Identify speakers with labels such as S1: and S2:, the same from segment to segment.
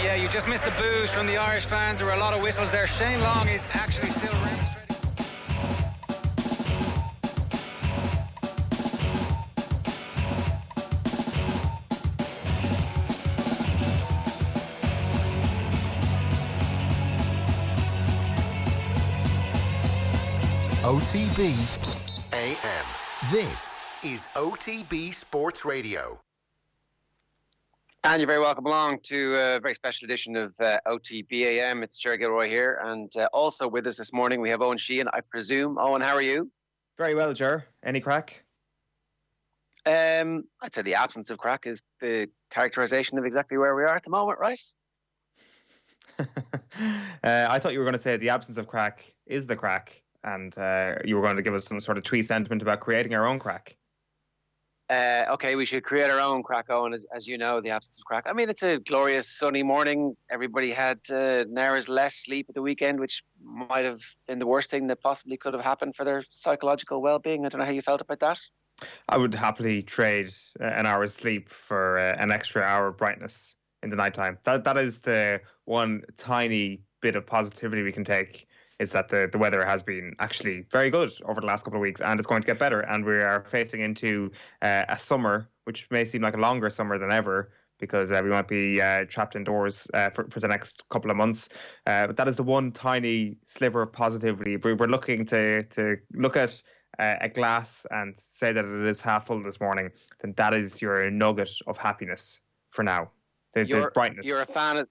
S1: Yeah, you just missed the boos from the Irish fans. There were a lot of whistles there. Shane Long is actually still remonstrating.
S2: OTB AM. This is OTB Sports Radio.
S3: And you're very welcome along to a very special edition of OTB AM. It's Ger and Eoin here, and also with us this morning we have Eoin Sheehan, I presume. Eoin, how are you?
S4: Very well, Ger. Any crack?
S3: I'd say the absence of crack is the characterisation of exactly where we are at the moment, right?
S4: I thought you were going to say the absence of crack is the crack, and you were going to give us some sort of twee sentiment about creating our own crack.
S3: Okay, we should create our own crack, Eoin, as you know, the absence of crack. I mean, it's a glorious sunny morning. Everybody had an hour's less sleep at the weekend, which might have been the worst thing that possibly could have happened for their psychological well-being. I don't know how you felt about that.
S4: I would happily trade an hour's sleep for an extra hour of brightness in the nighttime. That is the one tiny bit of positivity we can take, is that the weather has been actually very good over the last couple of weeks, and it's going to get better. And we are facing into a summer, which may seem like a longer summer than ever, because we might be trapped indoors for the next couple of months. But that is the one tiny sliver of positivity. We're looking to look at a glass and say that it is half full this morning. Then that is your nugget of happiness for now. The brightness.
S3: You're a fan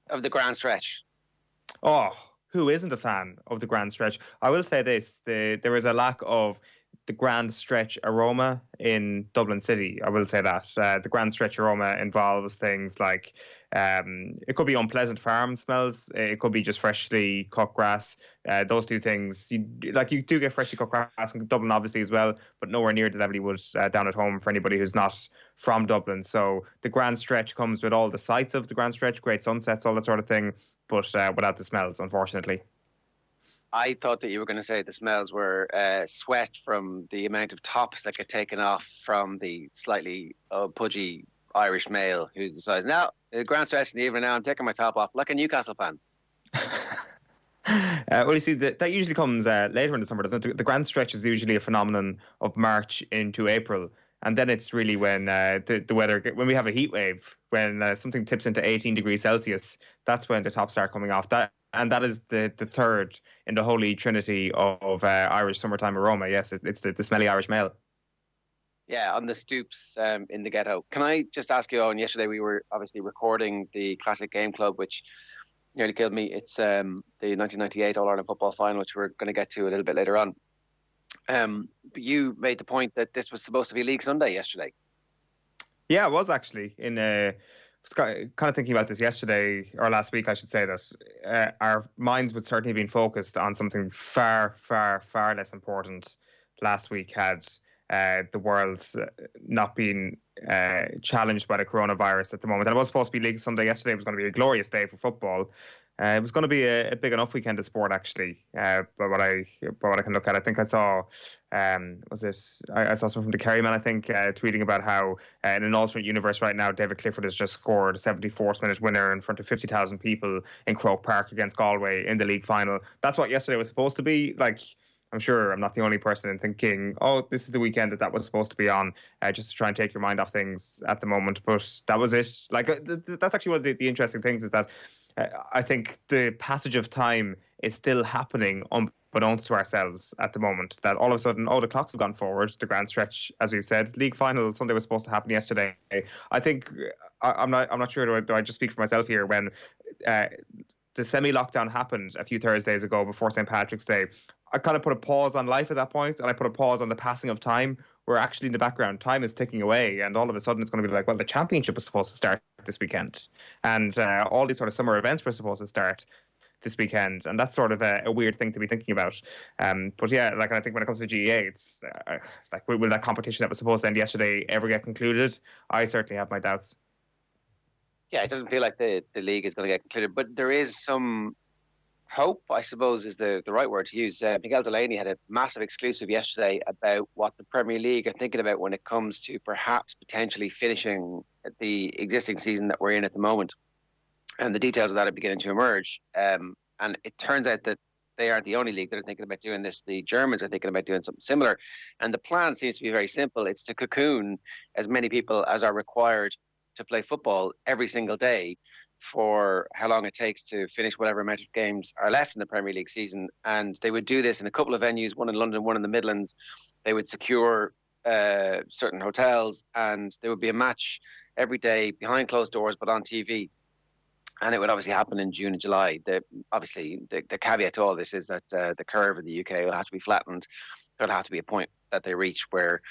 S3: of the grand stretch.
S4: Oh, who isn't a fan of the grand stretch? I will say this, there is a lack of the grand stretch aroma in Dublin City. I will say that. The grand stretch aroma involves things like, it could be unpleasant farm smells, it could be just freshly cut grass. Those two things, you do get freshly cut grass in Dublin obviously as well, but nowhere near the level you would down at home for anybody who's not from Dublin. So the grand stretch comes with all the sights of the grand stretch, great sunsets, all that sort of thing, but without the smells, unfortunately.
S3: I thought that you were going to say the smells were sweat from the amount of tops that get taken off from the slightly pudgy Irish male who decides, now, the grand stretch in the evening, now I'm taking my top off, like a Newcastle fan.
S4: Well, you see, that usually comes later in the summer, doesn't it? The grand stretch is usually a phenomenon of March into April. And then it's really when the weather, when we have a heat wave, when something tips into 18 degrees Celsius, that's when the tops start coming off. That is the third in the holy trinity of Irish summertime aroma. Yes, it's the smelly Irish male.
S3: Yeah, on the stoops in the ghetto. Can I just ask you, Eoin, yesterday we were obviously recording the Classic Game Club, which nearly killed me. It's the 1998 All-Ireland football final, which we're going to get to a little bit later on. But you made the point that this was supposed to be League Sunday yesterday.
S4: Yeah, it was actually. I was kind of thinking about this yesterday, or last week, I should say, that our minds would certainly have been focused on something far, far, far less important last week had the world's not been challenged by the coronavirus at the moment. And it was supposed to be League Sunday yesterday. It was going to be a glorious day for football. It was going to be a big enough weekend of sport, actually. But what I can look at, I think I saw, I saw someone from the Kerryman, I think, tweeting about how in an alternate universe right now, David Clifford has just scored a 74th minute winner in front of 50,000 people in Croke Park against Galway in the league final. That's what yesterday was supposed to be. Like, I'm sure I'm not the only person in thinking, oh, this is the weekend that was supposed to be on, just to try and take your mind off things at the moment. But that was it. Like, that's actually one of the interesting things, is that I think the passage of time is still happening unbeknownst to ourselves at the moment, that all of a sudden, the clocks have gone forward, the grand stretch, as you said. League final Sunday was supposed to happen yesterday. I think, I'm not sure, do I just speak for myself here, when the semi-lockdown happened a few Thursdays ago before St. Patrick's Day, I kind of put a pause on life at that point, and I put a pause on the passing of time, where actually in the background time is ticking away, and all of a sudden it's going to be like, well, the championship was supposed to start this weekend, and all these sort of summer events were supposed to start this weekend, and that's sort of a weird thing to be thinking about. But yeah, like, I think when it comes to GAA, it's like, will that competition that was supposed to end yesterday ever get concluded? I certainly have my doubts.
S3: Yeah, it doesn't feel like the league is going to get concluded, but there is some hope, I suppose, is the right word to use. Miguel Delaney had a massive exclusive yesterday about what the Premier League are thinking about when it comes to perhaps potentially finishing the existing season that we're in at the moment. and the details of that are beginning to emerge. And it turns out that they aren't the only league that are thinking about doing this. The Germans are thinking about doing something similar. And the plan seems to be very simple. It's to cocoon as many people as are required to play football every single day for how long it takes to finish whatever amount of games are left in the Premier League season. And they would do this in a couple of venues, one in London, one in the Midlands. They would secure certain hotels, and there would be a match every day behind closed doors, but on TV. And it would obviously happen in June and July. The caveat to all this is that the curve in the UK will have to be flattened. There'll have to be a point that they reach where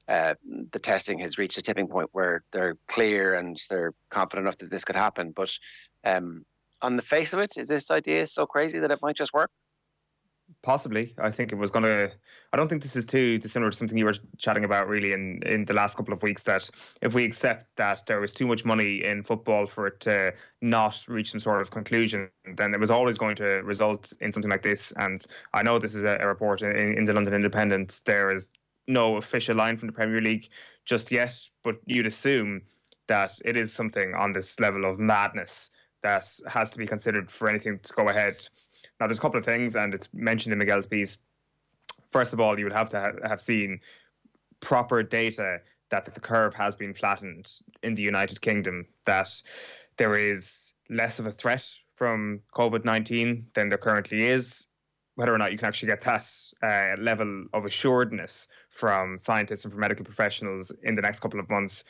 S3: the testing has reached a tipping point where they're clear and they're confident enough that this could happen. But on the face of it, is this idea so crazy that it might just work?
S4: Possibly. I think it was going to... I don't think this is too dissimilar to something you were chatting about really in the last couple of weeks, that if we accept that there was too much money in football for it to not reach some sort of conclusion, then it was always going to result in something like this. And I know this is a report in the London Independent. There is no official line from the Premier League just yet, but you'd assume that it is something on this level of madness that has to be considered for anything to go ahead. Now, there's a couple of things, and it's mentioned in Miguel's piece. First of all, you would have to have seen proper data that the curve has been flattened in the United Kingdom, that there is less of a threat from COVID-19 than there currently is. Whether or not you can actually get that level of assuredness from scientists and from medical professionals in the next couple of months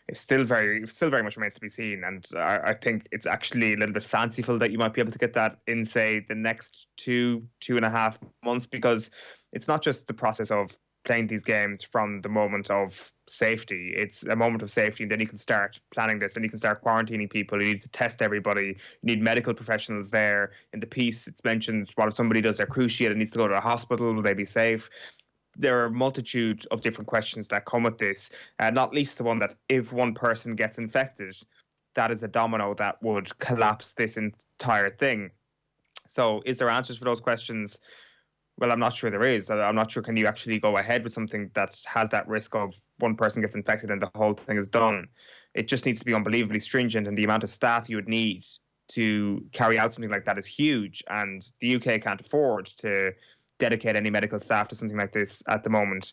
S4: is still very much remains to be seen. And I think it's actually a little bit fanciful that you might be able to get that in, say, the next 2.5 months, because it's not just the process of playing these games from the moment of safety. It's a moment of safety, and then you can start planning this, and you can start quarantining people. You need to test everybody. You need medical professionals there. In the piece, it's mentioned, what if somebody does their cruciate and needs to go to a hospital? Will they be safe? There are a multitude of different questions that come with this, not least the one that if one person gets infected, that is a domino that would collapse this entire thing. So is there answers for those questions? Well, I'm not sure there is. I'm not sure, can you actually go ahead with something that has that risk of one person gets infected and the whole thing is done? It just needs to be unbelievably stringent, and the amount of staff you would need to carry out something like that is huge, and the UK can't afford to dedicate any medical staff to something like this at the moment.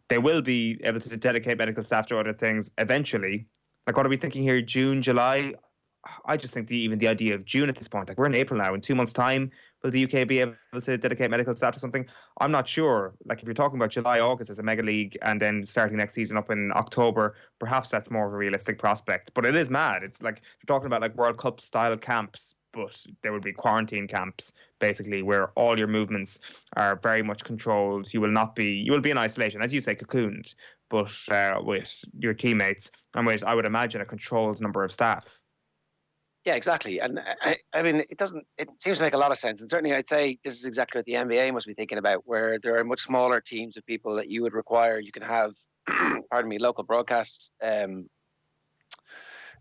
S4: They will be able to dedicate medical staff to other things eventually. Like, what are we thinking here? June, July? I just think even the idea of June at this point, like, we're in April now. In 2 months' time, will the UK be able to dedicate medical staff to something? I'm not sure. Like, if you're talking about July, August as a mega league and then starting next season up in October, perhaps that's more of a realistic prospect. But it is mad. It's like you're talking about like World Cup style camps, but there would be quarantine camps basically where all your movements are very much controlled. You will be in isolation, as you say, cocooned, but with your teammates and with, I would imagine, a controlled number of staff.
S3: Yeah, exactly. And I mean, it seems to make a lot of sense. And certainly I'd say this is exactly what the NBA must be thinking about, where there are much smaller teams of people that you would require. You can have, local broadcast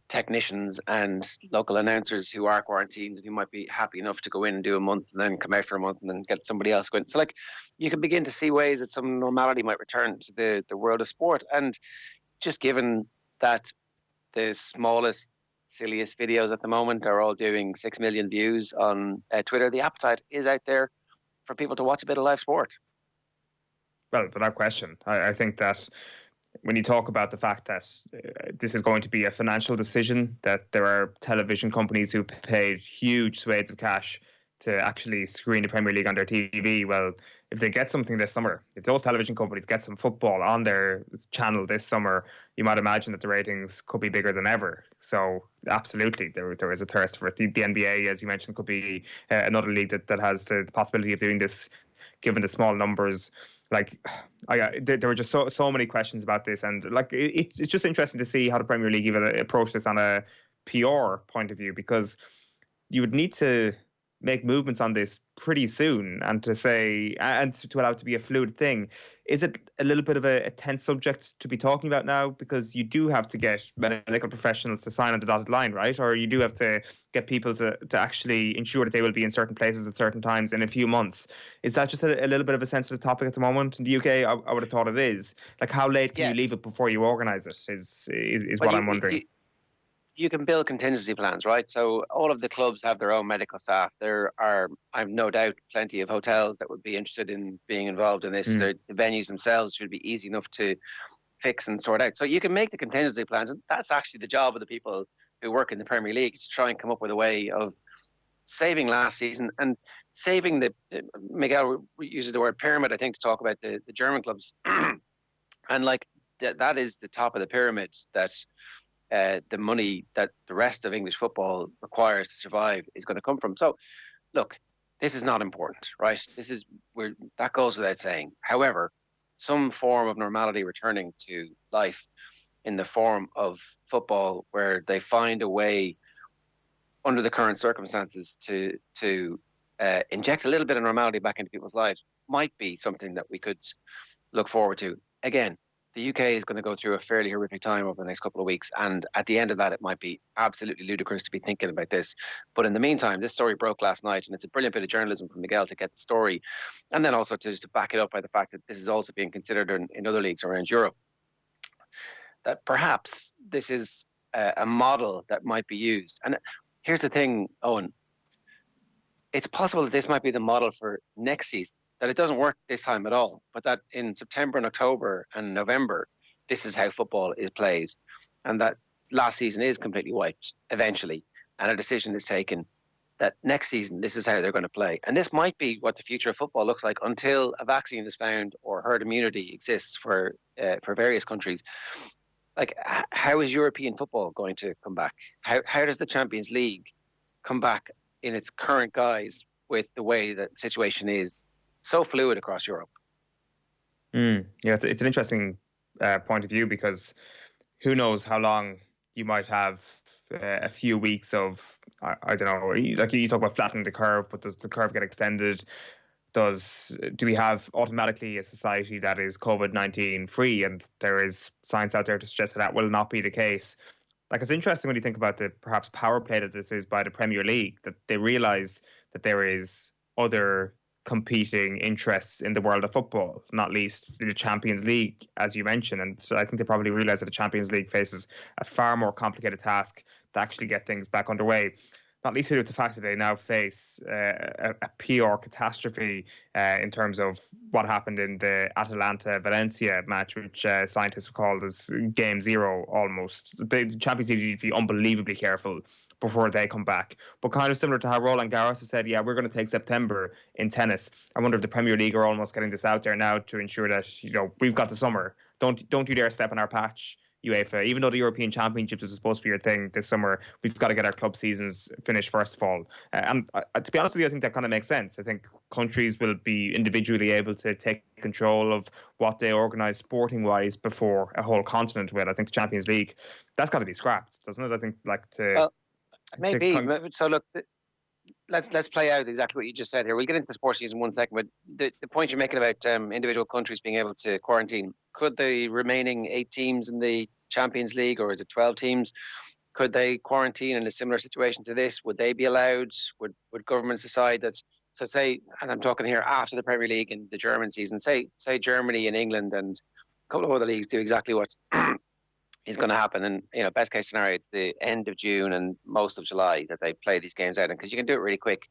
S3: technicians and local announcers who are quarantined and who might be happy enough to go in and do a month and then come out for a month and then get somebody else going. So, like, you can begin to see ways that some normality might return to the world of sport. And just given that the smallest, silliest videos at the moment are all doing 6 million views on Twitter, the appetite is out there for people to watch a bit of live sport.
S4: Well, without question. I think that when you talk about the fact that this is going to be a financial decision, that there are television companies who paid huge swathes of cash to actually screen the Premier League on their TV, well, if they get something this summer, if those television companies get some football on their channel this summer, you might imagine that the ratings could be bigger than ever. So absolutely, there is a thirst for it. The NBA, as you mentioned, could be another league that has the possibility of doing this, given the small numbers. Like, there were just so many questions about this, and like it's just interesting to see how the Premier League even approach this on a PR point of view, because you would need to make movements on this pretty soon, and to say, and to allow it to be a fluid thing. Is it a little bit of a tense subject to be talking about now? Because you do have to get medical professionals to sign on the dotted line, right? Or you do have to get people to actually ensure that they will be in certain places at certain times in a few months. Is that just a little bit of a sensitive topic at the moment in the UK? I would have thought it is. Like, how late can you leave it before you organise it is what I'm wondering.
S3: you can build contingency plans, right? So all of the clubs have their own medical staff. There are, I've no doubt, plenty of hotels that would be interested in being involved in this. The venues themselves should be easy enough to fix and sort out. So you can make the contingency plans, and that's actually the job of the people who work in the Premier League, to try and come up with a way of saving last season and saving the, Miguel uses the word pyramid, I think, to talk about the German clubs. And like that is the top of the pyramid, that the money that the rest of English football requires to survive is going to come from. So look, this is not important, right? This is where that goes without saying. However, some form of normality returning to life in the form of football, where they find a way under the current circumstances to inject a little bit of normality back into people's lives, might be something that we could look forward to. Again, the UK is going to go through a fairly horrific time over the next couple of weeks, and at the end of that, it might be absolutely ludicrous to be thinking about this. But in the meantime, this story broke last night, and it's a brilliant bit of journalism from Miguel to get the story, and then also to back it up by the fact that this is also being considered in other leagues around Europe, that perhaps this is a model that might be used. And here's the thing, Owen. It's possible that this might be the model for next season, that it doesn't work this time at all, but that in September and October and November, this is how football is played, and that last season is completely wiped eventually, and a decision is taken that next season, this is how they're going to play. And this might be what the future of football looks like until a vaccine is found or herd immunity exists for various countries. Like, how is European football going to come back? How does the Champions League come back in its current guise with the way that the situation is so fluid across Europe?
S4: Yeah, it's an interesting point of view, because who knows how long you might have a few weeks of, I don't know, like you talk about flattening the curve, but does the curve get extended? Do we have automatically a society that is COVID-19 free? And there is science out there to suggest that will not be the case. Like, it's interesting when you think about the perhaps power play that this is by the Premier League, that they realise that there is other competing interests in the world of football, not least the Champions League, as you mentioned. And so I think they probably realise that the Champions League faces a far more complicated task to actually get things back underway. Not least to do with the fact that they now face a PR catastrophe in terms of what happened in the Atalanta-Valencia match, which scientists have called as Game Zero almost. The Champions League need to be unbelievably careful before they come back. But kind of similar to how Roland Garros have said, yeah, we're going to take September in tennis. I wonder if the Premier League are almost getting this out there now to ensure that, you know, we've got the summer. Don't you dare step on our patch, UEFA. Even though the European Championships is supposed to be your thing this summer, we've got to get our club seasons finished first of all. And to be honest with you, I think that kind of makes sense. I think countries will be individually able to take control of what they organise sporting-wise before a whole continent will. I think the Champions League, that's got to be scrapped, doesn't it? I think
S3: maybe. So look, let's play out exactly what you just said here. We'll get into the sports season in 1 second, but the point you're making about individual countries being able to quarantine, could the remaining 8 teams in the Champions League, or is it 12 teams, could they quarantine in a similar situation to this? Would they be allowed? Would governments decide that? So say, and I'm talking here after the Premier League and the German season, say Germany and England and a couple of other leagues do exactly what is going to happen, and you know, best case scenario, it's the end of June and most of July that they play these games out, and because you can do it really quick.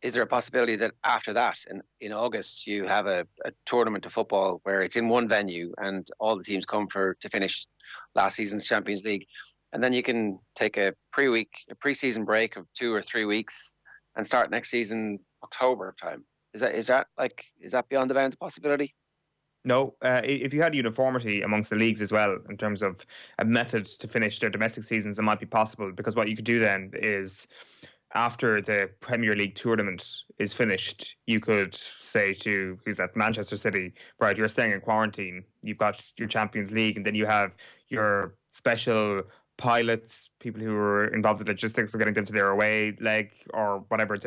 S3: Is there a possibility that after that, in August, you have a tournament of football where it's in one venue and all the teams come to finish last season's Champions League, and then you can take a pre-season break of 2 or 3 weeks and start next season October time? Is that beyond the bounds of possibility?
S4: No, if you had uniformity amongst the leagues as well, in terms of a method to finish their domestic seasons, it might be possible, because what you could do then is, after the Premier League tournament is finished, you could say to, Manchester City, right, you're staying in quarantine, you've got your Champions League, and then you have your special pilots, people who are involved in logistics of getting them to their away leg or whatever,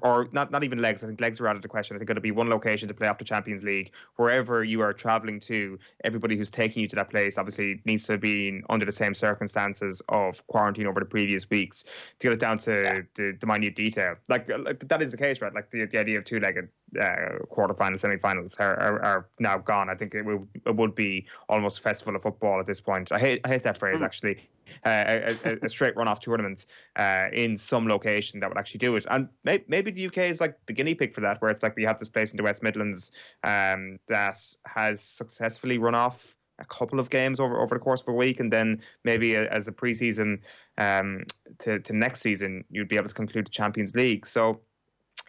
S4: or not even legs. I think legs are out of the question. I think it'll be one location to play off the Champions League. Wherever you are travelling to, everybody who's taking you to that place obviously needs to have been under the same circumstances of quarantine over the previous weeks, to get it down to the minute detail. Like that is the case, right? Like the idea of two-legged quarterfinals, semi-finals are now gone. I think it would be almost a festival of football at this point. I hate that phrase, actually. A straight run-off tournament in some location that would actually do it. And maybe the UK is like the guinea pig for that, where it's like we have this place in the West Midlands that has successfully run off a couple of games over the course of a week, and then maybe as a pre-season to next season, you'd be able to conclude the Champions League. So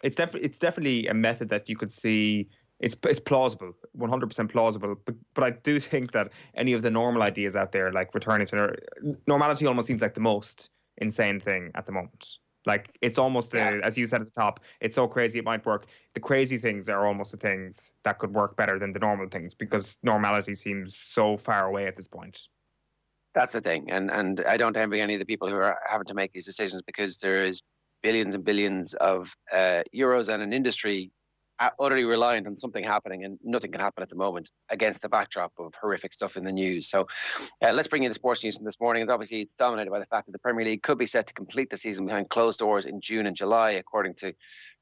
S4: it's definitely a method that you could see. It's plausible, 100% plausible. But I do think that any of the normal ideas out there, like returning to normality, almost seems like the most insane thing at the moment. Like it's almost, as you said at the top, it's so crazy it might work. The crazy things are almost the things that could work better than the normal things, because normality seems so far away at this point.
S3: That's the thing. And I don't envy any of the people who are having to make these decisions, because there is billions and billions of euros and an industry utterly reliant on something happening, and nothing can happen at the moment against the backdrop of horrific stuff in the news. So let's bring in the sports news from this morning. And obviously it's dominated by the fact that the Premier League could be set to complete the season behind closed doors in June and July, according to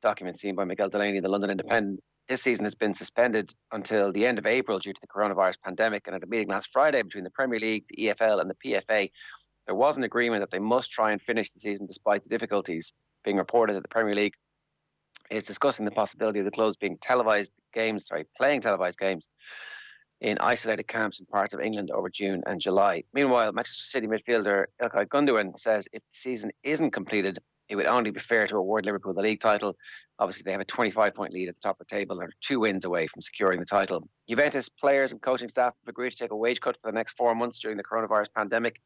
S3: documents seen by Miguel Delaney, the London Independent. This season has been suspended until the end of April due to the coronavirus pandemic. And at a meeting last Friday between the Premier League, the EFL and the PFA, there was an agreement that they must try and finish the season despite the difficulties. Being reported that the Premier League is discussing the possibility of the clubs playing televised games in isolated camps in parts of England over June and July. Meanwhile, Manchester City midfielder Ilkay Gundogan says if the season isn't completed, it would only be fair to award Liverpool the league title. Obviously, they have a 25-point lead at the top of the table and are 2 wins away from securing the title. Juventus players and coaching staff have agreed to take a wage cut for the next 4 months during the coronavirus pandemic.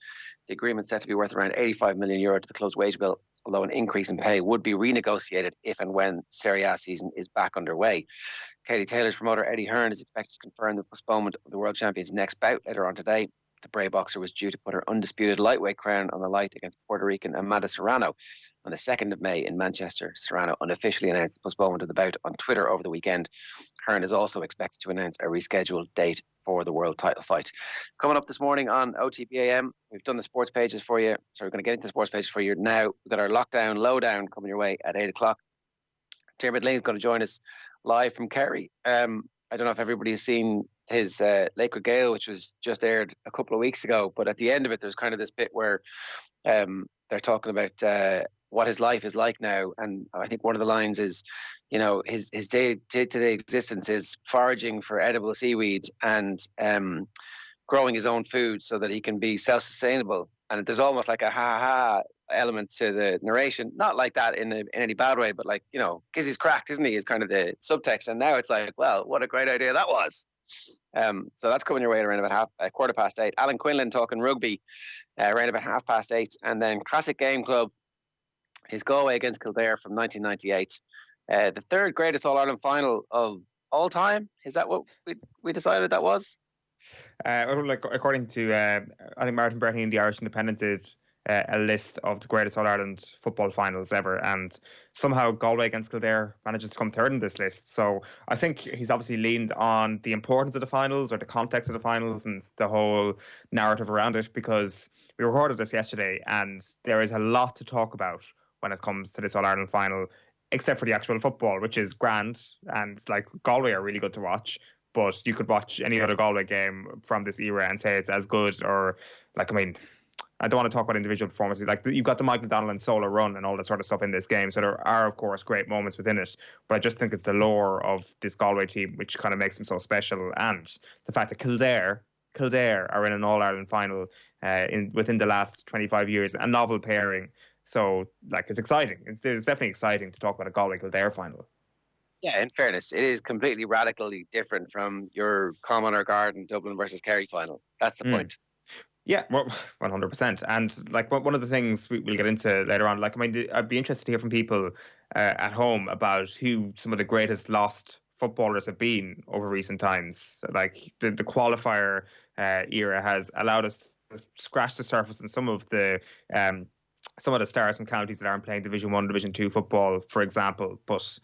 S3: The agreement is set to be worth around €85 million to the club's wage bill, although an increase in pay would be renegotiated if and when Serie A season is back underway. Katie Taylor's promoter Eddie Hearn is expected to confirm the postponement of the World Champions' next bout later on today. The Bray boxer was due to put her undisputed lightweight crown on the light against Puerto Rican Amanda Serrano on the 2nd of May in Manchester. Serrano unofficially announced the postponement of the bout on Twitter over the weekend. Hearn is also expected to announce a rescheduled date for the world title fight. Coming up this morning on OTB AM, we've done the sports pages for you. So we're going to get into the sports pages for you now. We've got our Lockdown Lowdown coming your way at 8 o'clock. Diarmuid Lyng is going to join us live from Kerry. I don't know if everybody has seen his Lakewood Gale, which was just aired a couple of weeks ago. But at the end of it, there's kind of this bit where they're talking about what his life is like now. And I think one of the lines is, you know, his day-to-day existence is foraging for edible seaweed and growing his own food so that he can be self-sustainable. And there's almost like a ha-ha element to the narration. Not like that in any bad way, but like, you know, because he's cracked, isn't he, is kind of the subtext. And now it's like, well, what a great idea that was. So that's coming your way around about 8:15. Alan Quinlan talking rugby around about 8:30. And then Classic Game Club, his Galway against Kildare from 1998. The third greatest All-Ireland final of all time. Is that what we decided that was?
S4: According to, I think Martin Bertie and the Irish Independent did a list of the greatest All-Ireland football finals ever, and somehow Galway against Kildare manages to come third in this list. So I think he's obviously leaned on the importance of the finals or the context of the finals and the whole narrative around it, because we recorded this yesterday and there is a lot to talk about when it comes to this All-Ireland final, except for the actual football, which is grand, and like Galway are really good to watch. But you could watch any other Galway game from this era and say it's as good, or like, I mean, I don't want to talk about individual performances. Like you've got the Michael Donnellan solo run and all that sort of stuff in this game. So there are, of course, great moments within it. But I just think it's the lore of this Galway team which kind of makes them so special. And the fact that Kildare are in an All-Ireland final within the last 25 years, a novel pairing. So like it's exciting. It's definitely exciting to talk about a Galway-Kildare final.
S3: Yeah, in fairness, it is completely radically different from your Commoner Garden Dublin versus Kerry final. That's the point.
S4: Yeah, well, 100%. And like one of the things we'll get into later on, like, I mean, I'd be interested to hear from people at home about who some of the greatest lost footballers have been over recent times. Like the qualifier era has allowed us to scratch the surface on some of the stars from counties that aren't playing Division 1, Division 2 football, for example, but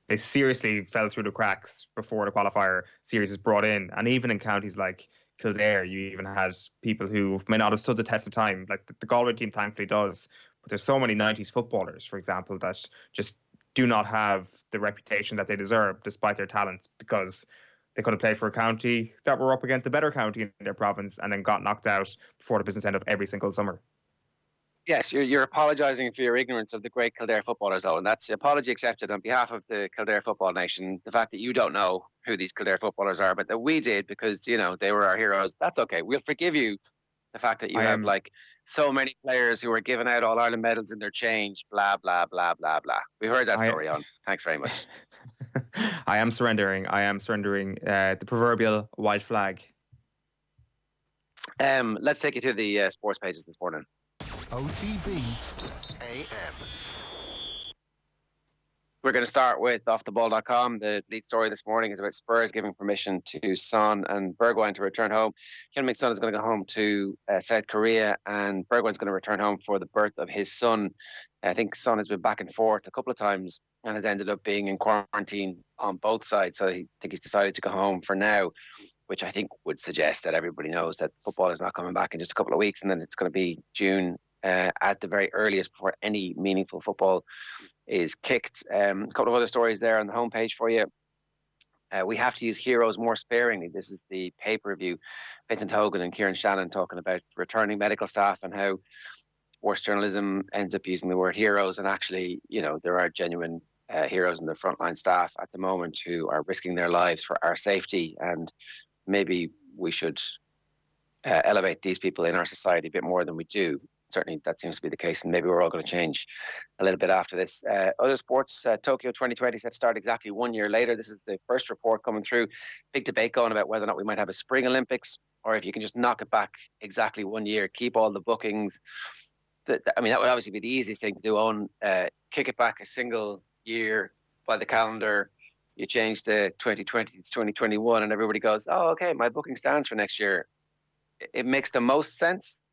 S4: they seriously fell through the cracks before the qualifier series is brought in. And even in counties like Kildare, you even had people who may not have stood the test of time, like the Galway team thankfully does. But there's so many 90s footballers, for example, that just do not have the reputation that they deserve despite their talents, because they could have played for a county that were up against a better county in their province and then got knocked out before the business end of every single summer.
S3: Yes, you're apologising for your ignorance of the great Kildare footballers, though, and that's apology accepted on behalf of the Kildare football nation. The fact that you don't know who these Kildare footballers are, but that we did because, you know, they were our heroes, that's okay. We'll forgive you the fact that you have like so many players who are giving out All-Ireland medals in their change, blah, blah, blah, blah, blah. We heard that story on. Thanks very much.
S4: I am surrendering the proverbial white flag.
S3: Let's take you to the sports pages this morning.
S2: OTB AM.
S3: We're going to start with offtheball.com. The lead story this morning is about Spurs giving permission to Son and Bergwijn to return home. Heung-min Son is going to go home to South Korea, and Bergwijn's going to return home for the birth of his son. I think Son has been back and forth a couple of times and has ended up being in quarantine on both sides. So I think he's decided to go home for now, which I think would suggest that everybody knows that football is not coming back in just a couple of weeks, and then it's going to be June at the very earliest before any meaningful football is kicked. A couple of other stories there on the homepage for you. We have to use heroes more sparingly. This is the pay-per-view. Vincent Hogan and Kieran Shannon talking about returning medical staff and how sports journalism ends up using the word heroes. And actually, you know, there are genuine heroes in the frontline staff at the moment who are risking their lives for our safety. And maybe we should elevate these people in our society a bit more than we do. Certainly that seems to be the case, and maybe we're all going to change a little bit after this. Other sports, Tokyo 2020 set to start exactly 1 year later. This is the first report coming through. Big debate going about whether or not we might have a spring Olympics, or if you can just knock it back exactly 1 year, keep all the bookings. I mean, that would obviously be the easiest thing to do. Kick it back a single year by the calendar. You change the 2020 to 2021 and everybody goes, oh, okay, my booking stands for next year. It makes the most sense.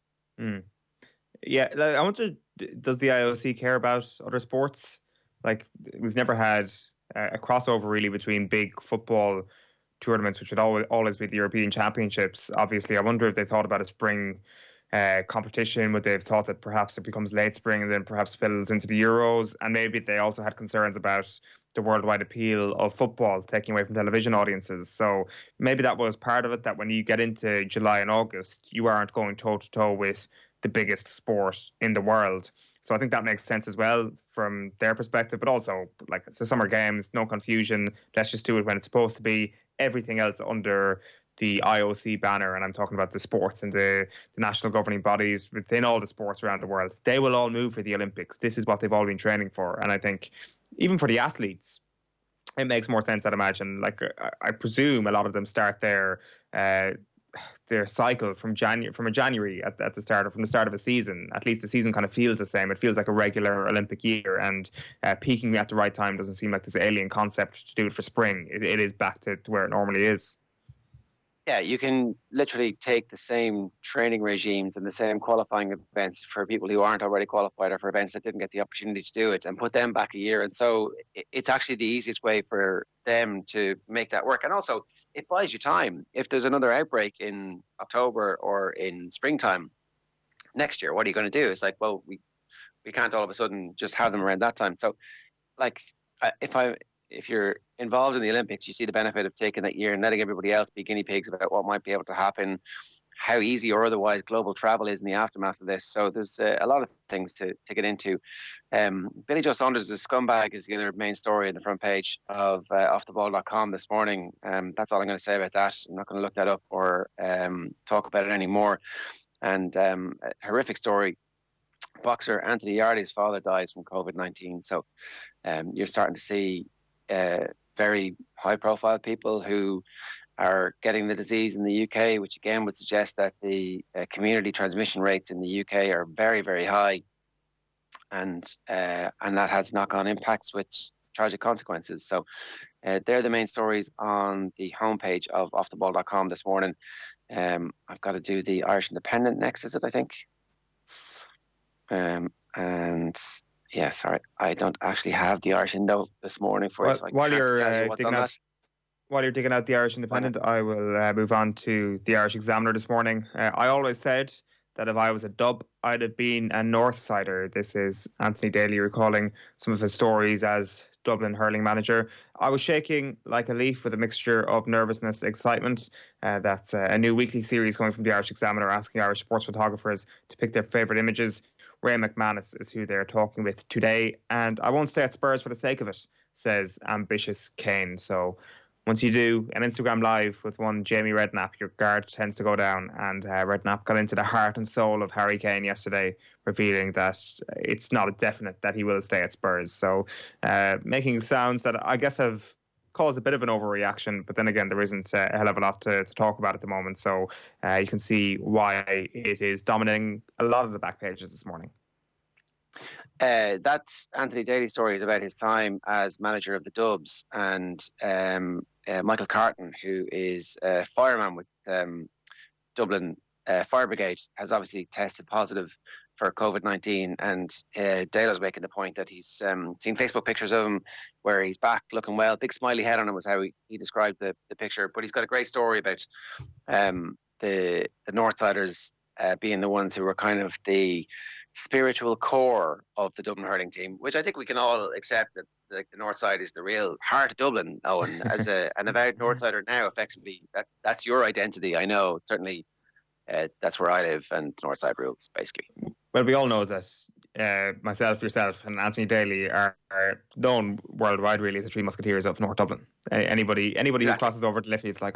S4: Yeah, I wonder, does the IOC care about other sports? Like, we've never had a crossover really between big football tournaments, which would always be the European Championships. Obviously, I wonder if they thought about a spring competition. Would they have thought that perhaps it becomes late spring and then perhaps spills into the Euros? And maybe they also had concerns about the worldwide appeal of football taking away from television audiences. So maybe that was part of it, that when you get into July and August, you aren't going toe-to-toe with the biggest sport in the world. So I think that makes sense as well from their perspective, but also, like, it's the summer games, no confusion. Let's just do it when it's supposed to be. Everything else under the IOC banner, and I'm talking about the sports and the national governing bodies within all the sports around the world, they will all move for the Olympics. This is what they've all been training for. And I think even for the athletes, it makes more sense, I'd imagine. Like, I presume a lot of them start their cycle from January at the start, or from the start of a season. At least the season kind of feels the same. It feels like a regular Olympic year, and peaking at the right time doesn't seem like this alien concept to do it for spring. It is back to where it normally is.
S3: Yeah, you can literally take the same training regimes and the same qualifying events for people who aren't already qualified, or for events that didn't get the opportunity to do it, and put them back a year. And so it's actually the easiest way for them to make that work. And also, it buys you time. If there's another outbreak in October or in springtime next year, what are you going to do? It's like, well, we can't all of a sudden just have them around that time. So, like, if you're involved in the Olympics, you see the benefit of taking that year and letting everybody else be guinea pigs about what might be able to happen, how easy or otherwise global travel is in the aftermath of this. So there's a lot of things to get into. Billy Joe Saunders' scumbag is the other main story on the front page of offtheball.com this morning. That's all I'm going to say about that. I'm not going to look that up or talk about it anymore. And a horrific story. Boxer Anthony Yardy's father dies from COVID-19. So you're starting to see very high-profile people who are getting the disease in the UK, which again would suggest that the community transmission rates in the UK are very, very high, and that has knock-on impacts with tragic consequences. So they're the main stories on the homepage of offtheball.com this morning. I've got to do the Irish Independent next, is it, I think? And yeah, sorry, I don't actually have the Irish Indo this morning for you, so I can't tell you what's on that.
S4: While you're digging out the Irish Independent, I will move on to the Irish Examiner this morning. I always said that if I was a Dub, I'd have been a Northsider. This is Anthony Daly recalling some of his stories as Dublin hurling manager. I was shaking like a leaf with a mixture of nervousness, excitement. That's a new weekly series coming from the Irish Examiner, asking Irish sports photographers to pick their favourite images. Ray McManus is who they're talking with today. And I won't stay at Spurs for the sake of it, says ambitious Kane. So once you do an Instagram live with one Jamie Redknapp, your guard tends to go down. And Redknapp got into the heart and soul of Harry Kane yesterday, revealing that it's not a definite that he will stay at Spurs. So making sounds that I guess have caused a bit of an overreaction, but then again, there isn't a hell of a lot to talk about at the moment. So you can see why it is dominating a lot of the back pages this morning.
S3: That's Anthony Daly's stories about his time as manager of the Dubs, and Michael Carton, who is a fireman with Dublin Fire Brigade, has obviously tested positive for COVID-19, and Dalo's making the point that he's seen Facebook pictures of him where he's back looking well. Big smiley head on him was how he described the picture, but he's got a great story about the Northsiders being the ones who were kind of the spiritual core of the Dublin hurling team, which I think we can all accept that like the North Side is the real heart of Dublin, Owen. As an avowed Northsider now, effectively, that's your identity. I know, certainly, that's where I live, and North Side rules, basically.
S4: Well, we all know that myself, yourself, and Anthony Daly are known worldwide, really, as the Three Musketeers of North Dublin. Anybody exactly. Who crosses over to Liffey is like,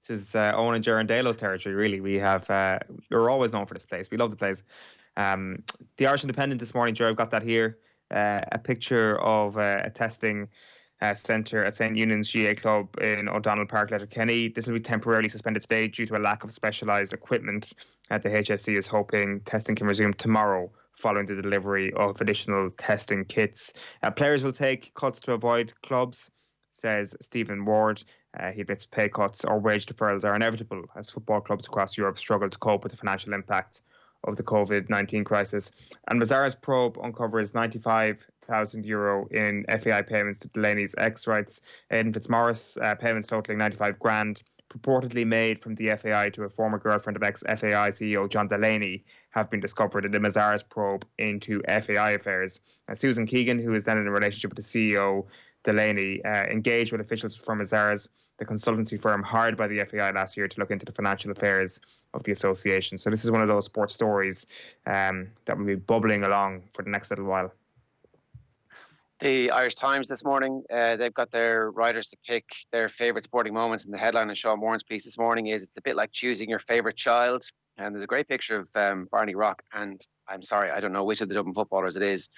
S4: this is Owen and Ger and Dalo's territory, really. We're always known for this place. We love the place. The Irish Independent this morning, Joe, I've got that here. A picture of a testing centre at St. Eunan's GA Club in O'Donnell Park, Letterkenny. This will be temporarily suspended today due to a lack of specialised equipment. The HSC is hoping testing can resume tomorrow following the delivery of additional testing kits. Players will take cuts to avoid clubs, says Stephen Ward. He admits pay cuts or wage deferrals are inevitable as football clubs across Europe struggle to cope with the financial impact of the COVID-19 crisis. And Mazara's probe uncovers €95,000 in FAI payments to Delaney's ex, writes Aidan Fitzmaurice. Payments totaling 95 grand purportedly made from the FAI to a former girlfriend of ex-FAI CEO John Delaney have been discovered in the Mazara's probe into FAI affairs. Susan Keegan, who is then in a relationship with the CEO Delaney, engaged with officials from Mazara's, the consultancy firm hired by the FAI last year to look into the financial affairs of the association. So this is one of those sports stories that will be bubbling along for the next little while.
S3: The Irish Times this morning, they've got their writers to pick their favourite sporting moments, and the headline in Sean Moran's piece this morning is it's a bit like choosing your favourite child. And there's a great picture of Barney Rock, and I'm sorry, I don't know which of the Dublin footballers it is,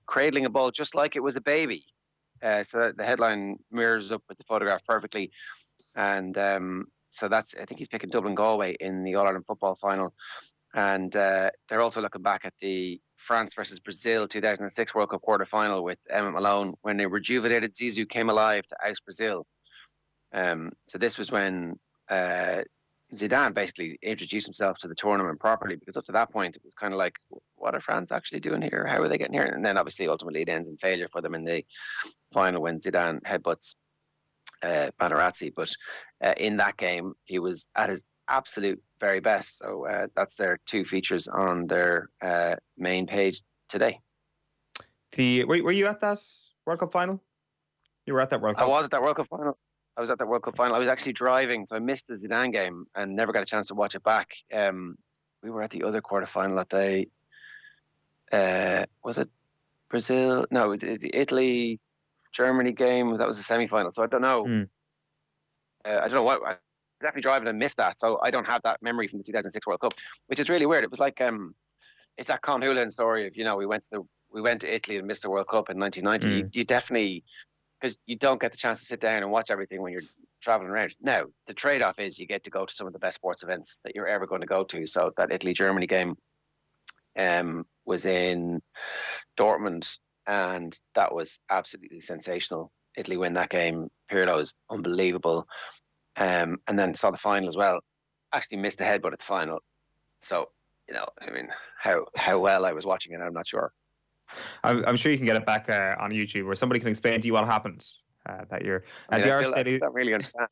S3: cradling a ball just like it was a baby. So the headline mirrors up with the photograph perfectly. And so that's, I think he's picking Dublin Galway in the All-Ireland football final. And they're also looking back at the France versus Brazil 2006 World Cup quarter-final with Emmett Malone when a rejuvenated Zizou came alive to oust Brazil. So this was when Zidane basically introduced himself to the tournament properly, because up to that point it was kind of like, what are France actually doing here? How are they getting here? And then obviously ultimately it ends in failure for them in the final when Zidane headbutts Materazzi. But in that game he was at his absolute very best. So that's their two features on their main page today.
S4: Were you at that World Cup final? You were at that World Cup?
S3: I was at that World Cup final. I was actually driving, so I missed the Zidane game and never got a chance to watch it back. We were at the other quarterfinal that day. Was it Brazil? No, the Italy-Germany game. That was the semi-final. So I don't know. I don't know what. I was definitely driving and missed that. So I don't have that memory from the 2006 World Cup, which is really weird. It was like it's that Con Houlihan story of, we went to Italy and missed the World Cup in 1990. You definitely, because you don't get the chance to sit down and watch everything when you're traveling around. Now, the trade-off is you get to go to some of the best sports events that you're ever going to go to. So that Italy-Germany game was in Dortmund, and that was absolutely sensational. Italy win that game. Pirlo was unbelievable. And then saw the final as well. Actually missed the headbutt at the final. So, how well I was watching it, I'm not sure.
S4: I'm sure you can get it back on YouTube where somebody can explain to you what happened. That you're.
S3: I still don't really understand.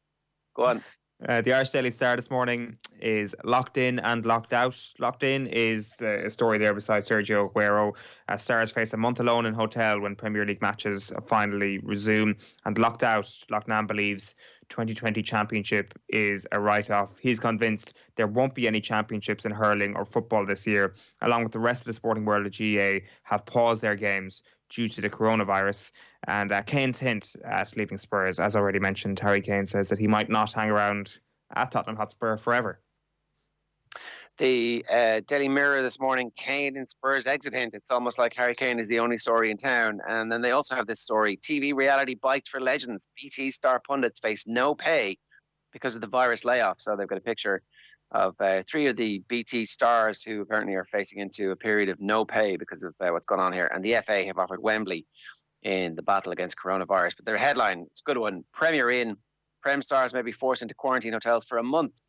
S3: Go on.
S4: The Irish Daily Star this morning is locked in and locked out. Locked in is a story there beside Sergio Aguero. Stars face a month alone in hotel when Premier League matches finally resume. And locked out, Loughnane believes 2020 championship is a write-off. He's convinced there won't be any championships in hurling or football this year, along with the rest of the sporting world. The GA have paused their games due to the coronavirus. And Kane's hint at leaving Spurs, as already mentioned, Harry Kane says that he might not hang around at Tottenham Hotspur forever.
S3: The Daily Mirror this morning, Kane and Spurs exit hint. It's almost like Harry Kane is the only story in town. And then they also have this story, TV reality bites for legends. BT star pundits face no pay because of the virus layoff. So they've got a picture of 3 of the BT stars who apparently are facing into a period of no pay because of what's going on here. And the FA have offered Wembley in the battle against coronavirus. But their headline, it's a good one, Premier in, Prem stars may be forced into quarantine hotels for a month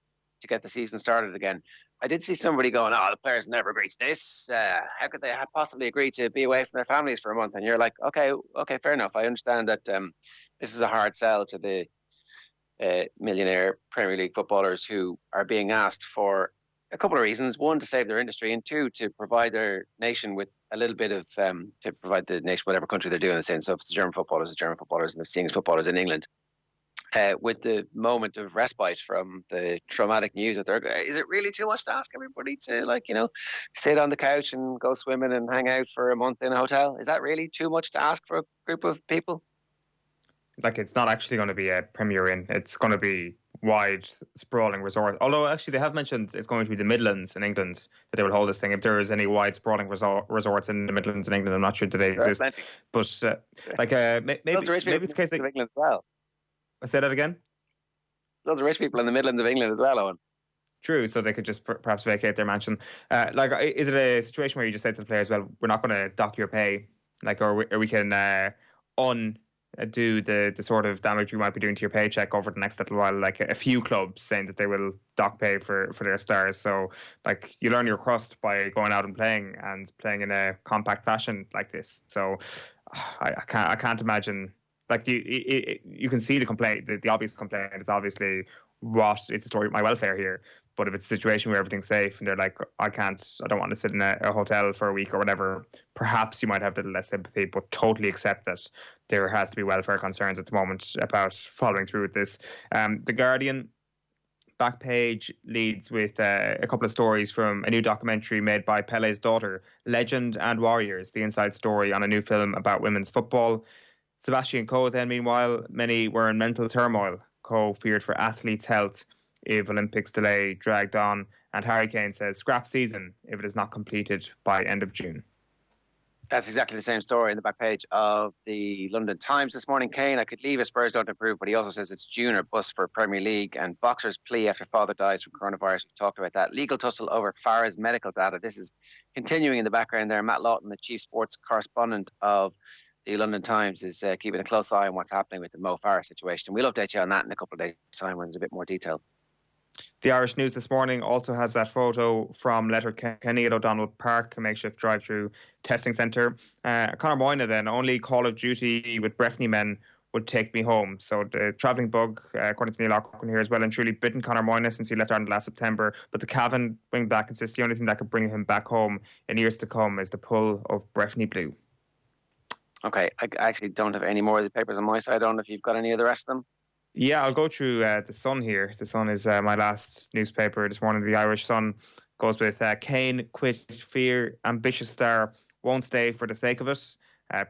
S3: to get the season started again. I did see somebody going, the players never agreed to this. How could they possibly agree to be away from their families for a month? And you're like, okay, fair enough. I understand that this is a hard sell to the millionaire Premier League footballers who are being asked for a couple of reasons. One, to save their industry, and 2, to provide their nation with a little bit of, to provide the nation, whatever country they're doing the same. So if it's the German footballers, and the English footballers in England, with the moment of respite from the traumatic news that is it really too much to ask everybody to sit on the couch and go swimming and hang out for a month in a hotel? Is that really too much to ask for a group of people?
S4: It's not actually going to be a Premier Inn. It's going to be wide, sprawling resort. Although actually they have mentioned it's going to be the Midlands in England that they will hold this thing. If there is any wide, sprawling resorts in the Midlands in England, I'm not sure that they exist.
S3: Plenty.
S4: But maybe it's a case
S3: of England as well.
S4: I say that again.
S3: Loads of rich people in the Midlands of England as well, Owen.
S4: True, so they could just perhaps vacate their mansion. Is it a situation where you just say to the players, "Well, we're not going to dock your pay," or we can undo the sort of damage we might be doing to your paycheck over the next little while? Like a few clubs saying that they will dock pay for their stars. So you learn your crust by going out and playing in a compact fashion like this. So I can't imagine. You can see the complaint. The obvious complaint is obviously what is the story of my welfare here. But if it's a situation where everything's safe and they're like, I don't want to sit in a hotel for a week or whatever, perhaps you might have a little less sympathy, but totally accept that there has to be welfare concerns at the moment about following through with this. The Guardian back page leads with a couple of stories from a new documentary made by Pele's daughter, Legend and Warriors, the inside story on a new film about women's football. Sebastian Coe then, meanwhile, many were in mental turmoil. Coe feared for athletes' health if Olympics delay dragged on, and Harry Kane says scrap season if it is not completed by end of June.
S3: That's exactly the same story in the back page of the London Times this morning. Kane, I could leave if Spurs don't improve, but he also says it's June or bust for Premier League. And boxers plea after father dies from coronavirus. We talked about that. Legal tussle over Farah's medical data. This is continuing in the background there. Matt Lawton, the chief sports correspondent of the London Times, is keeping a close eye on what's happening with the Mo Farah situation. We'll update you on that in a couple of days' time when there's a bit more detail.
S4: The Irish News this morning also has that photo from Letterkenny at O'Donnell Park, a makeshift drive-through testing centre. Conor Moyna then, only Call of Duty with Breffni men would take me home. So the travelling bug, according to Neil O'Connor here, as well and truly bitten Conor Moyna since he left Ireland last September. But the Cavan wing back insists the only thing that could bring him back home in years to come is the pull of Breffni Blue.
S3: Okay, I actually don't have any more of the papers on my side. I don't know if you've got any of the rest of them.
S4: Yeah, I'll go through the Sun here. The Sun is my last newspaper this morning. The Irish Sun goes with Kane quit fear, ambitious star won't stay for the sake of it.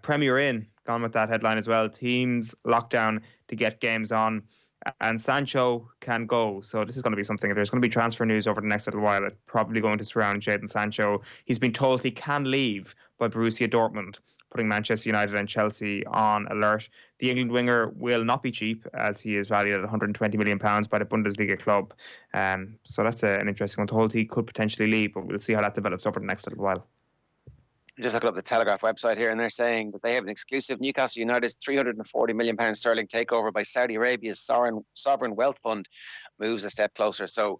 S4: Premier in, gone with that headline as well. Teams lockdown to get games on. And Sancho can go. So this is going to be something. There's going to be transfer news over the next little while. It's probably going to surround Jadon Sancho. He's been told he can leave by Borussia Dortmund, putting Manchester United and Chelsea on alert. The England winger will not be cheap, as he is valued at £120 million by the Bundesliga club. So that's an interesting one. Told he could potentially leave, but we'll see how that develops over the next little while.
S3: Just looking up the Telegraph website here, and they're saying that they have an exclusive Newcastle United's £340 million sterling takeover by Saudi Arabia's sovereign wealth fund moves a step closer. So,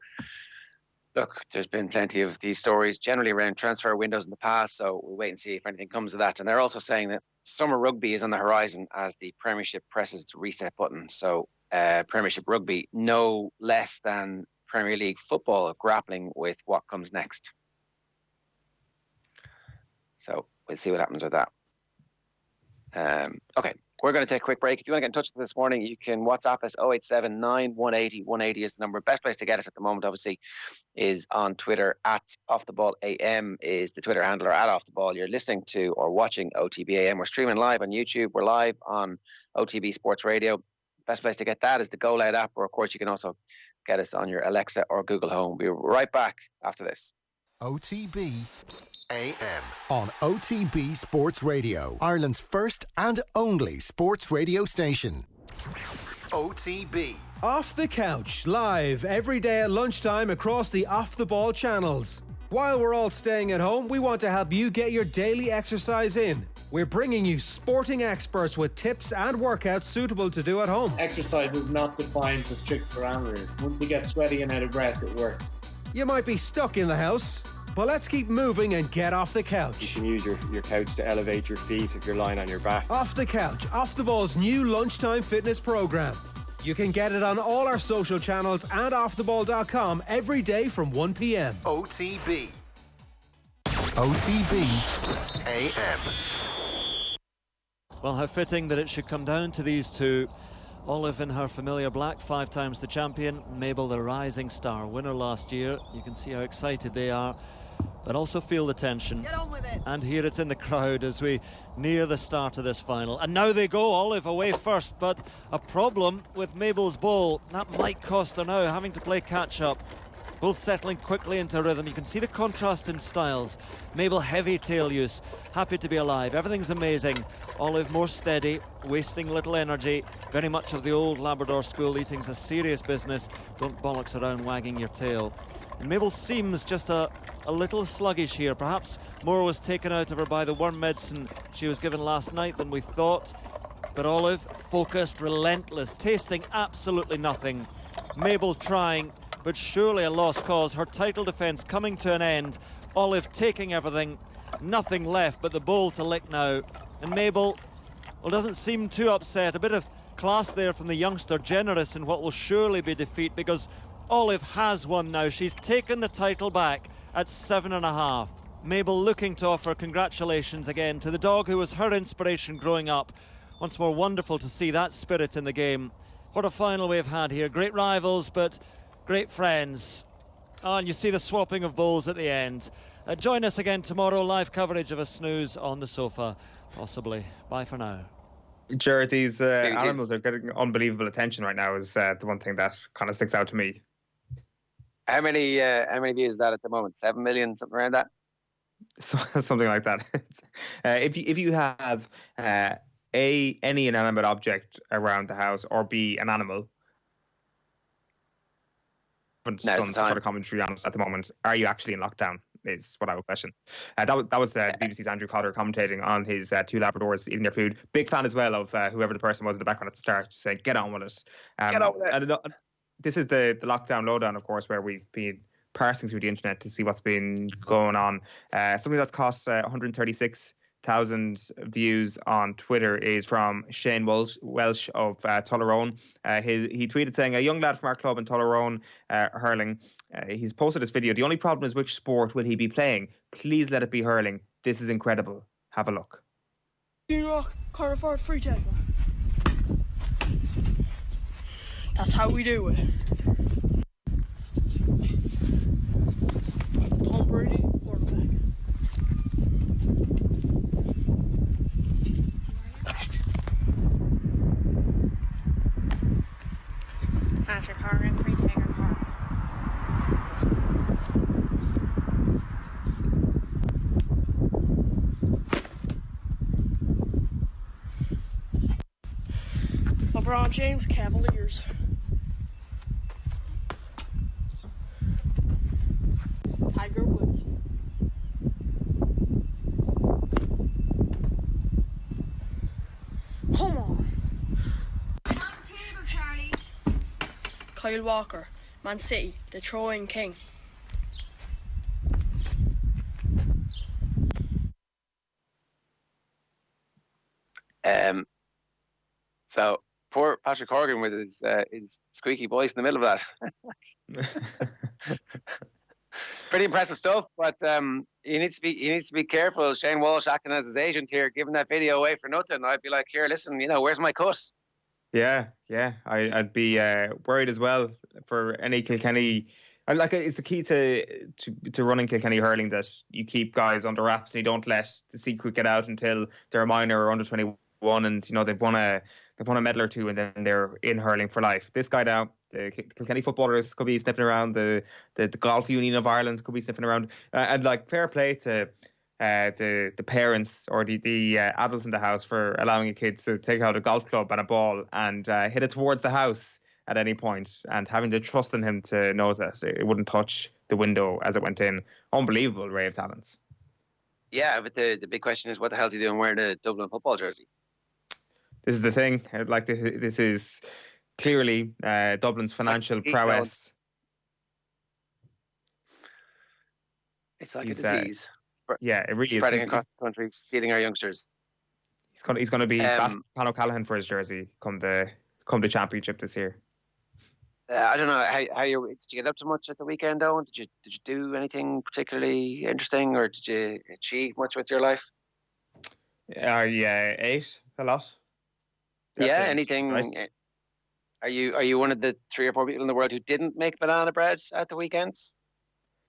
S3: look, there's been plenty of these stories generally around transfer windows in the past, so we'll wait and see if anything comes of that. And they're also saying that summer rugby is on the horizon as the Premiership presses the reset button. So Premiership Rugby, no less than Premier League football grappling with what comes next. So we'll see what happens with that. Okay, we're going to take a quick break. If you want to get in touch with us this morning, you can WhatsApp us 0879 180 180 is the number. Best place to get us at the moment, obviously, is on Twitter. At OffTheBallAM is the Twitter handle, or at OffTheBall. You're listening to or watching OTB AM. We're streaming live on YouTube. We're live on OTB Sports Radio. Best place to get that is the Go Loud app, or of course you can also get us on your Alexa or Google Home. We'll be right back after this.
S2: OTB AM on OTB Sports Radio, Ireland's first and only sports radio station. OTB.
S5: Off the Couch, live every day at lunchtime across the Off the Ball channels. While we're all staying at home, we want to help you get your daily exercise in. We're bringing you sporting experts with tips and workouts suitable to do at home.
S6: Exercise is not defined to strict parameters. Once you get sweaty and out of breath, it works.
S5: You might be stuck in the house, but let's keep moving and get off the couch.
S7: You can use your couch to elevate your feet if you're lying on your back.
S5: Off the Couch, Off the Ball's new lunchtime fitness program. You can get it on all our social channels and offtheball.com every day from 1 p.m.
S2: OTB. OTB AM.
S8: Well, how fitting that it should come down to these two. Olive in her familiar black, 5 times the champion. Mabel, the rising star, winner last year. You can see how excited they are, but also feel the tension.
S9: Get on with it.
S8: And here it's in the crowd as we near the start of this final. And now they go, Olive away first, but a problem with Mabel's ball. That might cost her now, having to play catch-up. Both settling quickly into rhythm. You can see the contrast in styles. Mabel, heavy tail use, happy to be alive. Everything's amazing. Olive more steady, wasting little energy. Very much of the old Labrador school. Eating's a serious business. Don't bollocks around wagging your tail. And Mabel seems just a little sluggish here. Perhaps more was taken out of her by the worm medicine she was given last night than we thought. But Olive, focused, relentless, tasting absolutely nothing. Mabel trying, but surely a lost cause. Her title defence coming to an end. Olive taking everything, nothing left but the bowl to lick now. And Mabel, well, doesn't seem too upset. A bit of class there from the youngster, generous in what will surely be defeat, because Olive has won now. She's taken the title back at 7.5. Mabel looking to offer congratulations again to the dog who was her inspiration growing up. Once more, wonderful to see that spirit in the game. What a final we've had here. Great rivals, but great friends. Oh, and you see the swapping of bowls at the end. Join us again tomorrow. Live coverage of a snooze on the sofa, possibly. Bye for now.
S4: Ger, these animals are getting unbelievable attention right now is the one thing that kind of sticks out to me.
S3: How many views is that at the moment? 7 million, something around that?
S4: So, something like that. If you have any inanimate object around the house, or B, an animal, done for the commentary on us at the moment, are you actually in lockdown? Is what I would question. That was the BBC's Andrew Cotter commentating on his 2 Labradors eating their food. Big fan as well of whoever the person was in the background at the start, saying, get on with it.
S3: Get on with it.
S4: This is the Lockdown Lowdown, of course, where we've been parsing through the internet to see what's been going on. Something that's cost 136,000 views on Twitter is from Shane Welsh of Tullerone. He tweeted saying, a young lad from our club in Tullerone, hurling, he's posted this video. The only problem is which sport will he be playing? Please let it be hurling. This is incredible. Have a look.
S9: Rock, Carterford, free taker. That's how we do it. Tom Brady, quarterback. Patrick Hargan, free taker, car. LeBron James, Cavaliers. Tiger Woods. Come on. Kyle Walker, Man City, the throwing king.
S3: So poor Patrick Horgan with his squeaky voice in the middle of that. Pretty impressive stuff, but he needs to be careful. Shane Walsh acting as his agent here, giving that video away for nothing. I'd be like, here, listen, where's my cut?
S4: Yeah. I'd be worried as well for any Kilkenny. It's the key to running Kilkenny hurling, that you keep guys under wraps and you don't let the secret get out until they're a minor or under 21, and they've won a medal or two, and then they're in hurling for life. This guy now, the Kilkenny footballers could be sniffing around, the Golf Union of Ireland could be sniffing around, and fair play to the parents or the adults in the house for allowing a kid to take out a golf club and a ball and hit it towards the house at any point, and having the trust in him to know that it wouldn't touch the window as it went in. Unbelievable ray of talents.
S3: Yeah, but the big question is, what the hell is he doing wearing a Dublin football jersey?
S4: This is the thing. This is clearly Dublin's financial prowess.
S3: It's like a disease.
S4: Yeah, it really
S3: spreading
S4: is.
S3: Across the country, stealing our youngsters.
S4: He's going to be Pan O'Callaghan for his jersey come the championship this year.
S3: I don't know how you did. You get up to much at the weekend, Owen? Did you do anything particularly interesting, or did you achieve much with your life?
S4: Yeah, ate a lot.
S3: Yeah, anything. Right. Are you one of the 3 or 4 people in the world who didn't make banana bread at the weekends?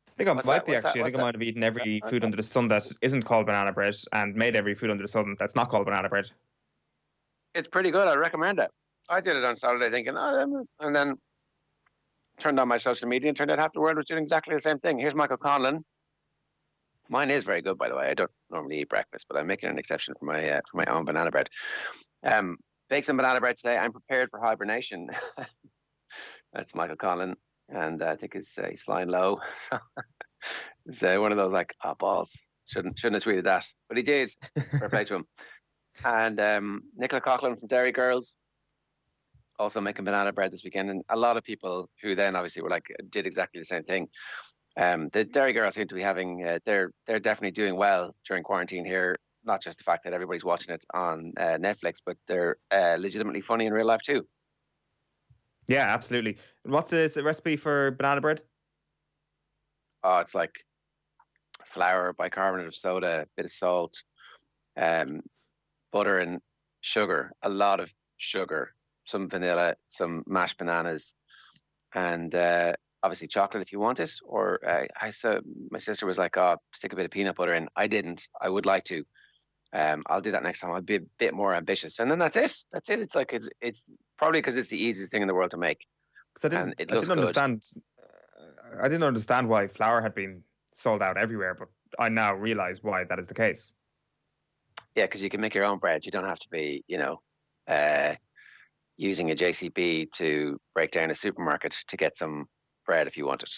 S4: I think I might be, actually. I think I might have eaten every food under the sun that isn't called banana bread, and made every food under the sun that's not called banana bread.
S3: It's pretty good. I recommend it. I did it on Saturday thinking, and then turned on my social media and turned out half the world was doing exactly the same thing. Here's Michael Quinlan. Mine is very good, by the way. I don't normally eat breakfast, but I'm making an exception for my own banana bread. Bake some banana bread today. I'm prepared for hibernation. That's Michael Quinlan, and I think he's flying low. It's one of those balls. Shouldn't have tweeted that, but he did. Fair play to him. And Nicola Coughlin from Dairy Girls also making banana bread this weekend, and a lot of people who then obviously were did exactly the same thing. The Dairy Girls seem to be having they're definitely doing well during quarantine here. Not just the fact that everybody's watching it on Netflix, but they're legitimately funny in real life too.
S4: Yeah, absolutely. And what's the recipe for banana bread?
S3: Oh, it's like flour, bicarbonate of soda, a bit of salt, butter and sugar, a lot of sugar, some vanilla, some mashed bananas, and obviously chocolate if you want it. Or my sister was like, "Oh, stick a bit of peanut butter in." I didn't. I would like to. I'll do that next time. I'll be a bit more ambitious, and then that's it. That's it. It's probably because it's the easiest thing in the world to make.
S4: I didn't understand why flour had been sold out everywhere, but I now realize why that is the case.
S3: Yeah, because you can make your own bread. You don't have to be, using a JCB to break down a supermarket to get some bread if you want it.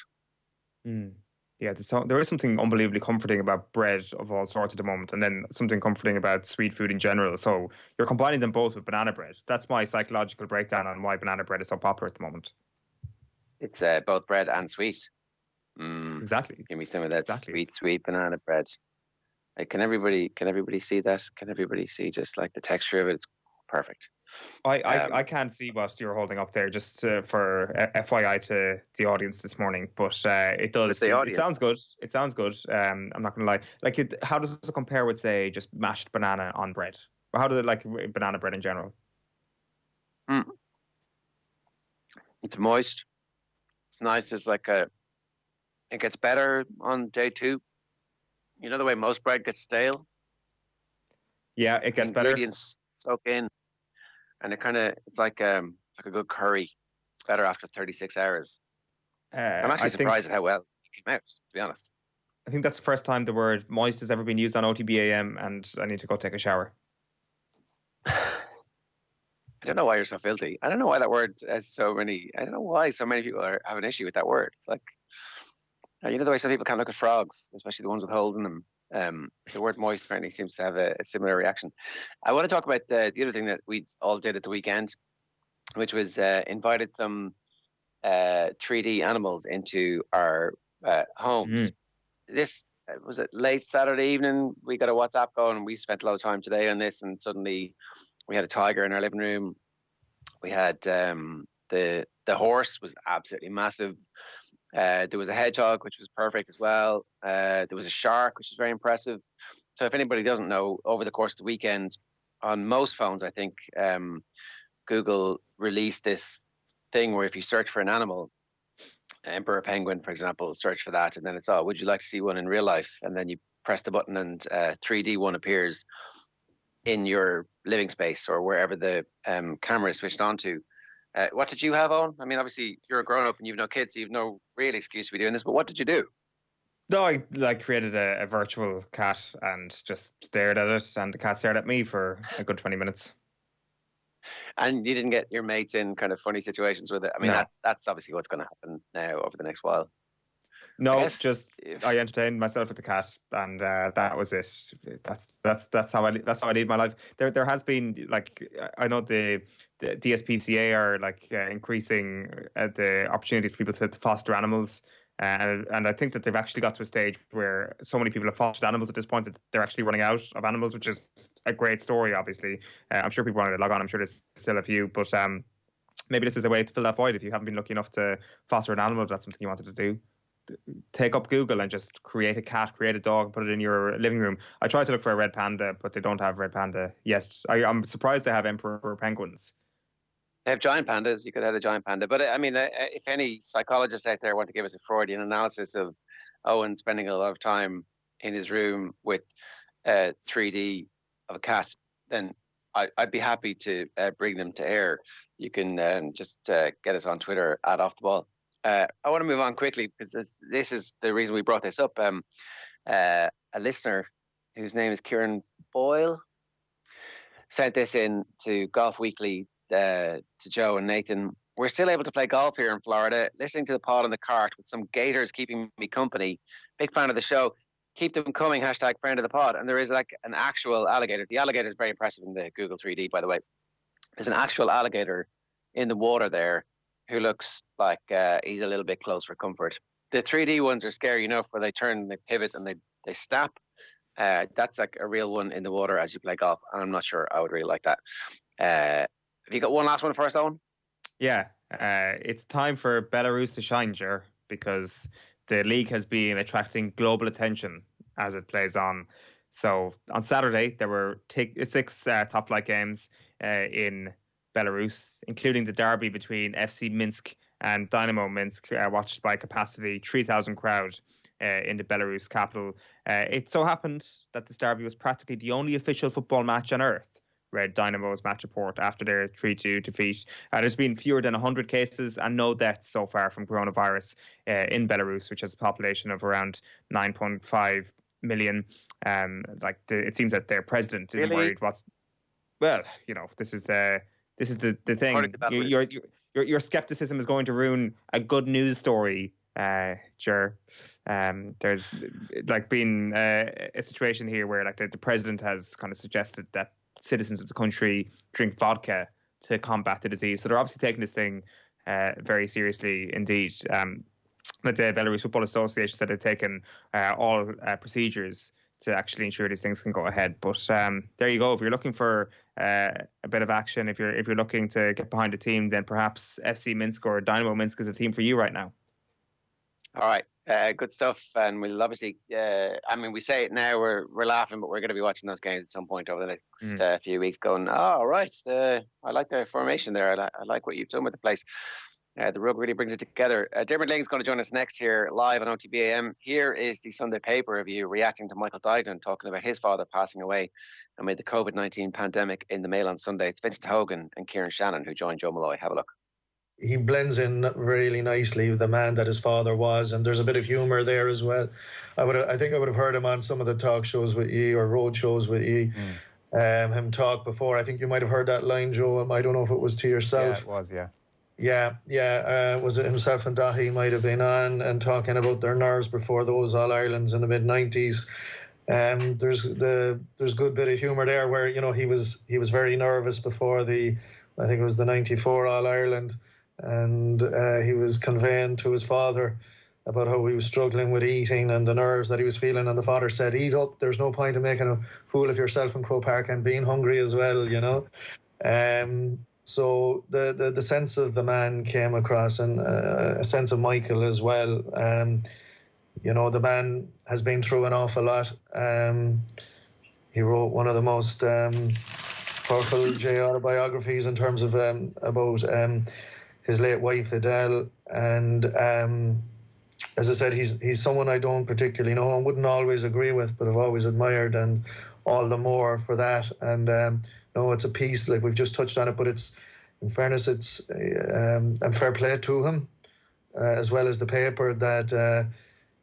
S4: Yeah, there is something unbelievably comforting about bread of all sorts at the moment, and then something comforting about sweet food in general. So you're combining them both with banana bread. That's my psychological breakdown on why banana bread is so popular at the moment. It's
S3: both bread and sweet.
S4: Exactly.
S3: Give me some of that sweet banana bread. Can everybody see that? Can everybody see just the texture of it? It's perfect.
S4: I can't see what you're holding up there, just for FYI to the audience this morning, but it does. It sounds good. It sounds good. I'm not going to lie. How does it compare with, say, just mashed banana on bread? Or how do they like banana bread in general?
S3: It's moist. It's nice. It's it gets better on day 2. You know the way most bread gets stale?
S4: Yeah, it gets better.
S3: Ingredients soak in. And it's like a good curry. It's better after 36 hours. I'm actually surprised at how well it came out, to be honest.
S4: I think that's the first time the word moist has ever been used on OTB AM, and I need to go take a shower.
S3: I don't know why you're so filthy. I don't know why that word has so many. I don't know why so many people have an issue with that word. It's like, the way some people can't look at frogs, especially the ones with holes in them. The word moist apparently seems to have a similar reaction. I want to talk about the other thing that we all did at the weekend, which was invited some 3D animals into our homes. This was it late Saturday evening. We got a WhatsApp going, and we spent a lot of time today on this, and suddenly we had a tiger in our living room. We had the horse was absolutely massive. There was a hedgehog, which was perfect as well. There was a shark, which was very impressive. So if anybody doesn't know, over the course of the weekend, on most phones, I think Google released this thing where if you search for an animal, emperor penguin, for example, search for that, and then it's, would you like to see one in real life? And then you press the button and 3D one appears in your living space or wherever the camera is switched onto. What did you have, Owen? I mean, obviously you're a grown-up and you've no kids, so you've no real excuse to be doing this, but what did you do?
S4: No, I created a virtual cat and just stared at it, and the cat stared at me for a good 20 minutes.
S3: And you didn't get your mates in kind of funny situations with it? I mean,
S4: no.
S3: That's obviously what's going to happen now over the next while.
S4: No, I entertained myself with the cat, and that was it. That's how I lead my life. There has been, like, I know the DSPCA are increasing the opportunity for people to foster animals. And I think that they've actually got to a stage where so many people have fostered animals at this point that they're actually running out of animals, which is a great story, obviously. I'm sure people want to log on. I'm sure there's still a few. But maybe this is a way to fill that void. If you haven't been lucky enough to foster an animal, if that's something you wanted to do, take up Google and just create a cat, create a dog, put it in your living room. I tried to look for a red panda, but they don't have red panda yet. I'm surprised they have emperor penguins.
S3: They have giant pandas. You could have a giant panda. But I mean, if any psychologists out there want to give us a Freudian analysis of Owen spending a lot of time in his room with 3D of a cat, then I'd be happy to bring them to air. You can just get us on Twitter at Off the Ball. I want to move on quickly because this is the reason we brought this up. A listener whose name is Kieran Boyle sent this in to Golf Weekly to Joe and Nathan. We're still able to play golf here in Florida. Listening to the pod on the cart with some gators keeping me company. Big fan of the show. Keep them coming. # friend of the pod. And there is like an actual alligator. The alligator is very impressive in the Google 3D, by the way. There's an actual alligator in the water there who looks like he's a little bit close for comfort. The 3D ones are scary enough where they turn and they pivot and they snap. That's like a real one in the water as you play golf. And I'm not sure I would really like that. Have you got one last one for us, Owen?
S4: Yeah, it's time for Belarus to shine, Ger, because the league has been attracting global attention as it plays on. So on Saturday, there were 6 top-flight games in Belarus, including the derby between FC Minsk and Dynamo Minsk, watched by capacity 3,000 crowd in the Belarus capital. It so happened that this derby was practically the only official football match on earth, read Dynamo's match report after their 3-2 defeat. There's been fewer than 100 cases and no deaths so far from coronavirus in Belarus, which has a population of around 9.5 million. It seems that their president isn't worried. Well, this is the thing. Your skepticism is going to ruin a good news story, Ger. There's been a situation here where the president has kind of suggested that citizens of the country drink vodka to combat the disease. So they're obviously taking this thing very seriously indeed. The Belarus Football Association said they've taken all procedures to actually ensure these things can go ahead. But there you go. If you're looking for a bit of action, if you're looking to get behind a team, then perhaps FC Minsk or Dynamo Minsk is a team for you right now.
S3: All right. Good stuff. And we'll obviously, we say it now, we're laughing, but we're going to be watching those games at some point over the next few weeks going, all right, I like the formation there. I like what you've done with the place. The rug really brings it together. Diarmuid Lyng is going to join us next here live on OTB AM. Here is the Sunday paper review reacting to Michael Duignan talking about his father passing away amid the COVID-19 pandemic in the Mail on Sunday. It's Vincent Hogan and Kieran Shannon who joined Joe Malloy. Have a look.
S6: He blends in really nicely with the man that his father was, and there's a bit of humour there as well. I think I would have heard him on some of the talk shows with you or road shows with you, him talk before. I think you might have heard that line, Joe. I don't know if it was to yourself.
S10: Yeah, it was, yeah.
S6: Yeah. Was it himself and Dahi might have been on and talking about their nerves before those All-Irelands in the mid-90s. There's good bit of humour there where, he was very nervous before I think it was the 94 All-Ireland. And he was conveying to his father about how he was struggling with eating and the nerves that he was feeling. And the father said, eat up. There's no point in making a fool of yourself in Croke Park and being hungry as well, So the sense of the man came across, and a sense of Michael as well. You know, the man has been through an awful lot. He wrote one of the most powerful autobiographies in terms of about his late wife Adele, and as I said, he's someone I don't particularly know and wouldn't always agree with, but I've always admired, and all the more for that. And no, it's a piece, like we've just touched on it, but it's, in fairness, it's and fair play to him, as well as the paper, that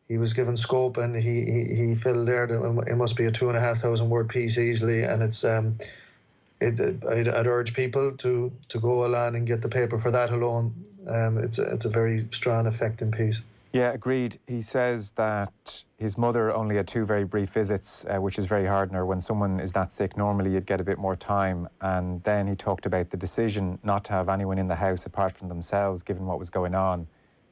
S6: he was given scope, and he filled there. It must be a 2,500 word piece easily, and it's I'd urge people to go along and get the paper for that alone. It's a very strong, affecting piece.
S10: Yeah, agreed. He says that his mother only had 2 very brief visits, which is very hard on her. When someone is that sick, normally you'd get a bit more time. And then he talked about the decision not to have anyone in the house apart from themselves, given what was going on.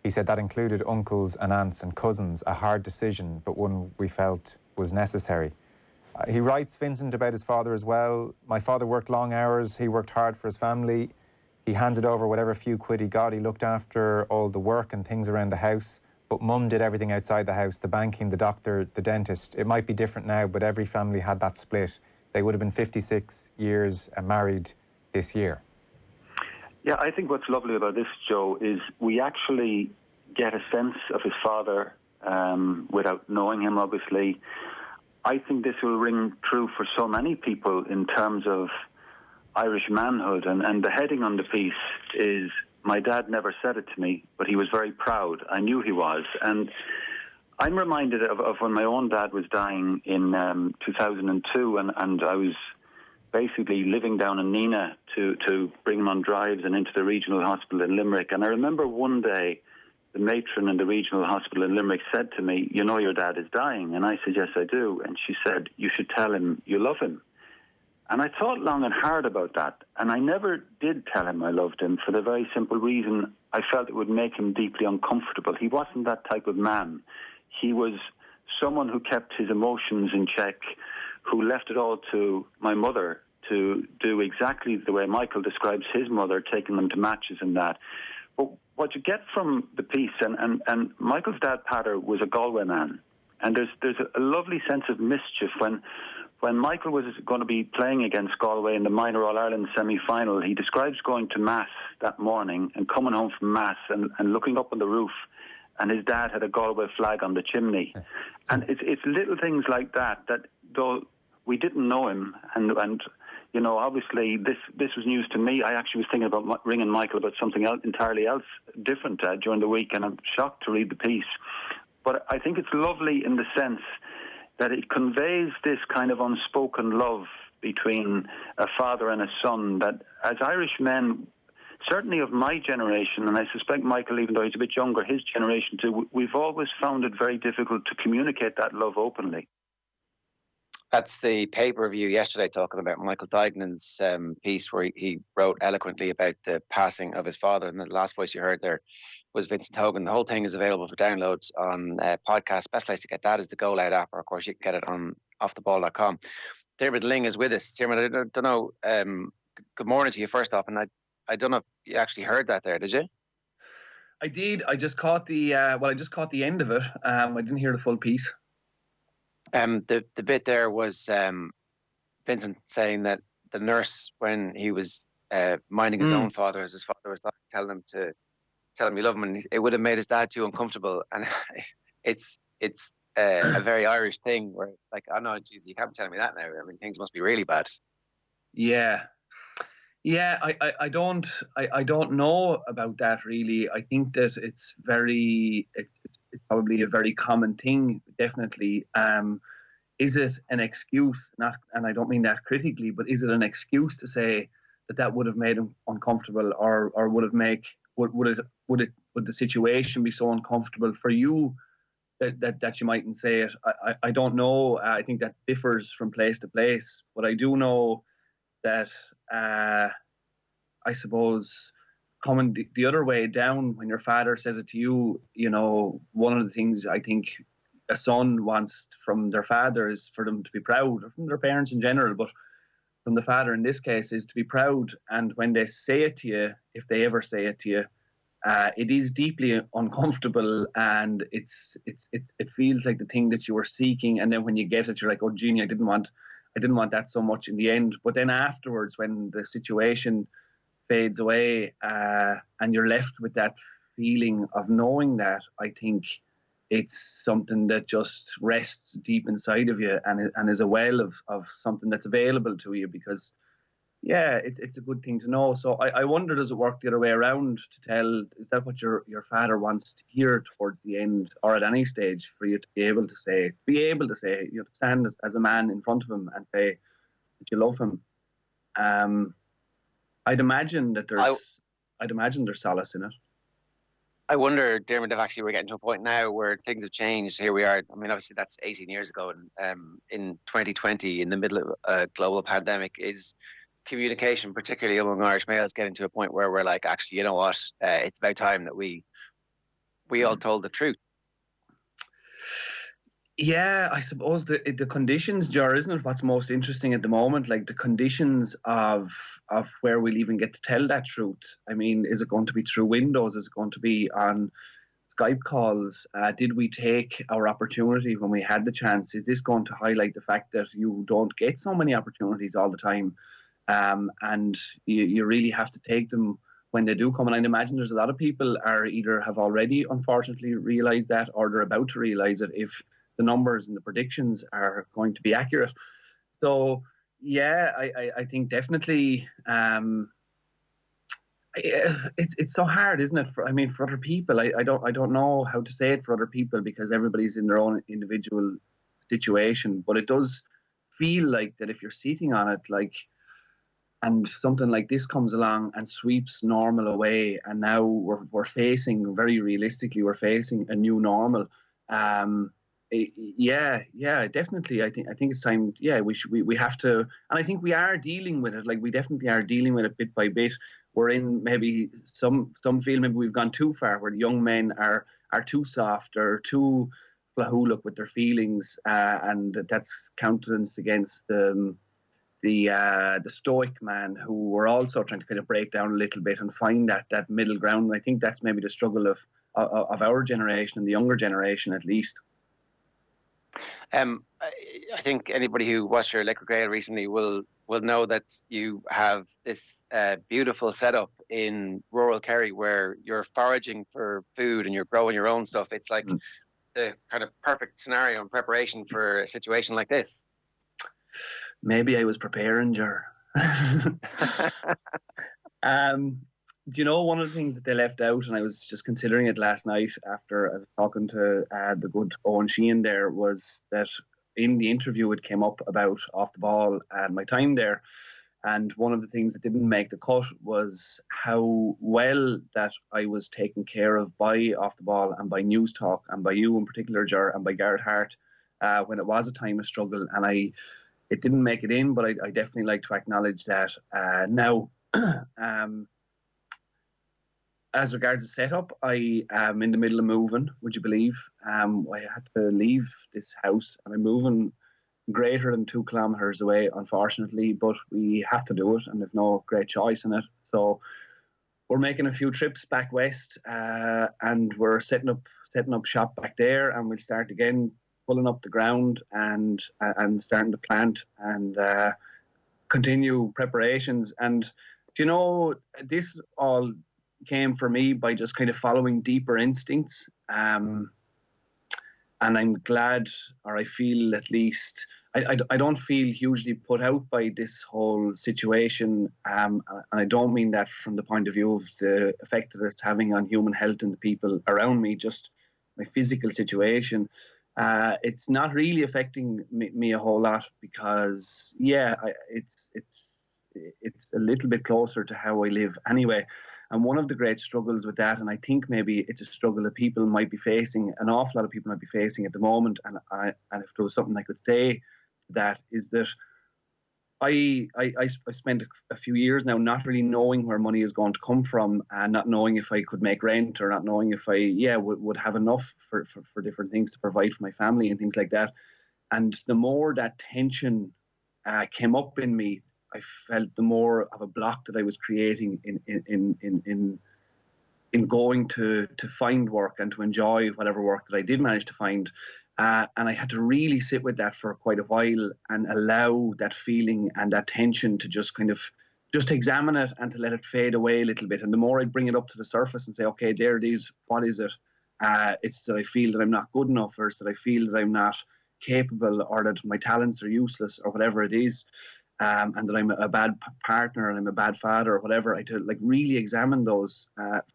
S10: He said that included uncles and aunts and cousins, a hard decision, but one we felt was necessary. He writes, Vincent, about his father as well. My father worked long hours. He worked hard for his family. He handed over whatever few quid he got. He looked after all the work and things around the house. But Mum did everything outside the house, the banking, the doctor, the dentist. It might be different now, but every family had that split. They would have been 56 years married this year.
S11: Yeah, I think what's lovely about this, Joe, is we actually get a sense of his father without knowing him, obviously. I think this will ring true for so many people in terms of Irish manhood. And the heading on the piece is, "My dad never said it to me, but he was very proud. I knew he was." And I'm reminded of when my own dad was dying in 2002, and I was basically living down in Nina to bring him on drives and into the regional hospital in Limerick. And I remember one day the matron in the regional hospital in Limerick said to me, "You know your dad is dying." And I said, "Yes, I do." And she said, "You should tell him you love him." And I thought long and hard about that. And I never did tell him I loved him, for the very simple reason I felt it would make him deeply uncomfortable. He wasn't that type of man. He was someone who kept his emotions in check, who left it all to my mother to do exactly the way Michael describes his mother, taking them to matches and that. But what you get from the piece, and Michael's dad, Pater, was a Galway man. And there's a lovely sense of mischief when Michael was going to be playing against Galway in the Minor All-Ireland semi-final. He describes going to Mass that morning and coming home from Mass and looking up on the roof, and his dad had a Galway flag on the chimney. And it's little things like that though we didn't know him, and you know, obviously this was news to me. I actually was thinking about ringing Michael about something entirely else different during the week, and I'm shocked to read the piece. But I think it's lovely in the sense that it conveys this kind of unspoken love between a father and a son, that as Irish men, certainly of my generation, and I suspect Michael, even though he's a bit younger, his generation too, we've always found it very difficult to communicate that love openly.
S3: That's the paper review yesterday, talking about Michael Duignan's piece, where he wrote eloquently about the passing of his father. And the last voice you heard there was Vincent Hogan. The whole thing is available for downloads on podcast. Best place to get that is the Go Loud app, or of course you can get it on offtheball.com. Diarmuid Lyng is with us. Diarmuid, I don't know. Good morning to you first off, and I don't know if you actually heard that there, did you?
S12: I did. I just caught the end of it. I didn't hear the full piece.
S3: The bit there was Vincent saying that the nurse, when he was minding his own father, as his father was telling him to tell him you love him, and it would have made his dad too uncomfortable. And it's a very Irish thing where, like, oh no, geez, you can't be telling me that now. I mean, things must be really bad.
S12: Yeah. I don't know about that really. I think that it's probably a very common thing. Definitely. Is it an excuse? And I don't mean that critically, but is it an excuse to say that would have made him uncomfortable, or would the situation be so uncomfortable for you that you mightn't say it? I don't know. I think that differs from place to place. But I do know that I suppose coming the other way down, when your father says it to you, you know, one of the things I think a son wants from their father is for them to be proud, or from their parents in general. But from the father in this case is to be proud, and when they say it to you, if they ever say it to you, it is deeply uncomfortable, and it feels like the thing that you were seeking, and then when you get it, you're like, oh, genie, I didn't want that so much in the end. But then afterwards, when the situation fades away, and you're left with that feeling of knowing that, I think it's something that just rests deep inside of you, and is a well of something that's available to you, because it's a good thing to know. So I wonder, does it work the other way around, to tell, is that what your father wants to hear towards the end, or at any stage, for you to be able to say, you have to stand as a man in front of him and say that you love him. I'd imagine there's solace in it.
S3: I wonder, Diarmuid, if actually we're getting to a point now where things have changed. Here we are. I mean, obviously that's 18 years ago, and in 2020, in the middle of a global pandemic, is communication, particularly among Irish males, getting to a point where we're like, actually, you know what? It's about time that we all told the truth.
S12: Yeah, I suppose the conditions, Ger, isn't it, what's most interesting at the moment? Like the conditions of where we'll even get to tell that truth. I mean, is it going to be through windows? Is it going to be on Skype calls? Did we take our opportunity when we had the chance? Is this going to highlight the fact that you don't get so many opportunities all the time, and you really have to take them when they do come? And I'd imagine there's a lot of people are either have already unfortunately realised that, or they're about to realise it if the numbers and the predictions are going to be accurate. So yeah, I think definitely it's so hard, isn't it? For other people, I don't know how to say it for other people, because everybody's in their own individual situation. But it does feel like that if you're sitting on it, like, and something like this comes along and sweeps normal away, and now we're facing, very realistically, we're facing a new normal. Definitely. I think it's time. Yeah, we have to, and I think we are dealing with it. Like, we definitely are dealing with it bit by bit. We're in, maybe some feel maybe we've gone too far, where young men are too soft or too flahoolic with their feelings, and that's countenanced against the stoic man, who we're also trying to kind of break down a little bit and find that middle ground. And I think that's maybe the struggle of our generation, and the younger generation at least.
S3: I think anybody who watched your Liquid Grail recently will know that you have this beautiful setup in rural Kerry, where you're foraging for food and you're growing your own stuff. It's like the kind of perfect scenario and preparation for a situation like this.
S12: Maybe I was preparing, Ger. Do you know, one of the things that they left out, and I was just considering it last night after I was talking to the good Owen Sheehan there, was that in the interview it came up about off the ball and my time there. And one of the things that didn't make the cut was how well that I was taken care of by Off the Ball and by News Talk and by you in particular, Ger, and by Garrett Hart, when it was a time of struggle. And it didn't make it in, but I definitely like to acknowledge that now. As regards the setup, I am in the middle of moving, would you believe? I had to leave this house, and I'm moving greater than 2 kilometres away, unfortunately, but we have to do it, and there's no great choice in it. So we're making a few trips back west, and we're setting up shop back there, and we'll start again, pulling up the ground and starting to plant and continue preparations. And, you know, this all came for me by just kind of following deeper instincts, and I'm glad, or I feel at least, I don't feel hugely put out by this whole situation, and I don't mean that from the point of view of the effect that it's having on human health and the people around me, just my physical situation. It's not really affecting me a whole lot, because it's a little bit closer to how I live anyway. And one of the great struggles with that, and I think maybe it's a struggle that people might be facing, an awful lot of people might be facing at the moment, and if there was something I could say to that, is that I spent a few years now not really knowing where money is going to come from, and not knowing if I could make rent, or not knowing if I would have enough for different things to provide for my family and things like that. And the more that tension came up in me, I felt the more of a block that I was creating in going to find work and to enjoy whatever work that I did manage to find. And I had to really sit with that for quite a while and allow that feeling and that tension to just kind of just examine it and to let it fade away a little bit. And the more I bring it up to the surface and say, okay, there it is, what is it? It's that I feel that I'm not good enough, or it's that I feel that I'm not capable, or that my talents are useless, or whatever it is, and that I'm a bad partner and I'm a bad father or whatever. I had to like really examine those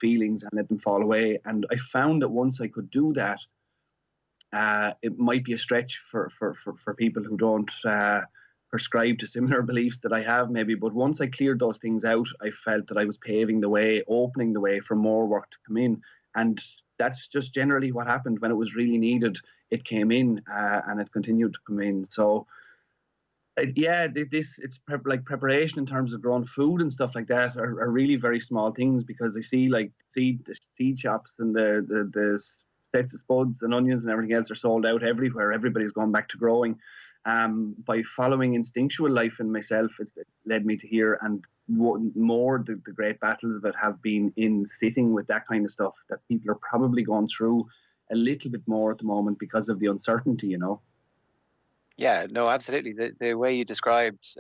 S12: feelings and let them fall away. And I found that once I could do that, it might be a stretch for people who don't prescribe to similar beliefs that I have maybe, but once I cleared those things out, I felt that I was paving the way, opening the way for more work to come in. And that's just generally what happened. When it was really needed, it came in, and it continued to come in. So it's like preparation in terms of growing food and stuff like that are really very small things, because I see like the seed shops and the sets of spuds and onions and everything else are sold out everywhere. Everybody's going back to growing. By following instinctual life in myself, it's led me to here, and more the great battles that have been in sitting with that kind of stuff that people are probably going through a little bit more at the moment because of the uncertainty, you know.
S3: Yeah, no, absolutely. The way you described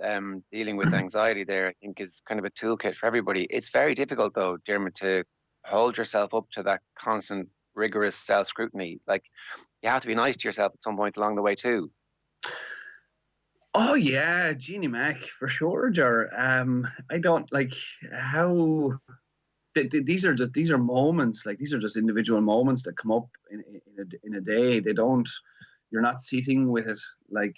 S3: dealing with anxiety there, I think, is kind of a toolkit for everybody. It's very difficult, though, Diarmuid, to hold yourself up to that constant, rigorous self-scrutiny. Like, you have to be nice to yourself at some point along the way, too.
S12: Oh, yeah, Jeannie Mac, for sure, Ger. I don't, like, how... These are moments, like, these are just individual moments that come up in a day. They don't... You're not sitting with it, like,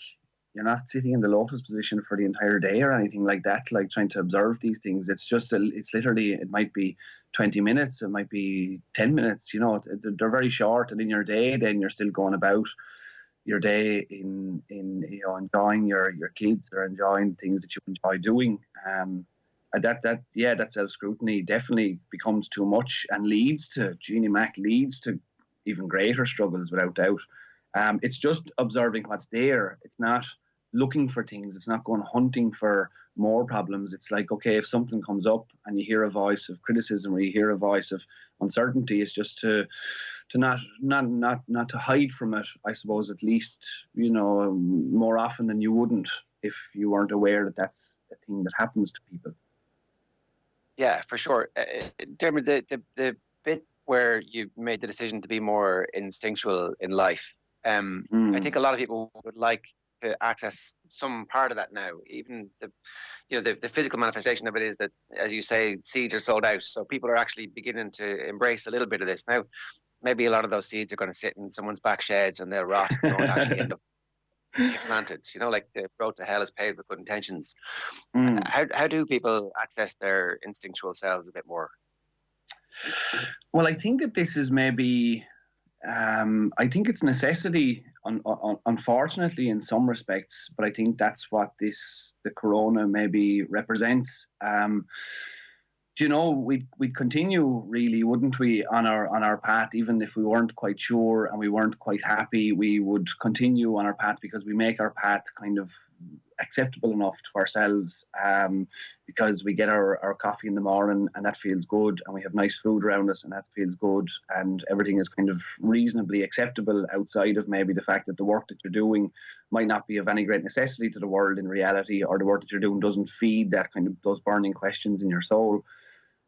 S12: you're not sitting in the lotus position for the entire day or anything like that, like trying to observe these things. It's just, it's literally, it might be 20 minutes, it might be 10 minutes, you know, they're very short. And in your day, then you're still going about your day in you know, enjoying your kids or enjoying things that you enjoy doing. That self-scrutiny definitely becomes too much and leads to even greater struggles, without doubt. It's just observing what's there. It's not looking for things. It's not going hunting for more problems. It's like, okay, if something comes up and you hear a voice of criticism or you hear a voice of uncertainty, it's just to not to hide from it, I suppose, at least, you know, more often than you wouldn't if you weren't aware that that's a thing that happens to people.
S3: Yeah, for sure. Diarmuid, the bit where you made the decision to be more instinctual in life, I think a lot of people would like to access some part of that now. Even the physical manifestation of it is that, as you say, seeds are sold out, so people are actually beginning to embrace a little bit of this now. Maybe a lot of those seeds are going to sit in someone's back sheds and they'll rot and don't actually end up planted. You know, like the road to hell is paved with good intentions. How do people access their instinctual selves a bit more?
S12: Well, I think that this is maybe... I think it's necessity, unfortunately, in some respects, but I think that's what the corona maybe represents. You know, we'd continue, really, wouldn't we, on our path, even if we weren't quite sure and we weren't quite happy. We would continue on our path because we make our path kind of acceptable enough to ourselves, because we get our coffee in the morning and that feels good, and we have nice food around us and that feels good, and everything is kind of reasonably acceptable outside of maybe the fact that the work that you're doing might not be of any great necessity to the world in reality, or the work that you're doing doesn't feed that kind of those burning questions in your soul.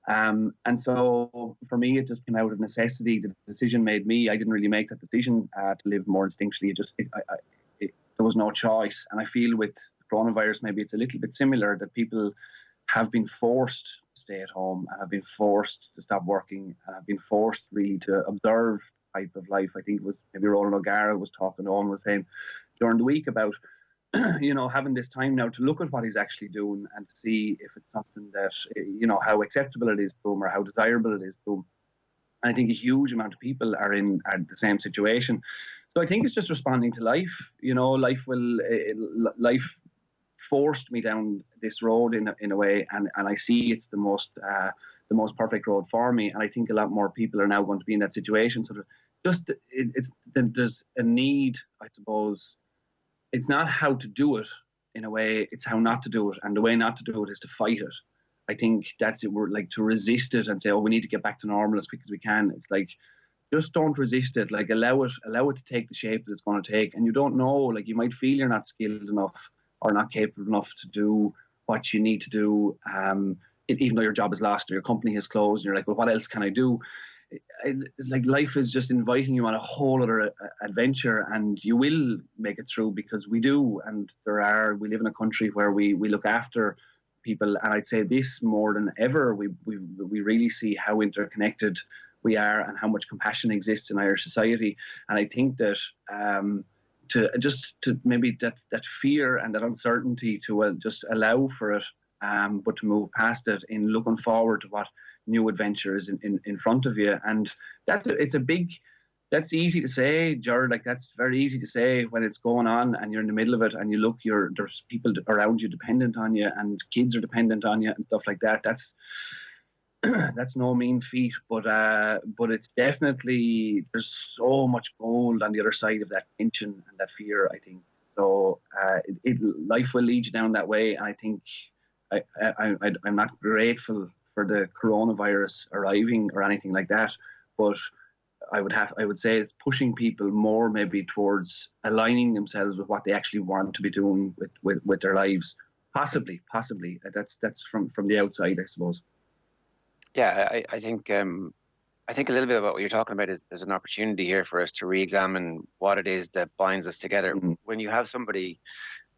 S12: And so for me, it just came out of necessity. The decision made me. I didn't really make that decision to live more instinctually. There was no choice. And I feel with coronavirus, maybe it's a little bit similar, that people have been forced to stay at home and have been forced to stop working and have been forced really to observe the type of life. I think it was maybe Roland O'Gara was talking, Owen was saying during the week about, you know, having this time now to look at what he's actually doing and to see if it's something that, you know, how acceptable it is to him or how desirable it is to him. And I think a huge amount of people are in the same situation. So I think it's just responding to life. You know, life forced me down this road in a way, and I see it's the most perfect road for me. And I think a lot more people are now going to be in that situation. So there's a need, I suppose. It's not how to do it. in a way, it's how not to do it. And the way not to do it is to fight it. I think that's it. We're like to resist it and say, oh, we need to get back to normal as quick as we can. It's like, just don't resist it. Like allow it to take the shape that it's going to take. And you don't know, like you might feel you're not skilled enough or not capable enough to do what you need to do, even though your job is lost or your company has closed. And you're like, well, what else can I do? Like life is just inviting you on a whole other adventure, and you will make it through because we do. And we live in a country where we look after people, and I'd say this more than ever, we really see how interconnected we are and how much compassion exists in Irish society. And I think that to maybe that fear and that uncertainty to just allow for it, but to move past it in looking forward to what new adventures in front of you. And that's easy to say, Ger, like that's very easy to say when it's going on and you're in the middle of it and you look, there's people around you dependent on you and kids are dependent on you and stuff like that. That's no mean feat, but it's definitely, there's so much gold on the other side of that tension and that fear, I think. So life will lead you down that way, and I think I'm not grateful for the coronavirus arriving or anything like that, but I would say it's pushing people more maybe towards aligning themselves with what they actually want to be doing with their lives. Possibly. That's from the outside, I suppose.
S3: Yeah, I think a little bit about what you're talking about is there's an opportunity here for us to re-examine what it is that binds us together. Mm-hmm. When you have somebody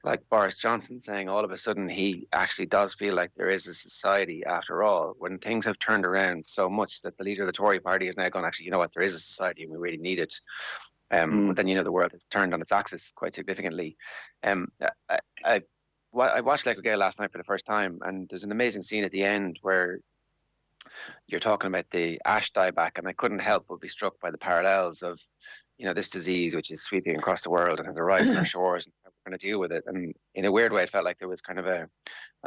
S3: like Boris Johnson saying all of a sudden he actually does feel like there is a society after all, when things have turned around so much that the leader of the Tory party has now gone, actually, you know what, there is a society and we really need it. But then, the world has turned on its axis quite significantly. I watched Laochra Gael last night for the first time, and there's an amazing scene at the end where you're talking about the ash dieback, and I couldn't help but be struck by the parallels of, this disease which is sweeping across the world and has arrived on our shores, and how we're going to deal with it. And in a weird way, it felt like there was kind of a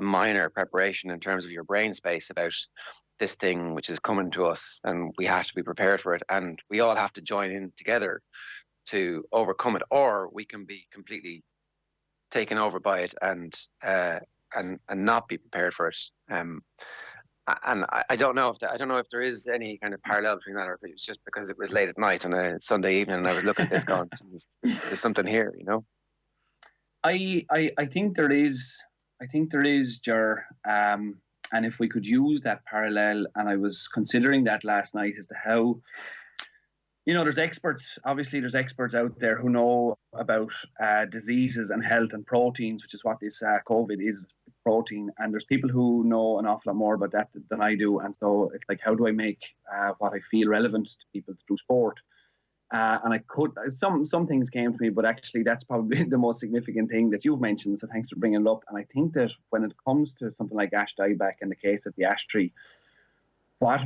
S3: minor preparation in terms of your brain space about this thing which is coming to us, and we have to be prepared for it, and we all have to join in together to overcome it, or we can be completely taken over by it and not be prepared for it. And I don't know if there is any kind of parallel between that, or if it was just because it was late at night on a Sunday evening and I was looking at this going, there's something here,
S12: I think there is. I think there is, Ger. And if we could use that parallel, and I was considering that last night as to how, there's experts. Obviously, there's experts out there who know about diseases and health and proteins, which is what this COVID is. Protein, and there's people who know an awful lot more about that than I do, and so it's like, how do I make what I feel relevant to people through sport? And I could, some things came to me, but actually that's probably the most significant thing that you've mentioned, so thanks for bringing it up. And I think that when it comes to something like ash dieback in the case of the ash tree, what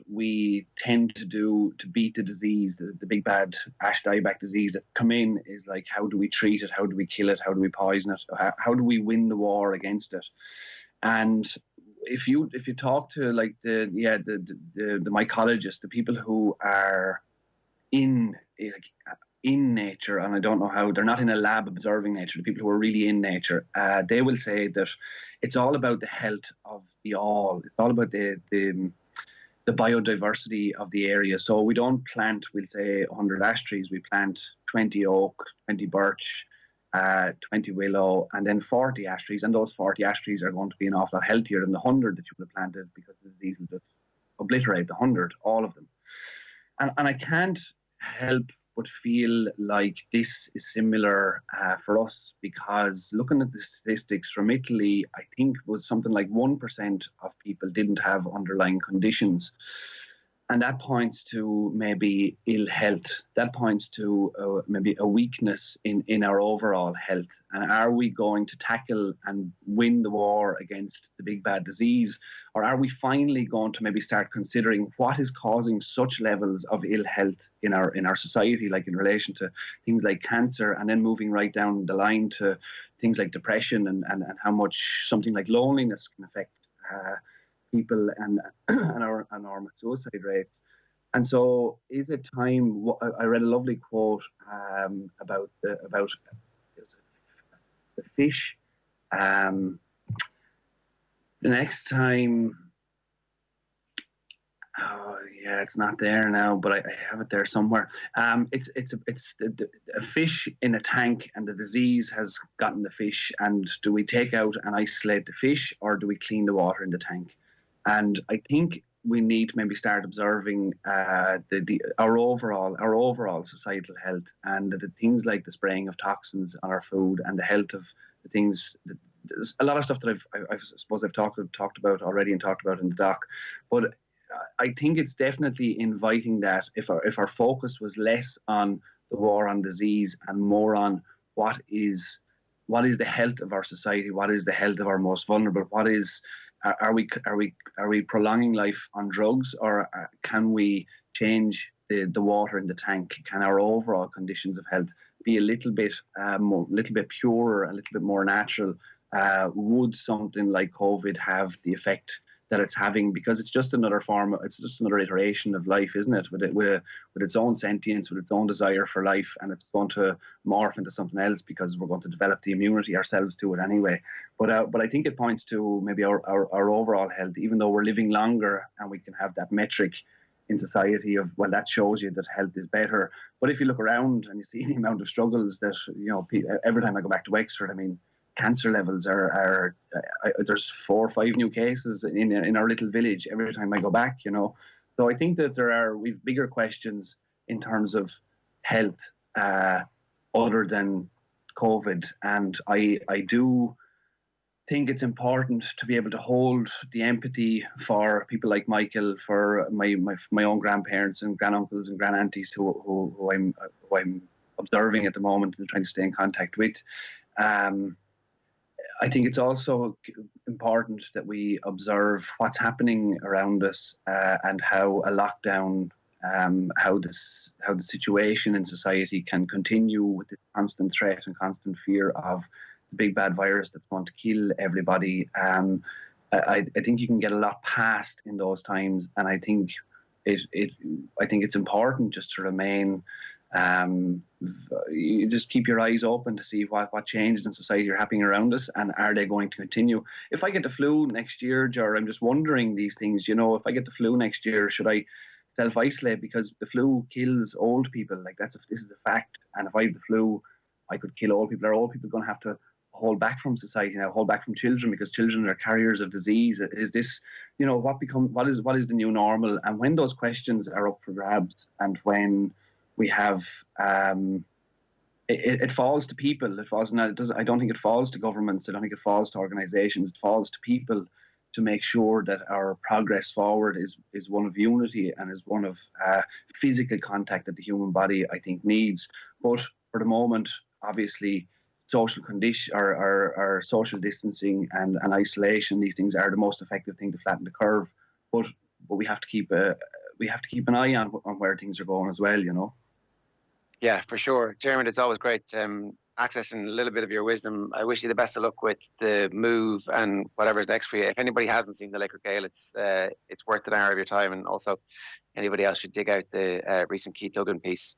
S12: we tend to do to beat the disease, the big bad ash dieback disease that come in, is like, how do we treat it? How do we kill it? How do we poison it? How do we win the war against it? And if you talk to like the mycologists, the people who are in nature, and I don't know how, they're not in a lab observing nature, the people who are really in nature, they will say that it's all about the health of the all. It's all about the biodiversity of the area. So we don't plant, we'll say, 100 ash trees. We plant 20 oak, 20 birch, 20 willow, and then 40 ash trees. And those 40 ash trees are going to be an awful lot healthier than the 100 that you would have planted, because the disease will just obliterate the 100, all of them. And I can't help but feel like this is similar for us, because looking at the statistics from Italy, I think it was something like 1% of people didn't have underlying conditions. And that points to maybe ill health. That points to maybe a weakness in our overall health. And are we going to tackle and win the war against the big bad disease? Or are we finally going to maybe start considering what is causing such levels of ill health in our society, like in relation to things like cancer, and then moving right down the line to things like depression and how much something like loneliness can affect people and our suicide rates. And so is it time, I read a lovely quote about the fish. The next time, oh yeah, it's not there now, but I have it there somewhere. It's a fish in a tank, and the disease has gotten the fish. And do we take out and isolate the fish, or do we clean the water in the tank? And I think we need to maybe start observing our overall societal health, and the things like the spraying of toxins on our food and the health of the things. There's a lot of stuff that I suppose I've talked about already and talked about in the doc, but I think it's definitely inviting that if our focus was less on the war on disease and more on what is the health of our society, what is the health of our most vulnerable, what is are we prolonging life on drugs, or can we change the water in the tank? Can our overall conditions of health be a little bit purer, a little bit more natural? Would something like COVID have the effect that it's having? Because it's just another iteration of life, isn't it? With its own sentience, with its own desire for life, and it's going to morph into something else because we're going to develop the immunity ourselves to it anyway. But I think it points to maybe our overall health, even though we're living longer and we can have that metric in society of, well, that shows you that health is better. But if you look around and you see the amount of struggles that, every time I go back to Wexford, I mean, cancer levels are there's 4 or 5 new cases in our little village every time I go back, So I think that we've bigger questions in terms of health other than COVID, and I do think it's important to be able to hold the empathy for people like Michael, for my own grandparents and granduncles and grandaunties who I'm observing at the moment and trying to stay in contact with. I think it's also important that we observe what's happening around us and how a lockdown, how the situation in society can continue with this constant threat and constant fear of the big bad virus that's going to kill everybody. I think you can get a lot past in those times, and I think it's important just to remain. You just keep your eyes open to see what changes in society are happening around us, and are they going to continue? If I get the flu next year, Ger, I'm just wondering these things. If I get the flu next year, should I self-isolate? Because the flu kills old people. This is a fact. And if I have the flu, I could kill old people. Are old people going to have to hold back from society now, hold back from children, because children are carriers of disease? Is this, what is the new normal? And when those questions are up for grabs, and when we have, it falls to people. I don't think it falls to governments. I don't think it falls to organisations. It falls to people to make sure that our progress forward is one of unity and is one of physical contact that the human body, I think, needs. But for the moment, obviously, social condition or social distancing and isolation, these things are the most effective thing to flatten the curve. But we have to keep an eye on where things are going as well,
S3: Yeah, for sure. Diarmuid, it's always great accessing a little bit of your wisdom. I wish you the best of luck with the move and whatever's next for you. If anybody hasn't seen the Laker Gale, it's worth an hour of your time, and also anybody else should dig out the recent Keith Duggan piece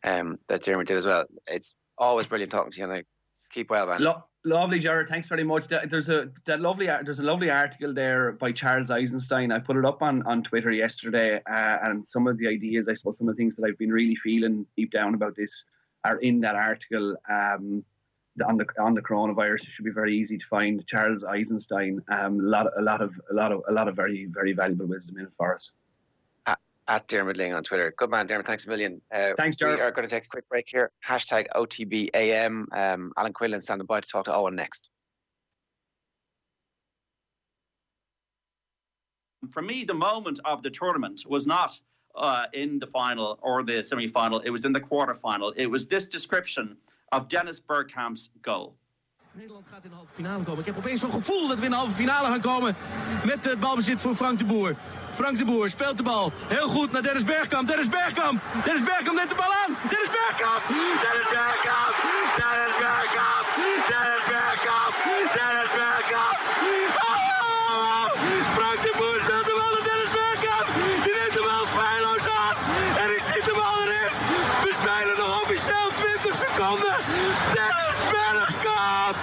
S3: that Diarmuid did as well. It's always brilliant talking to you, and keep well, man.
S12: Lovely, Jared. Thanks very much. There's a lovely article there by Charles Eisenstein. I put it up on Twitter yesterday, and some of the ideas, I suppose, some of the things that I've been really feeling deep down about this are in that article on the coronavirus. It should be very easy to find. Charles Eisenstein. A lot of very, very valuable wisdom in it for us.
S3: At Diarmuid Lyng on Twitter. Good man, Diarmuid. Thanks a million.
S12: Thanks, Jared.
S3: We are going to take a quick break here. Hashtag OTB AM. Alan Quinlan standing by to talk to Owen next.
S13: For me, the moment of the tournament was not in the final or the semi-final. It was in the quarter-final. It was this description of Dennis Bergkamp's goal.
S14: Nederland gaat in de halve finale komen. Ik heb opeens zo'n gevoel dat we in de halve finale gaan komen met het balbezit voor Frank de Boer. Frank de Boer speelt de bal heel goed naar Dennis Bergkamp. Dennis Bergkamp neemt de bal aan. Dennis Bergkamp! Dennis Bergkamp! Dennis Bergkamp! Dennis Bergkamp! Dennis Bergkamp! Oh! Frank de Boer speelt de bal naar Dennis Bergkamp. Die neemt de bal feilloos aan. En ik schiet de bal erin. We spelen nog officieel 20 seconden. Dennis Bergkamp!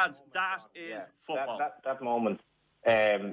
S13: Lads, that is football.
S15: That moment.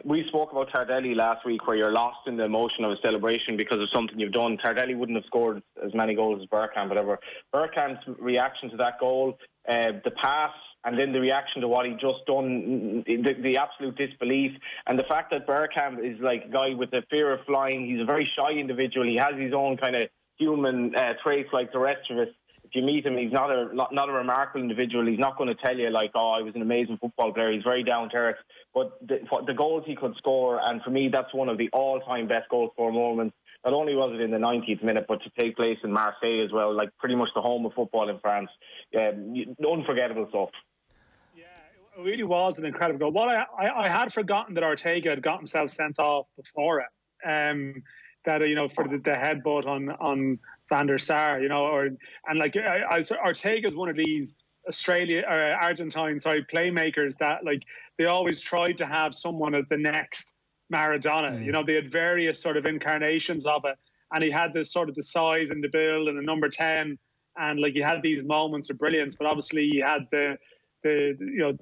S15: We spoke about Tardelli last week, where you're lost in the emotion of a celebration because of something you've done. Tardelli wouldn't have scored as many goals as Bergkamp, whatever. Bergkamp's reaction to that goal, the pass, and then the reaction to what he just done, the absolute disbelief, and the fact that Bergkamp is like a guy with a fear of flying. He's a very shy individual. He has his own kind of human traits like the rest of us. If you meet him, he's not a remarkable individual. He's not going to tell you like, oh, I was an amazing football player. He's very down to earth. But the goals he could score, and for me, that's one of the all-time best goal scorer moments. Not only was it in the 90th minute, but to take place in Marseille as well, like pretty much the home of football in France. Unforgettable stuff.
S16: It really was an incredible goal. What I had forgotten that Ortega had got himself sent off before it. That for the headbutt on Van der Sar, Ortega's one of these Argentine playmakers that like they always tried to have someone as the next Maradona. They had various sort of incarnations of it, and he had this sort of the size and the build and the number 10, and like he had these moments of brilliance. But obviously he had the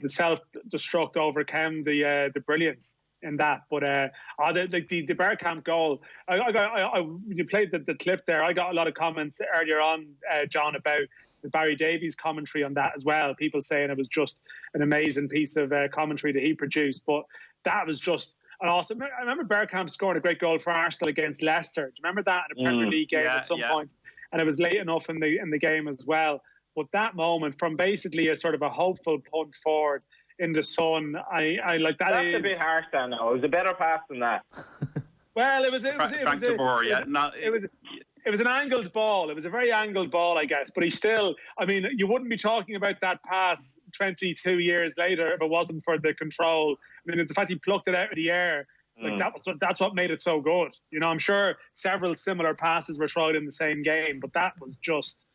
S16: self-destruct overcame the brilliance in that. But the Bergkamp goal, you played the clip there. I got a lot of comments earlier on, John, about the Barry Davies commentary on that as well. People saying it was just an amazing piece of commentary that he produced. But that was just an awesome. I remember Bergkamp scoring a great goal for Arsenal against Leicester. Do you remember that in a Premier League game at some point? And it was late enough in the game as well. But that moment, from basically a sort of a hopeful punt forward in the sun, I like that.
S15: That's a bit harsh, then. Though it was a better pass than that.
S16: Well, it was an angled ball. It was a very angled ball, I guess. But he still, I mean, you wouldn't be talking about that pass 22 years later if it wasn't for the control. I mean, it's the fact he plucked it out of the air. Like that's what made it so good. I'm sure several similar passes were tried in the same game, but that was just.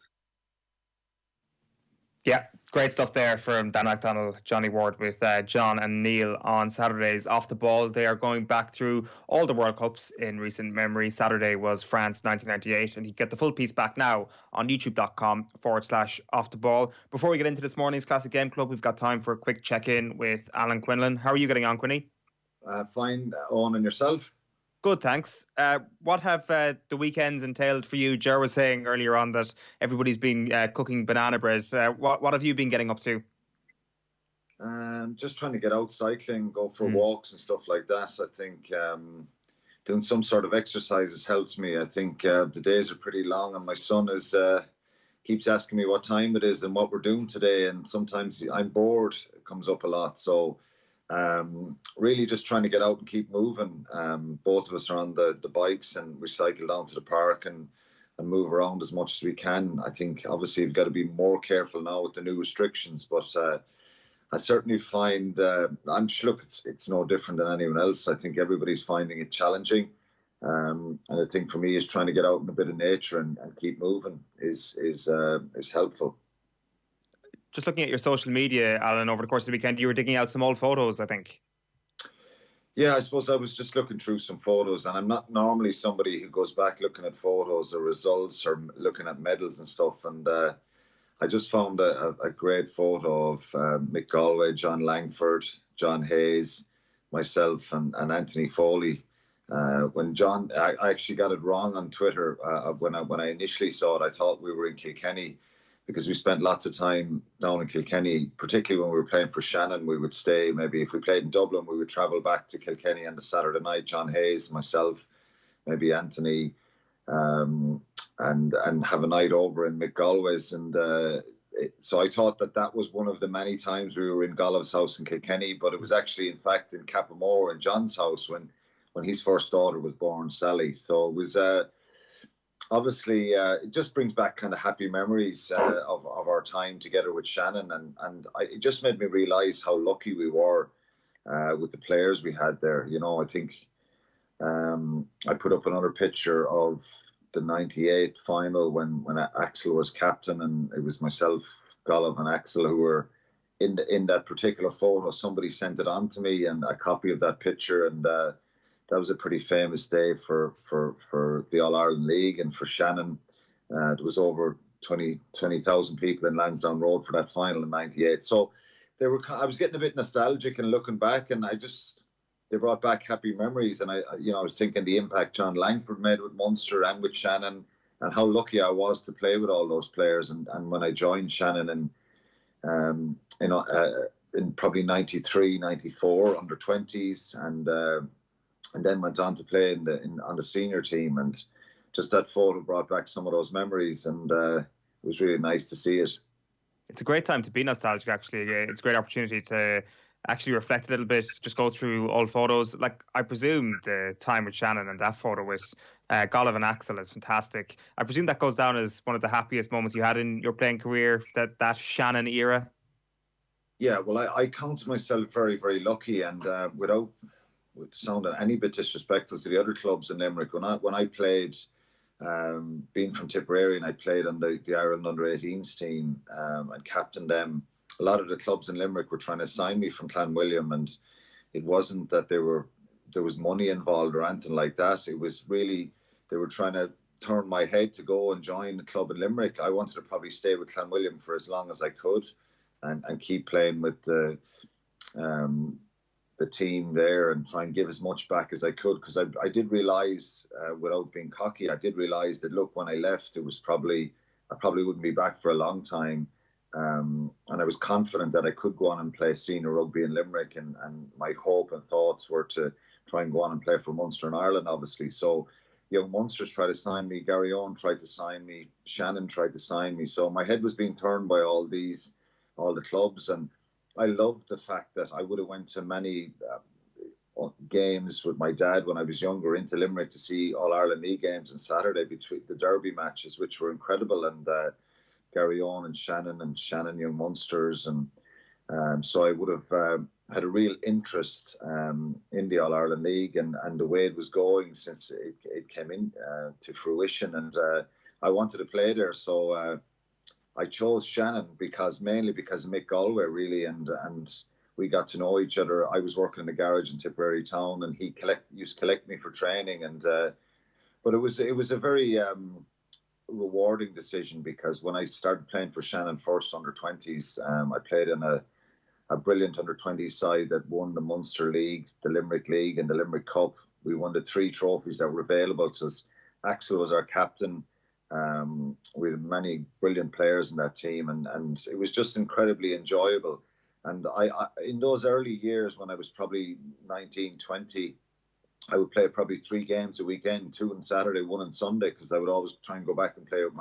S4: Yeah, great stuff there from Dan McDonald, Johnny Ward with John and Neil on Saturdays Off the Ball. They are going back through all the World Cups in recent memory. Saturday was France 1998, and you get the full piece back now on youtube.com/Off the Ball. Before we get into this morning's Classic Game Club, we've got time for a quick check-in with Alan Quinlan. How are you getting on, Quinny?
S17: Fine, Owen, and yourself?
S4: Good, thanks. What have the weekends entailed for you? Ger was saying earlier on that everybody's been cooking banana bread. What have you been getting up to?
S17: Just trying to get out cycling, go for walks and stuff like that. I think doing some sort of exercises helps me. I think the days are pretty long, and my son keeps asking me what time it is and what we're doing today. And sometimes I'm bored. It comes up a lot. So really just trying to get out and keep moving. Both of us are on the bikes, and we cycle down to the park and move around as much as we can. I think obviously we've got to be more careful now with the new restrictions, but I certainly find I'm sure it's no different than anyone else. I think everybody's finding it challenging, and I think for me is trying to get out in a bit of nature and keep moving is helpful.
S4: Just looking at your social media, Alan, over the course of the weekend, you were digging out some old photos, I think.
S17: Yeah, I suppose I was just looking through some photos, and I'm not normally somebody who goes back looking at photos or results or looking at medals and stuff. And I just found a great photo of Mick Galway, John Langford, John Hayes, myself, and Anthony Foley. When John, I actually got it wrong on Twitter when I initially saw it. I thought we were in Kilkenny, because we spent lots of time down in Kilkenny, particularly when we were playing for Shannon. We would stay, maybe if we played in Dublin, we would travel back to Kilkenny on the Saturday night. John Hayes, myself, maybe Anthony, and have a night over in Mick Galway's. And so I thought that was one of the many times we were in Galway's house in Kilkenny, but it was actually, in fact, in Capamore, in John's house, when his first daughter was born, Sally. So it was... obviously, it just brings back kind of happy memories of our time together with Shannon, and it just made me realise how lucky we were with the players we had there. I think I put up another picture of the '98 final when Axel was captain, and it was myself, Golov, and Axel who were in that particular photo. Somebody sent it on to me, and a copy of that picture, and that was a pretty famous day for the All-Ireland League and for Shannon. There was over 20,000 people in Lansdowne Road for that final in '98. So I was getting a bit nostalgic and looking back, and they brought back happy memories. And I was thinking the impact John Langford made with Munster and with Shannon, and how lucky I was to play with all those players. And when I joined Shannon in probably 93, 94 under 20s, and then went on to play on the senior team, and just that photo brought back some of those memories, and it was really nice to see it.
S4: It's a great time to be nostalgic, actually. It's a great opportunity to actually reflect a little bit, just go through old photos. Like, I presume the time with Shannon and that photo with Golov and Axel is fantastic. I presume that goes down as one of the happiest moments you had in your playing career, that Shannon era.
S17: Yeah, well, I counted myself very, very lucky, and without sounding any bit disrespectful to the other clubs in Limerick, when I played, being from Tipperary, and I played on the Ireland under-18s team and captained them, a lot of the clubs in Limerick were trying to sign me from Clanwilliam, and it wasn't that there was money involved or anything like that. It was really, they were trying to turn my head to go and join the club in Limerick. I wanted to probably stay with Clanwilliam for as long as I could and keep playing with the team there and try and give as much back as I could, because I did realise, without being cocky, I did realise that, look, when I left, I probably wouldn't be back for a long time. And I was confident that I could go on and play senior rugby in Limerick, and my hope and thoughts were to try and go on and play for Munster and Ireland, obviously. So young Munsters tried to sign me, Ger and Eoin tried to sign me, Shannon tried to sign me. So my head was being turned by all the clubs, and I loved the fact that I would have went to many games with my dad when I was younger into Limerick to see All Ireland League games on Saturday, between the derby matches, which were incredible, and Ger and Eoin and Shannon young Munsters, and so I would have had a real interest in the All Ireland League and the way it was going since it came in to fruition, and I wanted to play there, so I chose Shannon mainly because of Mick Galway, really, and we got to know each other. I was working in the garage in Tipperary town, and he used to collect me for training, and but it was a very rewarding decision, because when I started playing for Shannon first under 20s, I played in a brilliant under 20s side that won the Munster League, the Limerick League, and the Limerick Cup. We won the 3 trophies that were available to us. Axel was our captain. We had many brilliant players in that team, and it was just incredibly enjoyable. And I in those early years, when I was probably 19, 20, I would play probably 3 games a weekend, 2 on Saturday, 1 on Sunday, because I would always try and go back and play with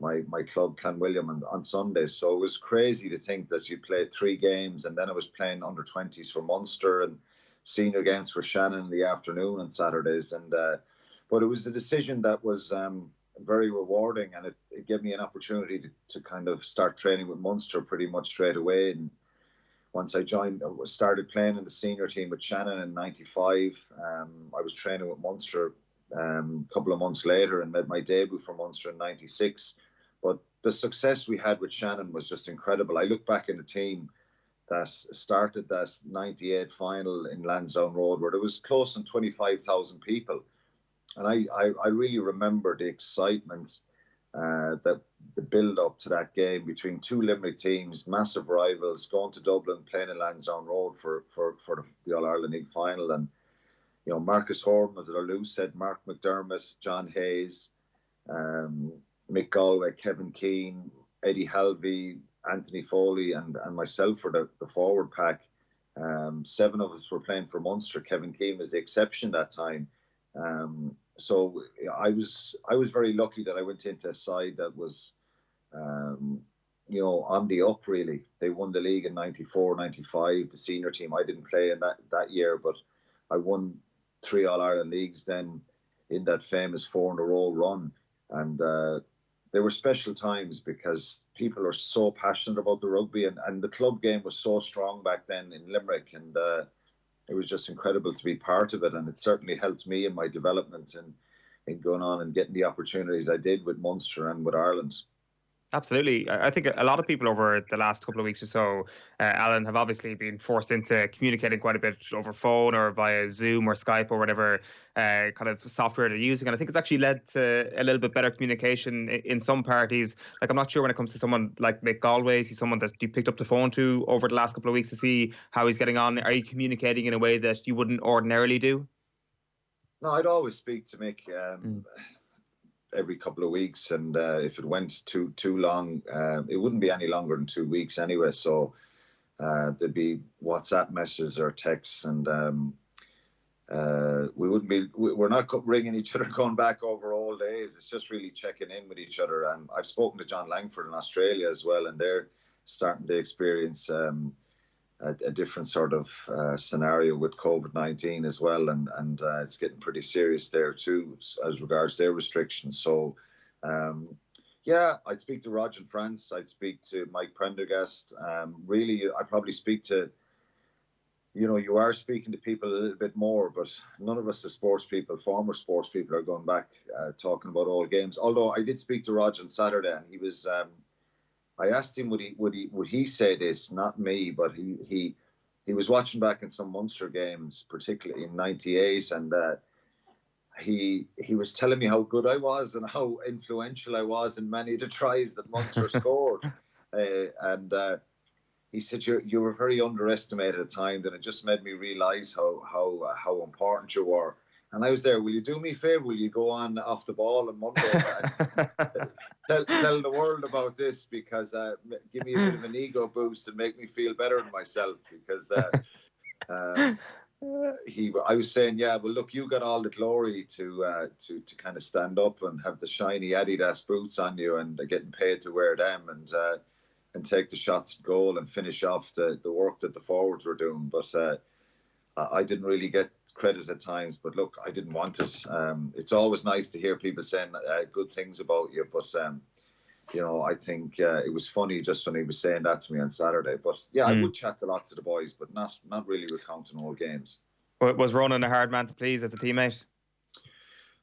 S17: my club Clanwilliam on Sundays. So it was crazy to think that you played 3 games, and then I was playing under 20s for Munster and senior games for Shannon in the afternoon on Saturdays. And but it was a decision that was very rewarding, and it gave me an opportunity to kind of start training with Munster pretty much straight away. And once I started playing in the senior team with Shannon in 95, I was training with Munster a couple of months later and made my debut for Munster in 96. But the success we had with Shannon was just incredible. I look back in the team that started that 98 final in Lansdowne Road, where there was close on 25,000 people. And I really remember the excitement, that the build-up to that game between 2 Limerick teams, massive rivals, going to Dublin, playing in Lansdowne Road for the All-Ireland League final. And, you know, Marcus Horton, as Lou said, Mark McDermott, John Hayes, Mick Galway, Kevin Keane, Eddie Halvey, Anthony Foley, and myself for the forward pack. 7 of us were playing for Munster. Kevin Keane was the exception that time. So I was very lucky that I went into a side that was, you know, on the up, really. They won the league in 94, 95, the senior team. I didn't play in that year, but I won 3 All-Ireland leagues then in that famous 4-in-a-row run. And they were special times because people are so passionate about the rugby, and the club game was so strong back then in Limerick, and it was just incredible to be part of it, and it certainly helped me in my development and in going on and getting the opportunities I did with Munster and with Ireland.
S4: Absolutely. I think a lot of people over the last couple of weeks or so, Alan, have obviously been forced into communicating quite a bit over phone or via Zoom or Skype or whatever kind of software they're using. And I think it's actually led to a little bit better communication in some parties. Like, I'm not sure when it comes to someone like Mick Galway, is he someone that you picked up the phone to over the last couple of weeks to see how he's getting on? Are you communicating in a way that you wouldn't ordinarily do?
S17: No, I'd always speak to Mick. Every couple of weeks, and if it went too long, it wouldn't be any longer than 2 weeks anyway. So there'd be WhatsApp messages or texts, and we're not ringing each other going back over all days. It's just really checking in with each other. I've spoken to John Langford in Australia as well, and they're starting to experience a different sort of scenario with COVID-19 as well, and it's getting pretty serious there too as regards their restrictions. So I'd speak to Roger in France, I'd speak to Mike Prendergast. Really, I probably speak to, you are speaking to people a little bit more, but none of us as sports people, former sports people, are going back talking about all games. Although I did speak to Roger on Saturday, and he was I asked him would he say this, not me, but he was watching back in some Munster games, particularly in '98, and he was telling me how good I was and how influential I was in many of the tries that Munster scored, and he said you were very underestimated at times, and it just made me realise how important you were. And I was there. Will you do me a favour? Will you go on off the ball on Monday and tell the world about this? Because give me a bit of an ego boost and make me feel better than myself. Because I was saying, well, look, you got all the glory to kind of stand up and have the shiny Adidas boots on you and getting paid to wear them and take the shots at goal and finish off the work that the forwards were doing. But I didn't really get credit at times, but look, I didn't want it. It's always nice to hear people saying good things about you, but I think it was funny just when he was saying that to me on Saturday. But I would chat to lots of the boys, but not really recounting all games.
S4: Was Ronan a hard man to please as a teammate?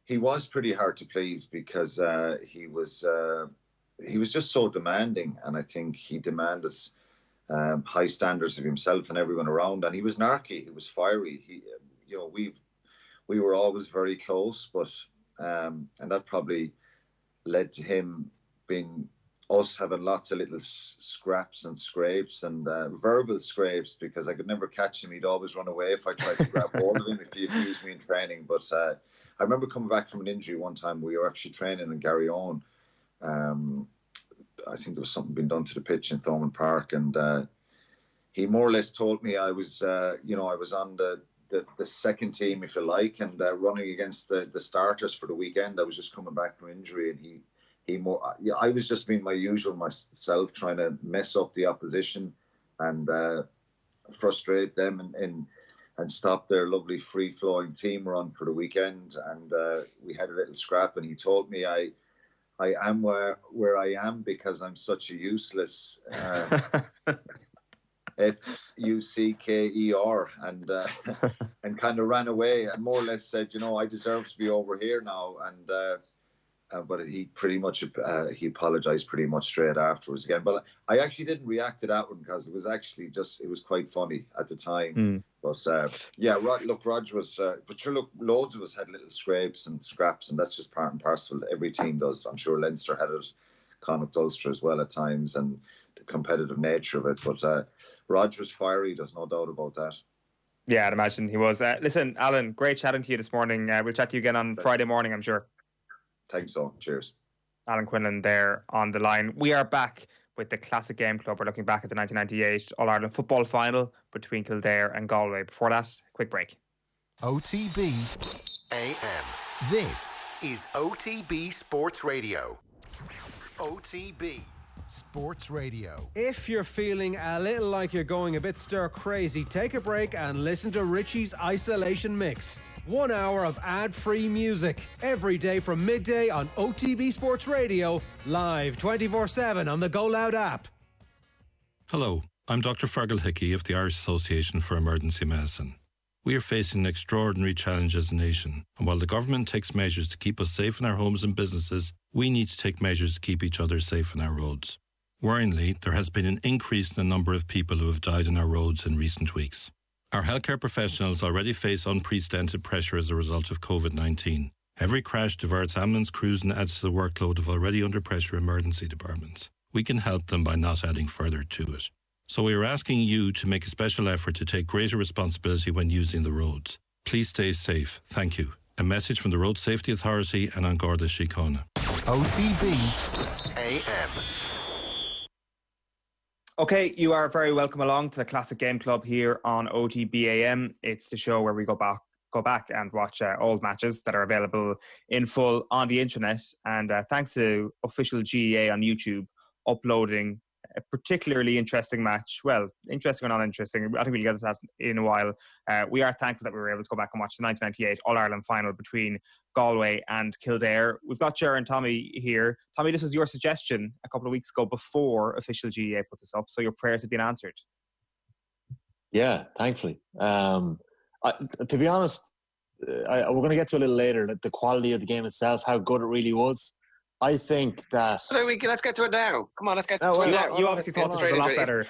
S17: He was pretty hard to please because he was just so demanding, and I think he demanded high standards of himself and everyone around, and he was narky, he was fiery. We were always very close, but and that probably led to him us having lots of little scraps and scrapes and verbal scrapes, because I could never catch him. He'd always run away if I tried to grab hold of him if he abused me in training. But I remember coming back from an injury one time. We were actually training in Ger and Eoin. I think there was something being done to the pitch in Thomond Park, and he more or less told me I was on the second team, if you like, and running against the starters for the weekend. I was just coming back from injury, and I was just being my usual myself, trying to mess up the opposition and frustrate them and stop their lovely free-flowing team run for the weekend. And we had a little scrap, and he told me I am where I am because I'm such a useless Fucker, and kind of ran away and more or less said, I deserve to be over here now. And but he pretty much he apologized pretty much straight afterwards again. But I actually didn't react to that one because it was actually it was quite funny at the time. But look, Rog was, but sure, look, loads of us had little scrapes and scraps, and that's just part and parcel. Every team does. I'm sure Leinster had it, Connacht, Ulster as well at times, and the competitive nature of it. But Rog was fiery. There's no doubt about that.
S4: Yeah, I'd imagine he was. Listen, Alan, great chatting to you this morning. We'll chat to you again on Friday morning, I'm sure.
S17: Thanks, so. Cheers.
S4: Alan Quinlan there on the line. We are back with the Classic Game Club. We're looking back at the 1998 All-Ireland football final between Kildare and Galway. Before that, quick break.
S2: OTB AM. This is OTB Sports Radio. OTB Sports Radio.
S5: If you're feeling a little like you're going a bit stir crazy, take a break and listen to Richie's Isolation Mix. 1 hour of ad-free music every day from midday on OTB Sports Radio, live 24/7 on the Go Loud app.
S18: Hello, I'm Dr. Fergal Hickey of the Irish Association for Emergency Medicine. We are facing an extraordinary challenge as a nation, and while the government takes measures to keep us safe in our homes and businesses, we need to take measures to keep each other safe on our roads. Worryingly, there has been an increase in the number of people who have died on our roads in recent weeks. Our healthcare professionals already face unprecedented pressure as a result of COVID-19. Every crash diverts ambulance crews and adds to the workload of already under pressure emergency departments. We can help them by not adding further to it. So we are asking you to make a special effort to take greater responsibility when using the roads. Please stay safe. Thank you. A message from the Road Safety Authority and An Garda Síochána.
S2: OTB AM.
S4: Okay, you are very welcome along to the Classic Game Club here on OTB AM. It's the show where we go back and watch old matches that are available in full on the internet. And thanks to official GEA on YouTube uploading a particularly interesting match. Well, interesting or not interesting, I think we'll get to that in a while. We are thankful that we were able to go back and watch the 1998 All-Ireland final between Galway and Kildare. We've got Ger and Tommy here. Tommy, this was your suggestion a couple of weeks ago before official GEA put this up, so your prayers have been answered.
S19: Yeah, thankfully. To be honest, we're going to get to a little later, the quality of the game itself, how good it really was. I think that...
S3: Let's get to it now. Come on, let's get to it now.
S4: You obviously thought this was a lot better.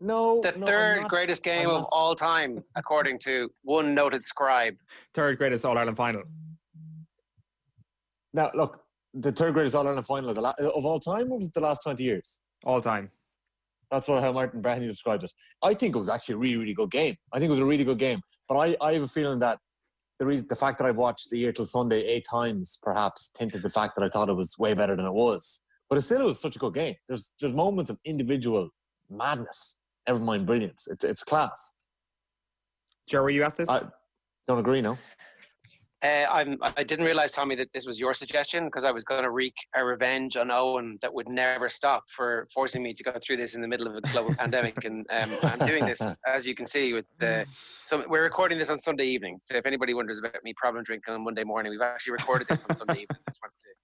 S3: The third greatest game of all time, according to one noted scribe.
S4: Third greatest All-Ireland final.
S19: Now, look, the third greatest All-Ireland final of all time, or was it the last 20 years?
S4: All time.
S19: That's how Martin Breheny described it. I think it was actually a really, really good game. I think it was a really good game. But I have a feeling that the fact that I've watched The Year Till Sunday 8 times perhaps tinted the fact that I thought it was way better than it was. But it was such a good game. There's moments of individual madness, never mind brilliance. It's class.
S4: Joe, were you at this?
S19: I don't agree, no.
S3: I didn't realise, Tommy, that this was your suggestion, because I was going to wreak a revenge on Owen that would never stop for forcing me to go through this in the middle of a global pandemic. And I'm doing this, as you can see, with so we're recording this on Sunday evening. So if anybody wonders about me problem drinking on Monday morning, we've actually recorded this on Sunday evening. I just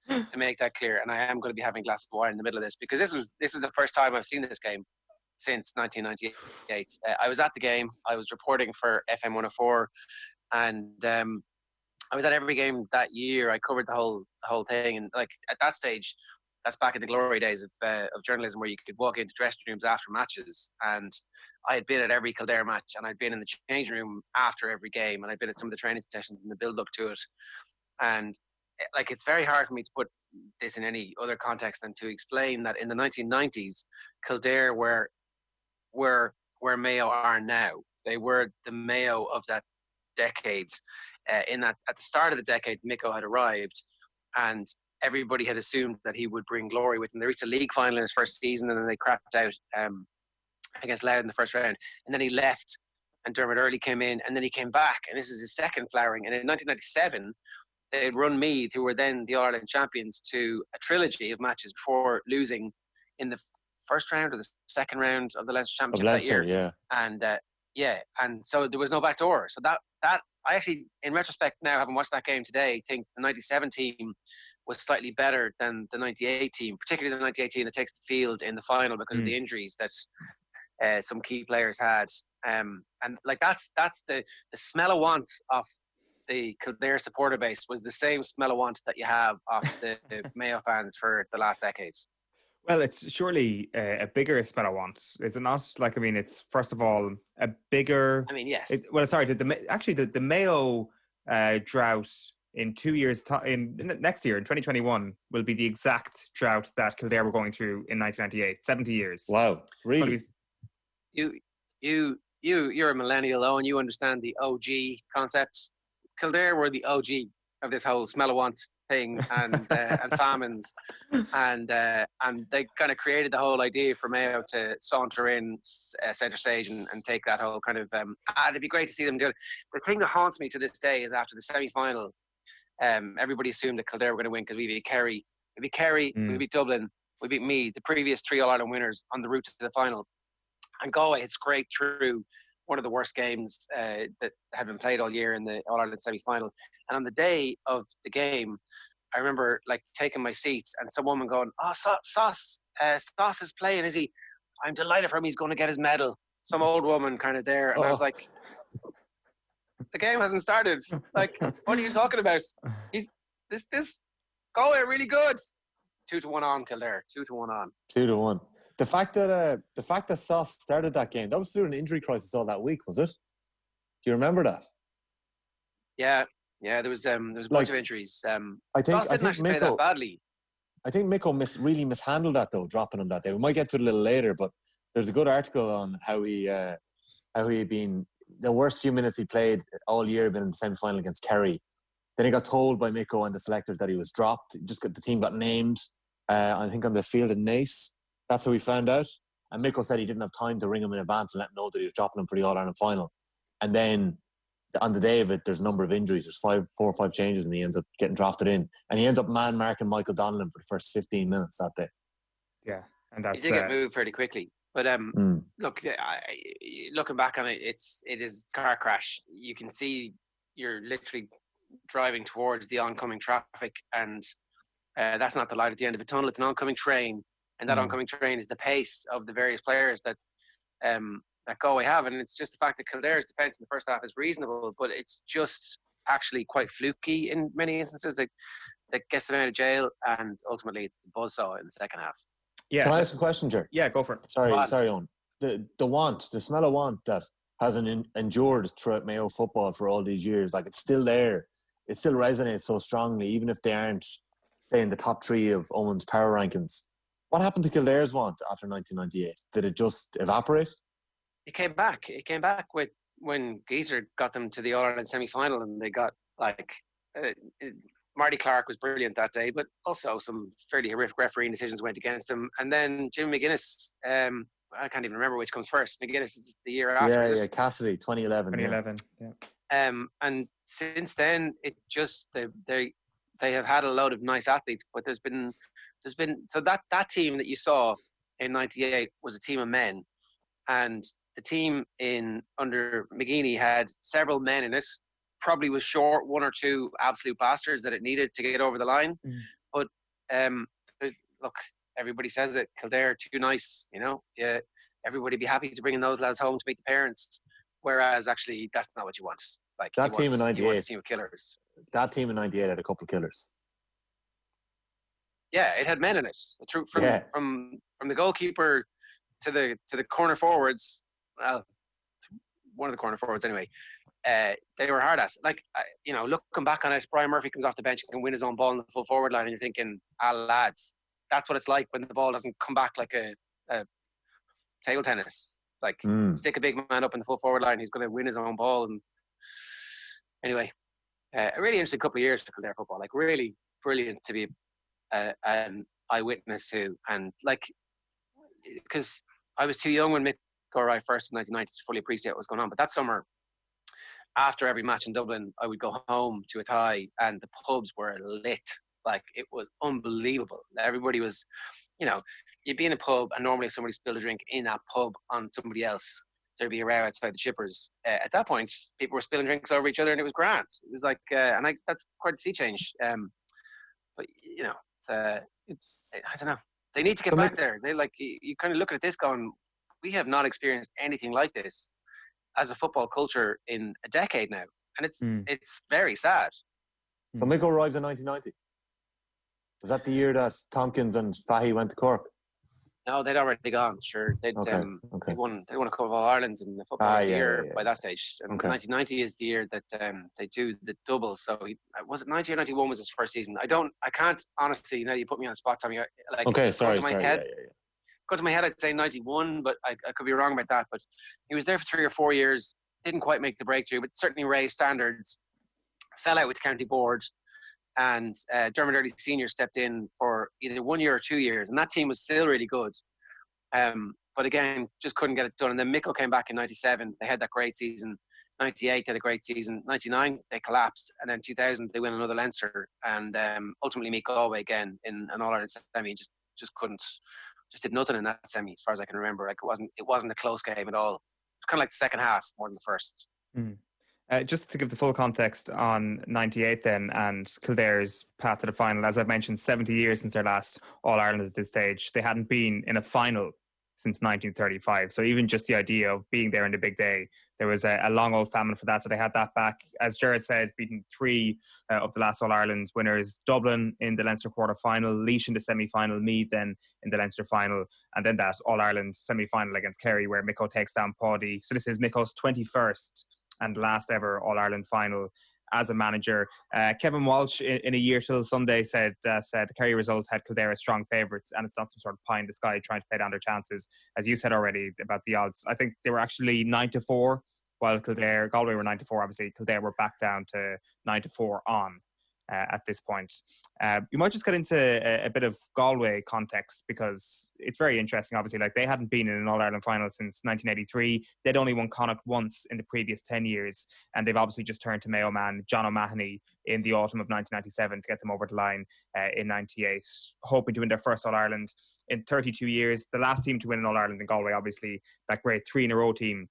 S3: wanted to make that clear. And I am going to be having a glass of wine in the middle of this, because this is the first time I've seen this game since 1998. I was at the game. I was reporting for FM 104, and I was at every game that year. I covered the whole thing, and like at that stage, that's back in the glory days of journalism, where you could walk into dressing rooms after matches. And I had been at every Kildare match, and I'd been in the changing room after every game, and I'd been at some of the training sessions in the build-up to it. And like, it's very hard for me to put this in any other context than to explain that in the 1990s, Kildare were where Mayo are now. They were the Mayo of that decade. In that, at the start of the decade, Miko had arrived, and everybody had assumed that he would bring glory with him. They reached a league final in his first season, and then they crapped out against Louth in the first round. And then he left, and Dermot Earley came in, and then he came back, and this is his second flowering. And in 1997, they had run Meath, who were then the All-Ireland champions, to a trilogy of matches before losing in the first round or the second round of the Leinster Championship that year.
S19: Yeah.
S3: And so there was no back door. So that I actually, in retrospect now, having watched that game today, think the 97 team was slightly better than the 98 team, particularly the 98 team that takes the field in the final because of the injuries that some key players had. And like that's the smell of want of the Kildare supporter base was the same smell of want that you have of the Mayo fans for the last decades.
S4: Well, it's surely a bigger smell of want, is it not? Like, I mean, it's first of all a bigger.
S3: I mean, yes.
S4: The Mayo drought in 2 years' time, next year in 2021, will be the exact drought that Kildare were going through in 1998. 70 years.
S19: Wow, really?
S3: You're a millennial, though, and you understand the OG concepts. Kildare were the OG of this whole smell of want thing and famines, and they kind of created the whole idea for Mayo to saunter in centre stage and take that whole kind of it'd be great to see them do it. The thing that haunts me to this day is after the semi-final, everybody assumed that Kildare were going to win because we beat Kerry, we beat Dublin, we beat Meath, the previous 3 All-Ireland winners on the route to the final, and Galway had scraped through one of the worst games that had been played all year in the All-Ireland semi-final. And on the day of the game, I remember like taking my seat and some woman going, "Oh, Sauce is playing, is he? I'm delighted for him. He's going to get his medal." Some old woman kind of there. And I was like, The game hasn't started. Like, what are you talking about? This Galway are really good. 2-1 on Kildare. 2-1 on.
S19: 2-1. The fact that Sauce started that game, that was through an injury crisis all that week, was it? Do you remember that?
S3: Yeah, there was a bunch of injuries.
S19: I think
S3: actually play that badly.
S19: I think Miko really mishandled that though, dropping him that day. We might get to it a little later, but there's a good article on how he had been the worst few minutes he played all year, been in the semi-final against Kerry. Then he got told by Miko and the selectors that he was dropped. The team got named, I think, on the field in Naas. That's how we found out. And Miko said he didn't have time to ring him in advance and let him know that he was dropping him for the All-Ireland final. And then on the day of it, there's a number of injuries. There's 4 or 5 changes, and he ends up getting drafted in. And he ends up man-marking Michael Donnellan for the first 15 minutes that day.
S4: Yeah, and that's...
S3: He did get moved fairly quickly. But look, looking back on it, it is car crash. You can see you're literally driving towards the oncoming traffic, and that's not the light at the end of a tunnel. It's an oncoming train, and that oncoming train is the pace of the various players that Galway have. And it's just the fact that Kildare's defence in the first half is reasonable, but it's just actually quite fluky in many instances that gets them out of jail, and ultimately it's a buzzsaw in the second half.
S4: Yeah.
S19: Can I ask a question, Ger?
S4: Yeah, go for it.
S19: Sorry, Owen. The smell of want that hasn't endured throughout Mayo football for all these years, like, it's still there. It still resonates so strongly, even if they aren't, say, in the top 3 of Owen's power rankings. What happened to Kildare's want after 1998? Did it just evaporate?
S3: It came back. It came back with when Geezer got them to the All-Ireland semi-final, and they got, like... Marty Clark was brilliant that day, but also some fairly horrific refereeing decisions went against him. And then Jim McGuinness, I can't even remembe which comes first. McGuinness is the year after.
S19: Yeah, Cassidy, 2011.
S4: 2011,
S3: yeah. And since then, it just they have had a load of nice athletes, but there's been so that team that you saw in '98 was a team of men, and the team under McGeaney had several men in it. Probably was short 1 or 2 absolute bastards that it needed to get over the line. But look, everybody says it. Kildare too nice, Yeah, everybody be happy to bring in those lads home to meet the parents. Whereas actually, that's not what you want. Like
S19: that team in '98,
S3: a team of killers.
S19: That team in '98 had a couple of killers.
S3: Yeah, it had men in it. From the goalkeeper to the corner forwards. Well, one of the corner forwards anyway. They were hard ass. Like, looking back on it, Brian Murphy comes off the bench and can win his own ball in the full forward line, and you're thinking, lads, that's what it's like when the ball doesn't come back like a table tennis. Like, stick a big man up in the full forward line, he's going to win his own ball. And anyway, a really interesting couple of years for Kildare football. Like, really brilliant to be an eyewitness to. And, like, because I was too young when Mick arrived first in 1990 to fully appreciate what was going on. But that summer, after every match in Dublin, I would go home to Athy, and the pubs were lit. Like, it was unbelievable. Everybody was, you'd be in a pub, and normally if somebody spilled a drink in that pub on somebody else, there'd be a row outside the Chippers. At that point, people were spilling drinks over each other, and it was grand. It was like, that's quite a sea change. But it's I don't know. They need to get back there. They you kind of look at this going, we have not experienced anything like this as a football culture in a decade now, and it's very sad.
S19: So Miko arrived in 1990. Was that the year that Tompkins and Fahy went to Cork?
S3: No, they'd already gone. Sure, they won a couple of All Irelands in the football year by that stage. And 1990 is the year that they do the double. So was it 90 or 91 was his first season? I can't honestly. Now you put me on the spot, Tommy. Go to my head, I'd say 91, but I could be wrong about that. But he was there for 3 or 4 years, didn't quite make the breakthrough, but certainly raised standards, fell out with the county board, and Dermot Early Senior stepped in for either 1 year or 2 years, and that team was still really good. But again, just couldn't get it done. And then Miko came back in 97. They had that great season. 98, they had a great season. 99, they collapsed. And then 2000, they win another Leinster, and ultimately meet Galway again in an All-Ireland semi. Just couldn't. Just did nothing in that semi, as far as I can remember. Like, it wasn't a close game at all. It's kind of like the second half more than the first.
S4: Just to give the full context on 98 then, and Kildare's path to the final, as I've mentioned, 70 years since their last All-Ireland at this stage. They hadn't been in a final since 1935. So even just the idea of being there in the big day, there was a long old famine for that. So they had that back. As Jared said, beating 3 of the last All-Ireland winners, Dublin in the Leinster quarter-final, Laois in the semi-final, Meath then in the Leinster final, and then that All-Ireland semi-final against Kerry where Micko takes down Paddy. So this is Micko's 21st and last ever All-Ireland final as a manager. Kevin Walsh in a year till Sunday said that the Kerry results had Kildare as strong favourites, and it's not some sort of pie in the sky trying to play down their chances. As you said already about the odds, I think they were actually 9-4, while Galway were 9-4. Obviously, Kildare were back down to 9-4 on at this point. You might just get into a bit of Galway context because it's very interesting. Obviously, like they hadn't been in an All-Ireland final since 1983. They'd only won Connacht once in the previous 10 years, and they've obviously just turned to Mayo man John O'Mahony in the autumn of 1997 to get them over the line in 98, hoping to win their first All-Ireland in 32 years. The last team to win an All-Ireland in Galway, obviously, that great 3-in-a-row team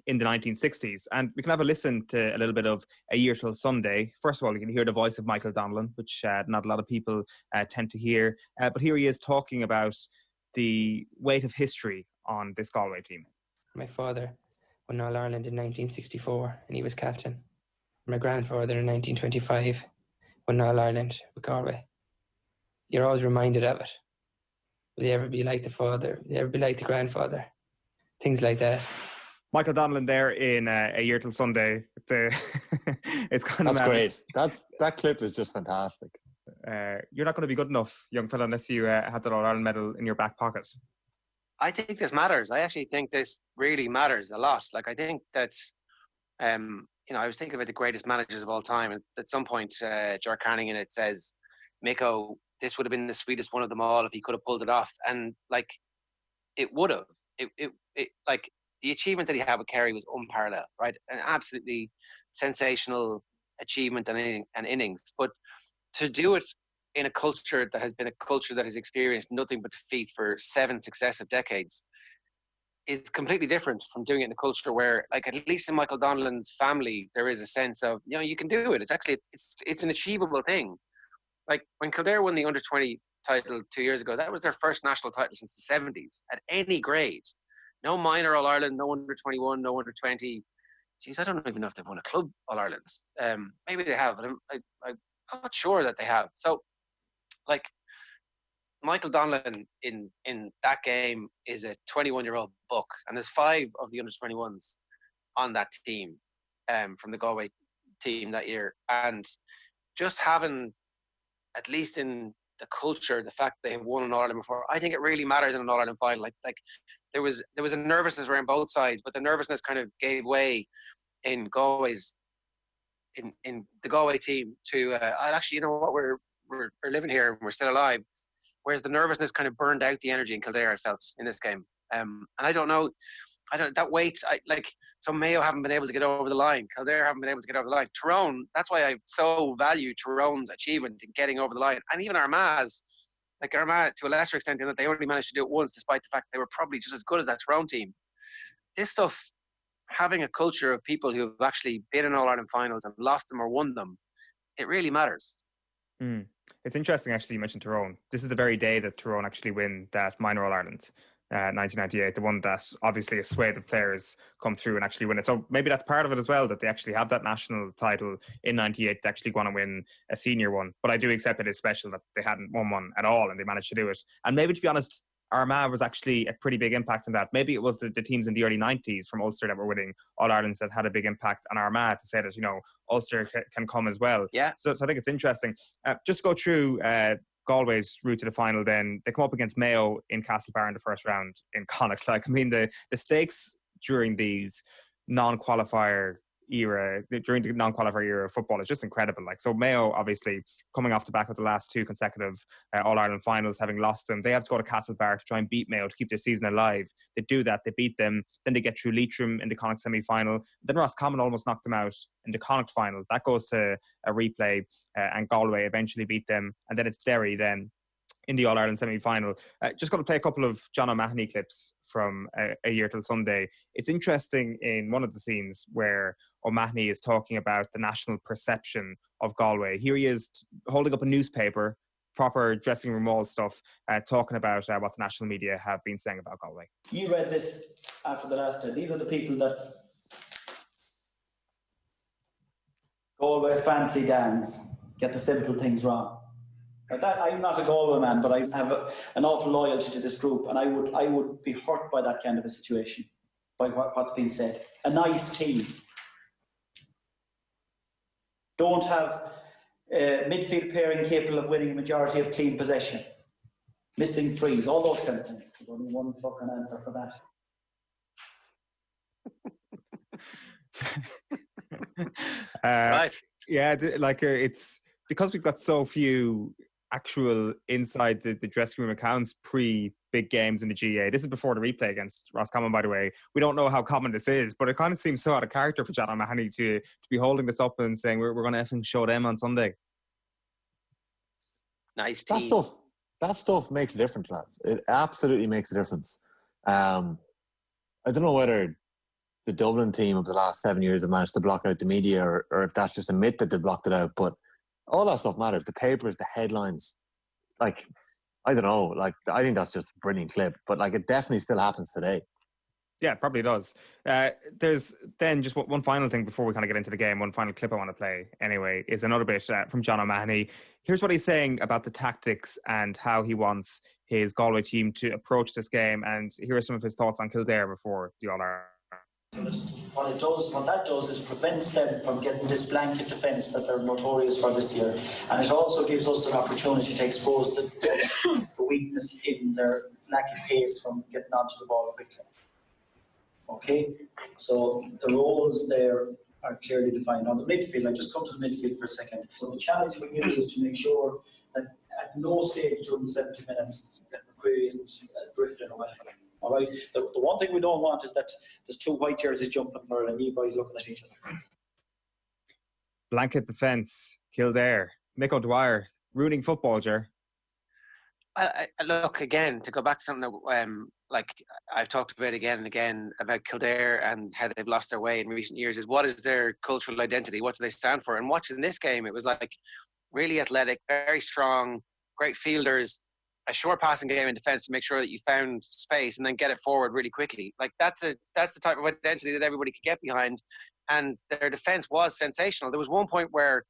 S4: in the 1960s. And we can have a listen to a little bit of A Year Till Sunday. First of all, you can hear the voice of Michael Donnellan, which not a lot of people tend to hear. But here he is talking about the weight of history on this Galway team.
S20: My father won All-Ireland in 1964 and he was captain. My grandfather in 1925 won All-Ireland with Galway. You're always reminded of it. Will you ever be like the father? Will you ever be like the grandfather? Things like that.
S4: Michael Donnellan there in A Year Till Sunday. It's kind of
S19: that's great. That clip is just fantastic.
S4: You're not going to be good enough, young fella, unless you have that All-Ireland medal in your back pocket.
S3: I think this matters. I actually think this really matters a lot. Like I think that, I was thinking about the greatest managers of all time, and at some point, Ger Carning in it says, Micko, this would have been the sweetest one of them all if he could have pulled it off, and like, it would have. It like. The achievement that he had with Kerry was unparalleled, right? An absolutely sensational achievement and innings. But to do it in a culture that has been a culture that has experienced nothing but defeat for 7 successive decades is completely different from doing it in a culture where, like, at least in Michael Donnellan's family, there is a sense of, you can do it. It's actually, it's an achievable thing. Like when Kildare won the under-20 title 2 years ago, that was their first national title since the 70s at any grade. No minor All-Ireland, no under-21, no under-20. Geez, I don't even know if they've won a club All-Ireland. Maybe they have, but I'm not sure that they have. So, like, Michael Donnellan in that game is a 21-year-old buck, and there's 5 of the under-21s on that team from the Galway team that year. And just having, at least in the culture, the fact they have won an All-Ireland before, I think it really matters in an All-Ireland final. Like there was a nervousness around both sides, but the nervousness kind of gave way in Galway's in the Galway team to actually, you know what, we're living here and we're still alive. Whereas the nervousness kind of burned out the energy in Kildare, I felt, in this game. And I don't know, that weight, so Mayo haven't been able to get over the line. Kildare haven't been able to get over the line. Tyrone, that's why I so value Tyrone's achievement in getting over the line. And even Armagh's, to a lesser extent, in that they only managed to do it once, despite the fact that they were probably just as good as that Tyrone team. This stuff, having a culture of people who have actually been in All-Ireland finals and lost them or won them, it really matters.
S4: It's interesting, actually, you mentioned Tyrone. This is the very day that Tyrone actually win that minor All-Ireland. 1998, the one that obviously a swathe of players come through and actually win it. So maybe that's part of it as well, that they actually have that national title in 98 to actually go on and win a senior one. But I do accept it is special that they hadn't won one at all and they managed to do it. And maybe, to be honest, Armagh was actually a pretty big impact on that. Maybe it was the teams in the early 90s from Ulster that were winning All-Irelands that had a big impact on Armagh to say that, Ulster can come as well.
S3: Yeah.
S4: So I think it's interesting. Just to go through Galway's route to the final, then they come up against Mayo in Castlebar in the first round in Connacht. The stakes during these non-qualifier era, during the non-qualifier era of football is just incredible. So Mayo, obviously, coming off the back of the last 2 consecutive All-Ireland finals, having lost them, they have to go to Castlebar to try and beat Mayo to keep their season alive. They do that, they beat them, then they get through Leitrim in the Connacht semi-final. Then Roscommon almost knocked them out in the Connacht final. That goes to a replay, and Galway eventually beat them. And then it's Derry then in the All-Ireland semi-final. Just going to play a couple of John O'Mahony clips from A Year Till Sunday. It's interesting in one of the scenes where O'Mahony is talking about the national perception of Galway. Here he is holding up a newspaper proper dressing room wall stuff, talking about what the national media have been saying about Galway.
S21: You read this after the last day. These are the people that Galway fancy Dans get the simple things wrong. I'm not a Galway man, but I have an awful loyalty to this group, and I would be hurt by that kind of a situation, by what's being said. A nice team. Don't have a midfield pairing capable of winning a majority of clean possession. Missing frees, all those kind of things. There's only one fucking answer for
S3: that. Right.
S4: Yeah, it's because we've got so few actual inside the dressing room accounts pre-big games in the GA. This is before the replay against Roscommon, by the way. We don't know how common this is, but it kind of seems so out of character for John O'Mahony to be holding this up and saying we're going to effing show them on Sunday.
S3: Nice team.
S19: That stuff makes a difference, lads. It absolutely makes a difference. I don't know whether the Dublin team of the last 7 years have managed to block out the media or if that's just a myth that they blocked it out, but all that stuff matters. The papers, the headlines. I don't know. I think that's just a brilliant clip, but it definitely still happens today.
S4: Yeah, it probably does. There's then just one final thing before we kind of get into the game. One final clip I want to play anyway is another bit from John O'Mahony. Here's what he's saying about the tactics and how he wants his Galway team to approach this game. And here are some of his thoughts on Kildare before the All-Ireland.
S21: What that does is prevents them from getting this blanket defence that they're notorious for this year, and it also gives us an opportunity to expose the weakness in their lack of pace from getting onto the ball quickly. Okay, so the roles there are clearly defined. On the midfield, I just come to the midfield for a second. So the challenge for you is to make sure that at no stage during the 70 minutes that McQuarrie isn't drifting away. All right. The one thing we don't want is that there's two white jerseys jumping for it and you boys looking at each other.
S4: Blanket defence, Kildare, Mick O'Dwyer, ruining football, Ger.
S3: I look again to go back to something that I've talked about again and again about Kildare and how they've lost their way in recent years. Is what is their cultural identity? What do they stand for? And watching this game, it was really athletic, very strong, great fielders. A short passing game in defence to make sure that you found space and then get it forward really quickly. That's the type of identity that everybody could get behind. And their defence was sensational. There was one point where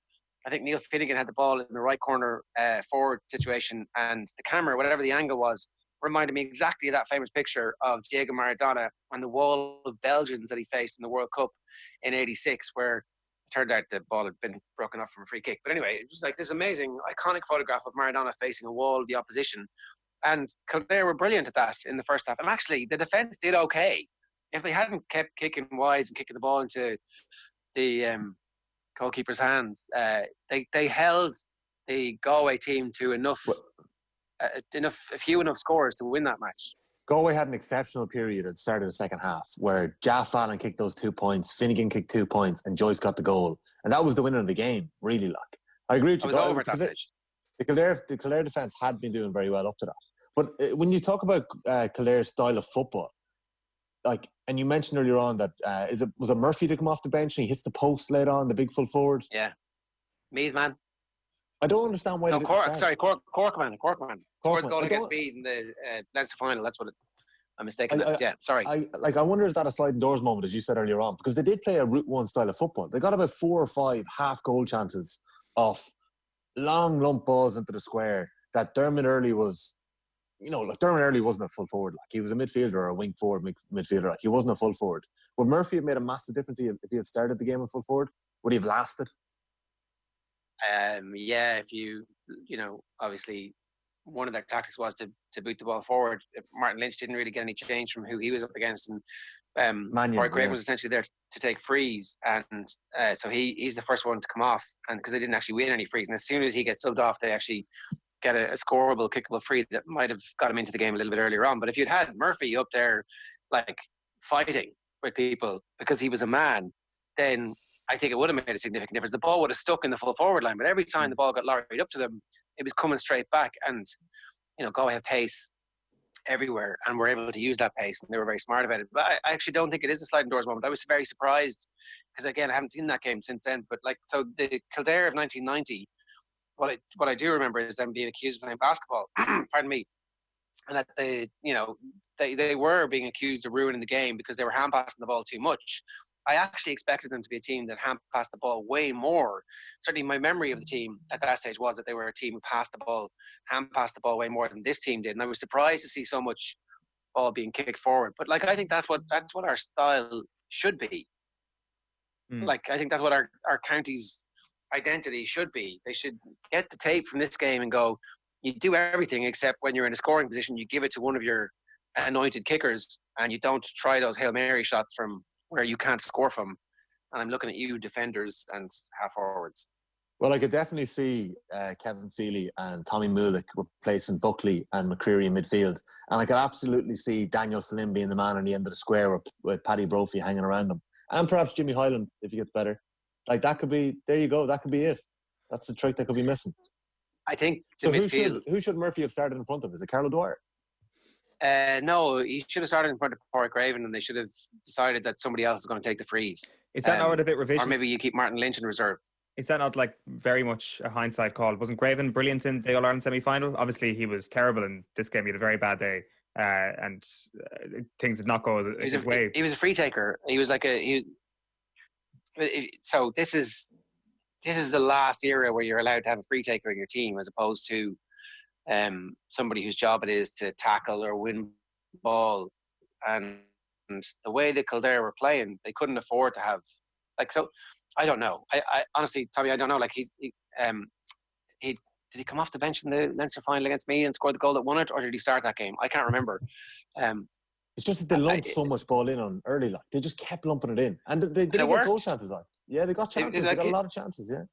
S3: I think Neil Finnegan had the ball in the right corner forward situation, and the camera, whatever the angle was, reminded me exactly of that famous picture of Diego Maradona and the wall of Belgians that he faced in the World Cup in '86, where it turned out the ball had been broken off from a free kick. But anyway, it was this amazing, iconic photograph of Maradona facing a wall of the opposition. And Kildare were brilliant at that in the first half. And actually, the defence did okay. If they hadn't kept kicking wides and kicking the ball into the goalkeeper's hands, they held the Galway team to enough scores to win that match.
S19: Galway had an exceptional period at the start of the second half where Jaff Fallon kicked those 2 points, Finnegan kicked 2 points, and Joyce got the goal. And that was the winner of the game, really. I agree with you.
S3: It was over at that stage.
S19: The Kildare defence had been doing very well up to that. But when you talk about Kildare's style of football, and you mentioned earlier on that, was it Murphy to come off the bench and he hits the post late on, the big full forward?
S3: Yeah. Meath, man.
S19: I don't understand why.
S3: Corkman. Scored the goal against Meath in the Leinster final. That's what I'm mistaken. Sorry.
S19: I wonder, is that a sliding doors moment, as you said earlier on? Because they did play a Route 1 style of football. They got about 4 or 5 half goal chances off long lump balls into the square that Dermot Early was. Dermot Early wasn't a full forward. He was a midfielder or a wing forward midfielder. He wasn't a full forward. Would Murphy have made a massive difference if he had started the game in full forward? Would he have lasted?
S3: If obviously one of their tactics was to boot the ball forward. Martin Lynch didn't really get any change from who he was up against, and Roy Craig was essentially there to take frees, and so he's the first one to come off, and because they didn't actually win any frees, and as soon as he gets subbed off, they actually get a scoreable, kickable free that might have got him into the game a little bit earlier on. But if you'd had Murphy up there fighting with people because he was a man, then I think it would have made a significant difference. The ball would have stuck in the full forward line, but every time the ball got lorried up to them, it was coming straight back. And, Galway have pace everywhere, and we're able to use that pace, and they were very smart about it. But I actually don't think it is a sliding doors moment. I was very surprised because, again, I haven't seen that game since then. But, so the Kildare of 1990 what I do remember is them being accused of playing basketball. Pardon me. And that they were being accused of ruining the game because they were hand passing the ball too much. I actually expected them to be a team that hand passed the ball way more. Certainly, my memory of the team at that stage was that they were a team who hand passed the ball way more than this team did. And I was surprised to see so much ball being kicked forward. But like, I think that's what our style should be. Like, I think that's what our county's identity should be. They should get the tape from this game and go, you do everything except when you're in a scoring position, you give it to one of your anointed kickers and you don't try those Hail Mary shots from where you can't score from. And I'm looking at you, defenders and half forwards.
S19: Well, I could definitely see Kevin Feely and Tommy Mullick replacing Buckley and McCreary in midfield. And I could absolutely see Daniel Flynn being the man on the end of the square with Paddy Brophy hanging around him. And perhaps Jimmy Hyland, if he gets better. Like, that could be, there you go, that could be it. That's the trick that could be missing.
S3: I think
S19: so. Who should Murphy have started in front of? Is it Carlo Dwyer?
S3: No, he should have started in front of Pádraig Raven, and they should have decided that somebody else is going to take the freeze.
S4: Is that not a bit revision?
S3: Or maybe you keep Martin Lynch in reserve.
S4: Is that not like very much a hindsight call? Wasn't Graven brilliant in the All-Ireland semi-final? Obviously, he was terrible in this game. He had a very bad day, and things did not go his way.
S3: He was a free taker. He was like so this is the last era where you're allowed to have a free taker in your team, as opposed to somebody whose job it is to tackle or win ball. And the way that Kildare were playing, they couldn't afford to have so. I don't know. I honestly, Tommy, I don't know. Like did he come off the bench in the Leinster final against me and score the goal that won it, or did he start that game? I can't remember.
S19: It's just that they lumped so much ball in on early. Like, they just kept lumping it in, and they didn't get goal chances. Like, yeah, they got chances. They got a lot of chances. Yeah.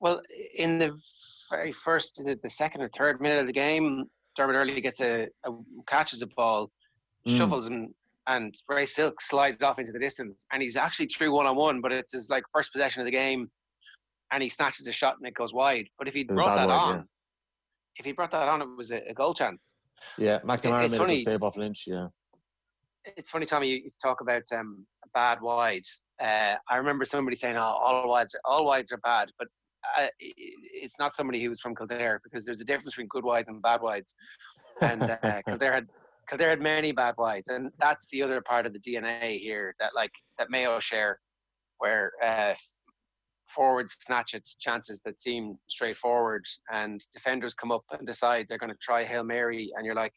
S3: Well, in the very first, the second or third minute of the game, Dermot Earley gets catches a ball, shuffles and Ray Silk slides off into the distance, and he's actually through one-on-one, but it's his first possession of the game, and he snatches a shot and it goes wide. But if he'd brought that on, it was a goal chance.
S19: Yeah, McNamara made a good save off Lynch. Yeah,
S3: it's funny, Tommy. You talk about bad wides. I remember somebody saying, "Oh, all wides are bad," but it's not somebody who was from Kildare, because there's a difference between good wides and bad wides, and Kildare had many bad wides, and that's the other part of the DNA here that Mayo share, where forwards snatch at chances that seem straightforward, and defenders come up and decide they're going to try Hail Mary, and you're like,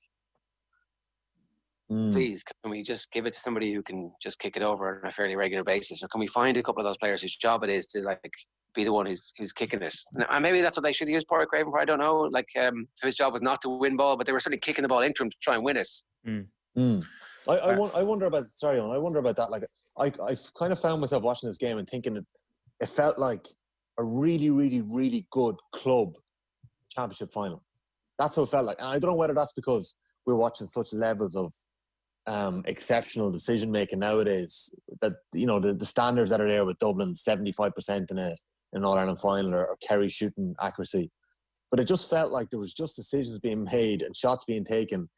S3: please, can we just give it to somebody who can just kick it over on a fairly regular basis, or can we find a couple of those players whose job it is to be the one who's kicking it? And maybe that's what they should use Pádraig Raven for. I don't know. So his job was not to win ball, but they were certainly kicking the ball into him to try and win it.
S19: I wonder about that. Like, I kind of found myself watching this game and thinking it felt like a really, really, really good club championship final. That's what it felt like, and I don't know whether that's because we're watching such levels of exceptional decision making nowadays, that the standards that are there with Dublin 75% in an All-Ireland final, or Kerry shooting accuracy, but it just felt like there was just decisions being made and shots being taken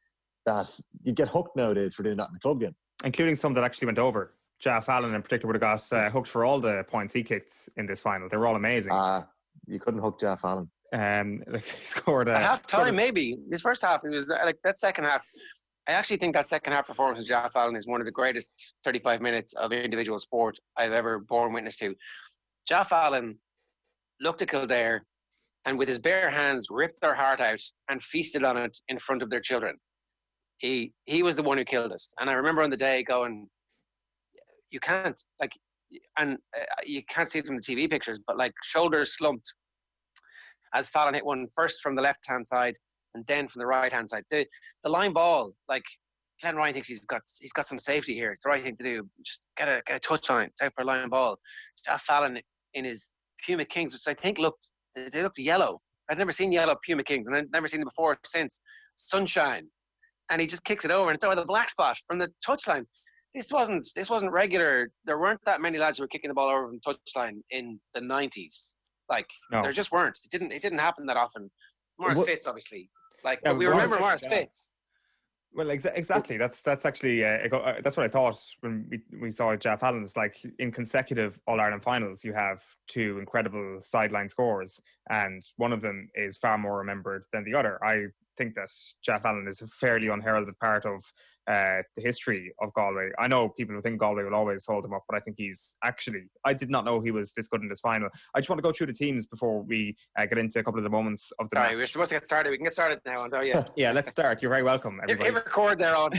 S19: that you get hooked nowadays for doing that in a club game,
S4: including some that actually went over. Jeff Allen in particular would have got hooked for all the points he kicked in this final. They were all amazing.
S19: You couldn't hook Jeff Allen.
S4: He scored
S3: at half time. Maybe his first half, it was that second half. I actually think that second half performance of Jeff Allen is one of the greatest 35 minutes of individual sport I've ever borne witness to. Jeff Allen looked at Kildare and with his bare hands ripped their heart out and feasted on it in front of their children. He was the one who killed us. And I remember on the day going, you can't, you can't see it from the TV pictures, but shoulders slumped as Fallon hit one first from the left-hand side and then from the right-hand side. The line ball, Glenn Ryan thinks he's got some safety here. It's the right thing to do. Just get a touch on it. It's out for a line ball. Jeff Fallon in his Puma Kings, which I think looked yellow. I'd never seen yellow Puma Kings, and I'd never seen them before since. Sunshine. And he just kicks it over, and it's over the black spot from the touchline. This wasn't regular. There weren't that many lads who were kicking the ball over from the touchline in the 90s. There just weren't. It didn't happen that often. Morris Fitz, obviously. We remember Morris Fitz.
S4: Well, exactly. That's actually that's what I thought when we saw Jeff Allen. It's like in consecutive All-Ireland finals, you have two incredible sideline scores, and one of them is far more remembered than the other. I think that Jeff Allen is a fairly unheralded part of the history of Galway. I know people who think Galway will always hold him up, but I think he's actually, I did not know he was this good in this final. I just want to go through the teams before we get into a couple of the moments of the match.
S3: We're supposed to get started. We can get started now, don't you?
S4: Yeah, let's start. You're very welcome, everybody.
S3: Hit record there on.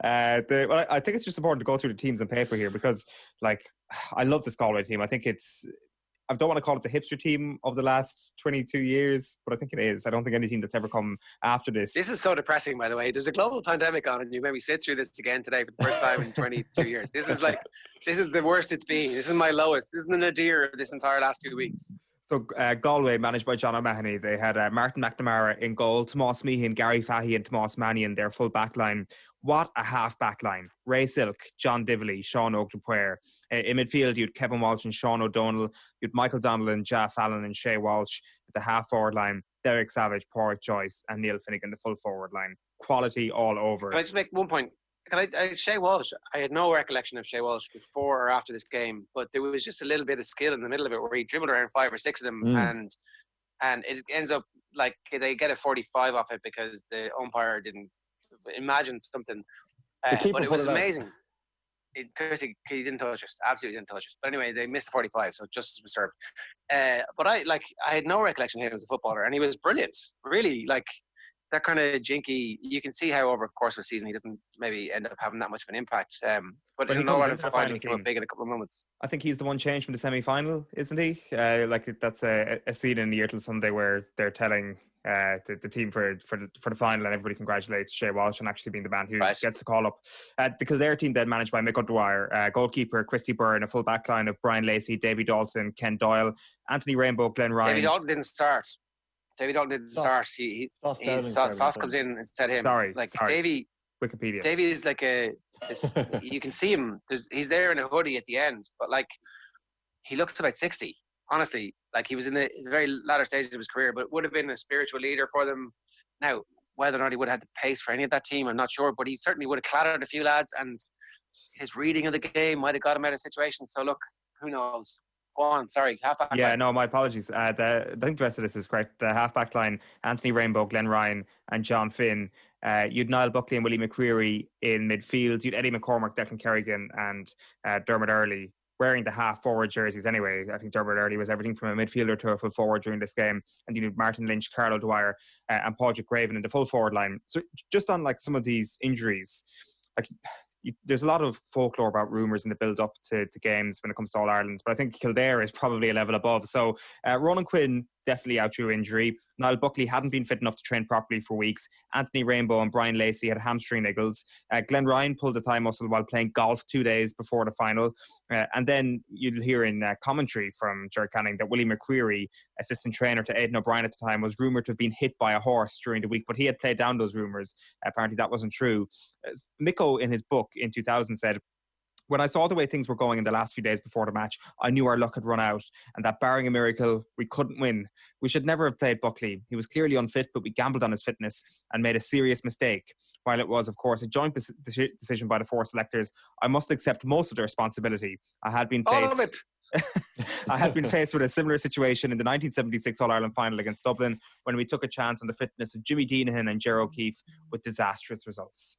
S4: Well, I think it's just important to go through the teams on paper here because, like, I love this Galway team. I think I don't want to call it the hipster team of the last 22 years, but I think it is. I don't think any team that's ever come after this.
S3: This is so depressing, by the way. There's a global pandemic on, and you made me sit through this again today for the first time in 22 years. This is the worst it's been. This is my lowest. This is the nadir of this entire last 2 weeks.
S4: So Galway, managed by John O'Mahony, they had Martin McNamara in goal, Tomás Meehan, Gary Fahey and Tomás Mannion, their full back line. What a half back line. Ray Silk, John Dively, Sean O'Dwyer. In midfield, you had Kevin Walsh and Sean O'Donnell. You had Michael Donnellan, Jeff Allen and Shea Walsh at the half forward line. Derek Savage, Pádraig Joyce and Neil Finnegan, the full forward line. Quality all over.
S3: Can I just make one point? Shea Walsh, I had no recollection of Shea Walsh before or after this game, but there was just a little bit of skill in the middle of it where he dribbled around 5 or 6 of them and it ends up like they get a 45 off it because the umpire didn't imagine something. But it was amazing. He didn't touch it. Absolutely didn't touch it. But anyway, they missed the 45, so justice was served. But I had no recollection of him as a footballer, and he was brilliant. Really, like that kind of jinky. You can see how over the course of a season he doesn't maybe end up having that much of an impact. But in the All-Ireland final, he came up big in a couple of moments.
S4: I think he's the one change from the semi-final, isn't he? Like that's a scene in the Year Till Sunday where they're telling the team for the final, and everybody congratulates Shea Walsh on actually being the man who gets the call up. The Kildare team then managed by Mick O'Dwyer, goalkeeper Christy Byrne, a full back line of Brian Lacey, Davy Dalton, Ken Doyle, Anthony Rainbow, Glenn Ryan.
S3: Davy Dalton didn't start. Sauce comes in and said him.
S4: Sorry.
S3: Davy.
S4: Wikipedia.
S3: Davy is like you can see him. He's there in a hoodie at the end, but like he looks about 60. Honestly, like he was in the very latter stages of his career, but would have been a spiritual leader for them. Now, whether or not he would have had the pace for any of that team, I'm not sure, but he certainly would have clattered a few lads, and his reading of the game might have got him out of situations. So look, who knows? Go on, sorry, half-back line.
S4: No, my apologies. I think the rest of this is correct. The half-back line, Anthony Rainbow, Glenn Ryan and John Finn. You'd Niall Buckley and Willie McCreary in midfield. You'd Eddie McCormack, Declan Kerrigan and Dermot Earley wearing the half-forward jerseys anyway. I think Dermot Earley was everything from a midfielder to a full forward during this game. And you need Martin Lynch, Carlo Dwyer and Pádraig Graven in the full forward line. So just on like some of these injuries, like there's a lot of folklore about rumours in the build-up to games when it comes to All-Ireland, but I think Kildare is probably a level above. So Ronan Quinn definitely out through injury. Niall Buckley hadn't been fit enough to train properly for weeks. Anthony Rainbow and Brian Lacey had hamstring niggles. Glenn Ryan pulled a thigh muscle while playing golf 2 days before the final. And then you'll hear in commentary from Ger Canning that Willie McCreary, assistant trainer to Aidan O'Brien at the time, was rumoured to have been hit by a horse during the week, but he had played down those rumours. Apparently that wasn't true. Miko, in his book in 2000, said, "When I saw the way things were going in the last few days before the match, I knew our luck had run out and that barring a miracle, we couldn't win. We should never have played Buckley. He was clearly unfit, but we gambled on his fitness and made a serious mistake. While it was, of course, a joint decision by the 4 selectors, I must accept most of the responsibility. I had been faced with a similar situation in the 1976 All-Ireland final against Dublin when we took a chance on the fitness of Jimmy Deanahan and Ger O'Keefe with disastrous results."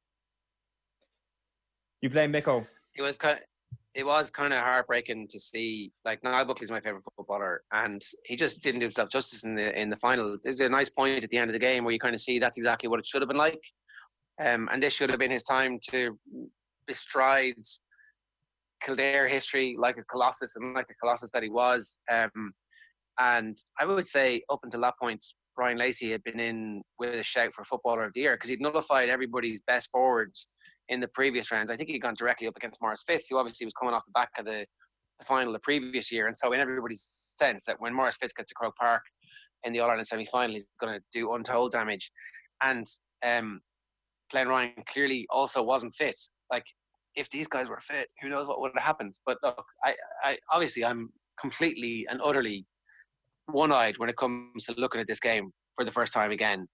S4: You blame Miko?
S3: It was kind of heartbreaking to see. Like, Niall Buckley's my favourite footballer, and he just didn't do himself justice in the final. There's a nice point at the end of the game where you kind of see that's exactly what it should have been like, and this should have been his time to bestride Kildare history like a colossus and like the colossus that he was. And I would say up until that point, Brian Lacey had been in with a shout for Footballer of the Year because he'd nullified everybody's best forwards in the previous rounds. I think he'd gone directly up against Maurice Fitz, who obviously was coming off the back of the final the previous year. And so in everybody's sense that when Maurice Fitz gets to Croke Park in the All-Ireland semi-final, he's going to do untold damage. And Glenn Ryan clearly also wasn't fit. Like, if these guys were fit, who knows what would have happened. But look, I obviously I'm completely and utterly one-eyed when it comes to looking at this game for the first time again.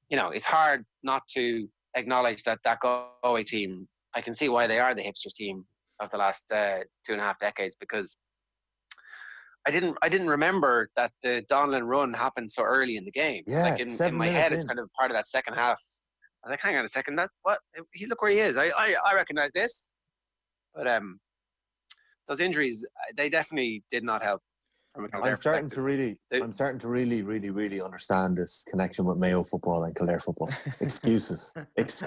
S3: it's hard not to acknowledge that Galway team, I can see why they are the hipsters team of the last 2.5 decades, because I didn't remember that the Donlan run happened so early in the game.
S19: Yeah,
S3: like in
S19: 7
S3: my
S19: minutes
S3: head,
S19: in.
S3: it's kind of part of that second half. I was like, hang on a second, look where he is. I recognize this. But those injuries, they definitely did not help from a Kildare
S19: I'm starting
S3: perspective.
S19: to really, really, really understand this connection with Mayo football and Kildare football. Excuses.
S3: It's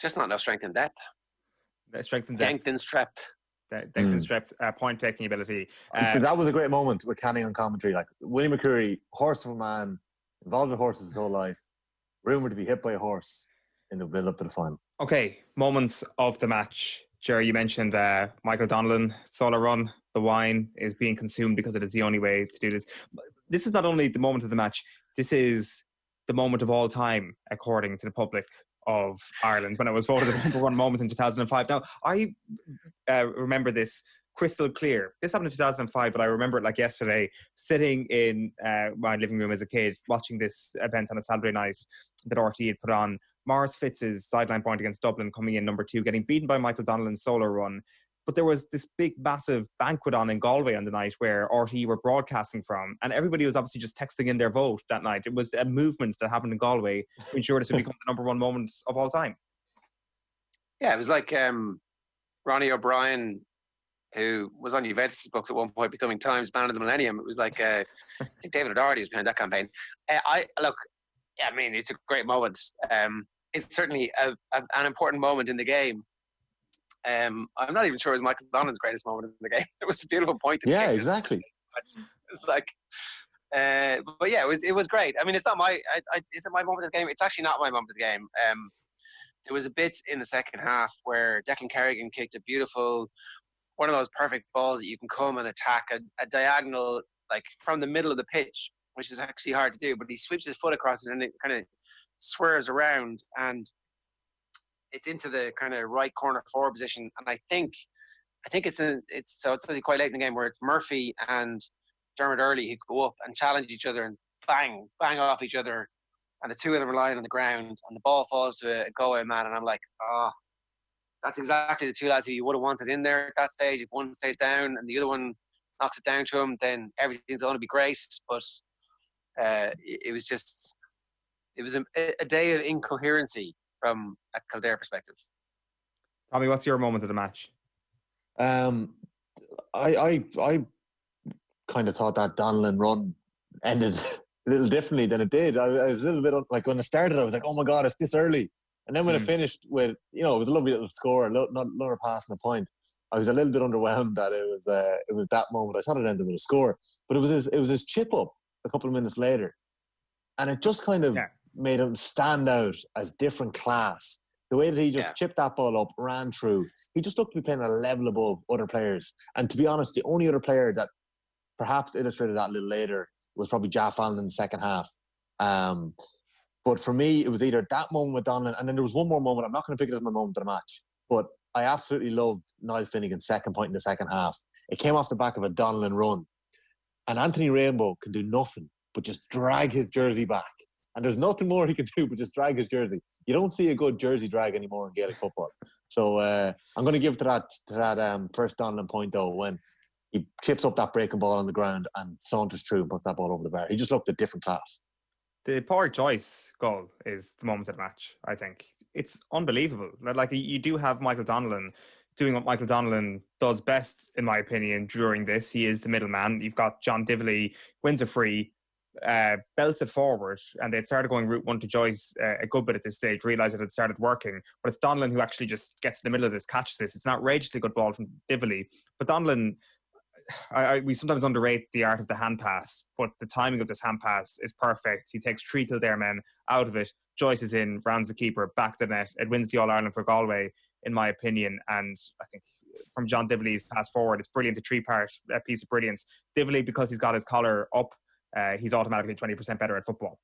S3: just not enough strength and depth.
S4: Strength and depth.
S3: Jenkins trapped.
S4: Point-taking ability.
S19: That was a great moment with Canning on commentary. Like Willie McCreary, horse of a man, involved with horses his whole life, rumoured to be hit by a horse in the build-up to the final.
S4: Okay, moments of the match. Jerry, you mentioned Michael Donlan, solar run. The wine is being consumed because it is the only way to do this. This is not only the moment of the match, this is the moment of all time, according to the public of Ireland, when it was voted the number one moment in 2005. Now, I remember this crystal clear. This happened in 2005, but I remember it like yesterday, sitting in my living room as a kid, watching this event on a Saturday night that RTE had put on. Maurice Fitz's sideline point against Dublin coming in number 2, getting beaten by Michael Donlan's solo run. But there was this big, massive banquet on in Galway on the night where RTE were broadcasting from, and everybody was obviously just texting in their vote that night. It was a movement that happened in Galway to ensure this would become the number one moment of all time.
S3: Yeah, it was like Ronnie O'Brien, who was on Juventus' books at one point, becoming Times Man of the Millennium. It was like, I think David O'Doherty was behind that campaign. I mean, it's a great moment. It's certainly an important moment in the game. I'm not even sure it was Michael Donlan's greatest moment in the game. It was a beautiful point.
S19: Yeah, exactly.
S3: It's like, but yeah, it was great. I mean, it's not is it my moment of the game? It's actually not my moment of the game. There was a bit in the second half where Declan Kerrigan kicked a beautiful, one of those perfect balls that you can come and attack a diagonal, like from the middle of the pitch, which is actually hard to do, but he sweeps his foot across it and it kind of swerves around and it's into the kind of right corner forward position. And I think it's quite late in the game where it's Murphy and Dermot Earley who go up and challenge each other and bang off each other. And the two of them are lying on the ground and the ball falls to a Galway man. And I'm like, that's exactly the two lads who you would have wanted in there at that stage. If one stays down and the other one knocks it down to him, then everything's going to be great. But it was a day of incoherency from a Kildare perspective.
S4: Tommy, what's your moment of the match?
S19: I kind of thought that Donlan run ended a little differently than it did. I was a little bit like when it started, I was like, oh my God, it's this early. And then when it finished with, it was a lovely little score, another pass and a point. I was a little bit underwhelmed that it was that moment. I thought it ended with a score, but it was his chip up a couple of minutes later, and it just kind of made him stand out as different class. The way that he just chipped that ball up, ran through, he just looked to be playing at a level above other players. And to be honest, the only other player that perhaps illustrated that a little later was probably Jaff Allen in the second half. But for me, it was either that moment with Donlan, and then there was one more moment. I'm not going to pick it as my moment of the match, but I absolutely loved Niall Finnegan's second point in the second half. It came off the back of a Donlan run. And Anthony Rainbow can do nothing but just drag his jersey back. And there's nothing more he can do but just drag his jersey. You don't see a good jersey drag anymore in Gaelic football. So I'm going to give to that first Donlan point, though, when he chips up that breaking ball on the ground and saunters through and puts that ball over the bar. He just looked a different class.
S4: The Pádraig Joyce goal is the moment of the match, I think. It's unbelievable. Like, you do have Michael Donlan doing what Michael Donlan does best, in my opinion, during this. He is the middleman. You've got John Dively, wins a free, belts it forward, and they'd started going route one to Joyce a good bit at this stage, realised it had started working. But it's Donlan who actually just gets in the middle of this, catches this. It's an outrageously good ball from Dively. But Donlan, we sometimes underrate the art of the hand pass, but the timing of this hand pass is perfect. He takes 3 Kildare men out of it. Joyce is in, rounds the keeper, back the net. It wins the All-Ireland for Galway, in my opinion. And I think from John Dively's pass forward, it's brilliant, a 3-part piece of brilliance. Dively, because he's got his collar up, he's automatically 20% better at football.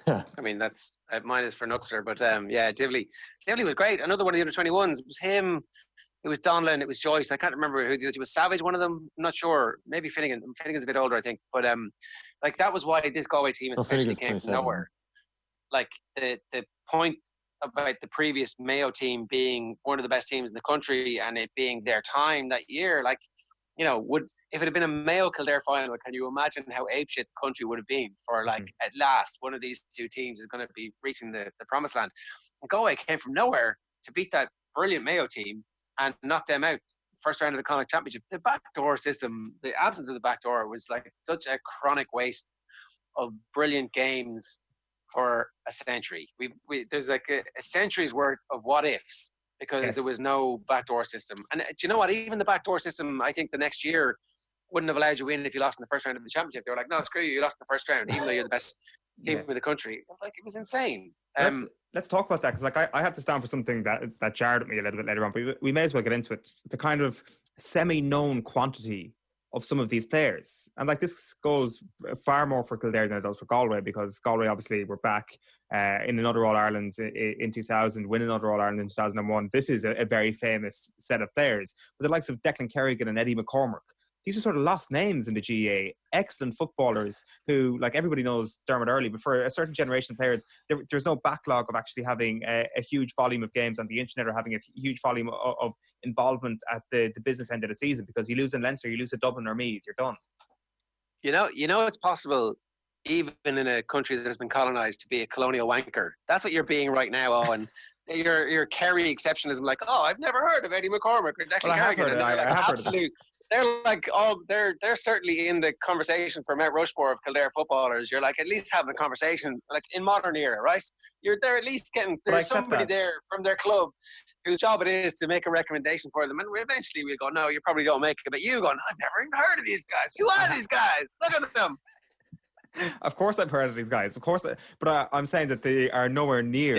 S3: I mean, that's mine is for Nuxer, but yeah, Divley was great. Another one of the under-21s. It was him. It was Donlan. It was Joyce. I can't remember who the other was. Savage, one of them. I'm not sure. Maybe Finnegan. Finnegan's a bit older, I think. But like that was why this Galway team essentially came from nowhere. Like the point about the previous Mayo team being one of the best teams in the country and it being their time that year, like, you know, if it had been a Mayo Kildare final, can you imagine how apeshit the country would have been for, like, at last one of these two teams is going to be reaching the promised land. And Galway came from nowhere to beat that brilliant Mayo team and knock them out first round of the Connacht Championship. The backdoor system, the absence of the backdoor was like such a chronic waste of brilliant games for a century. There's like a century's worth of what ifs because there was no backdoor system. And do you know what? Even the backdoor system, I think the next year wouldn't have allowed you in if you lost in the first round of the championship. They were like, no, screw you, you lost in the first round, even though you're the best team in the country. It was like, it was insane.
S4: Let's talk about that, because like I have to stand for something that jarred at me a little bit later on, but we may as well get into it. The kind of semi-known quantity of some of these players. And like this goes far more for Kildare than it does for Galway, because Galway obviously were back in another All-Ireland in 2000, win another All-Ireland in 2001. This is a very famous set of players. But the likes of Declan Kerrigan and Eddie McCormack, these are sort of lost names in the GAA. Excellent footballers who, like, everybody knows Dermot Earley, but for a certain generation of players, there's no backlog of actually having a huge volume of games on the internet or having a huge volume of involvement at the business end of the season, because you lose in Leinster, you lose at Dublin or Meath, you're done. You know it's possible, even in a country that has been colonised, to be a colonial wanker. That's what you're being right now, Owen. Your Kerry exceptionalism, like, oh, I've never heard of Eddie McCormack or Declan Kerrigan. I have absolute. They're like, oh, they're certainly in the conversation for Mount Rushmore of Kildare footballers. You're like at least having a conversation, like in modern era, right? They're at least getting, there's somebody there from their club whose job it is to make a recommendation for them. And eventually we'll go, no, you probably don't make it. But you go, no, I've never even heard of these guys. Who are these guys? Look at them. Of course I've heard of these guys. Of course. But I'm saying that they are nowhere near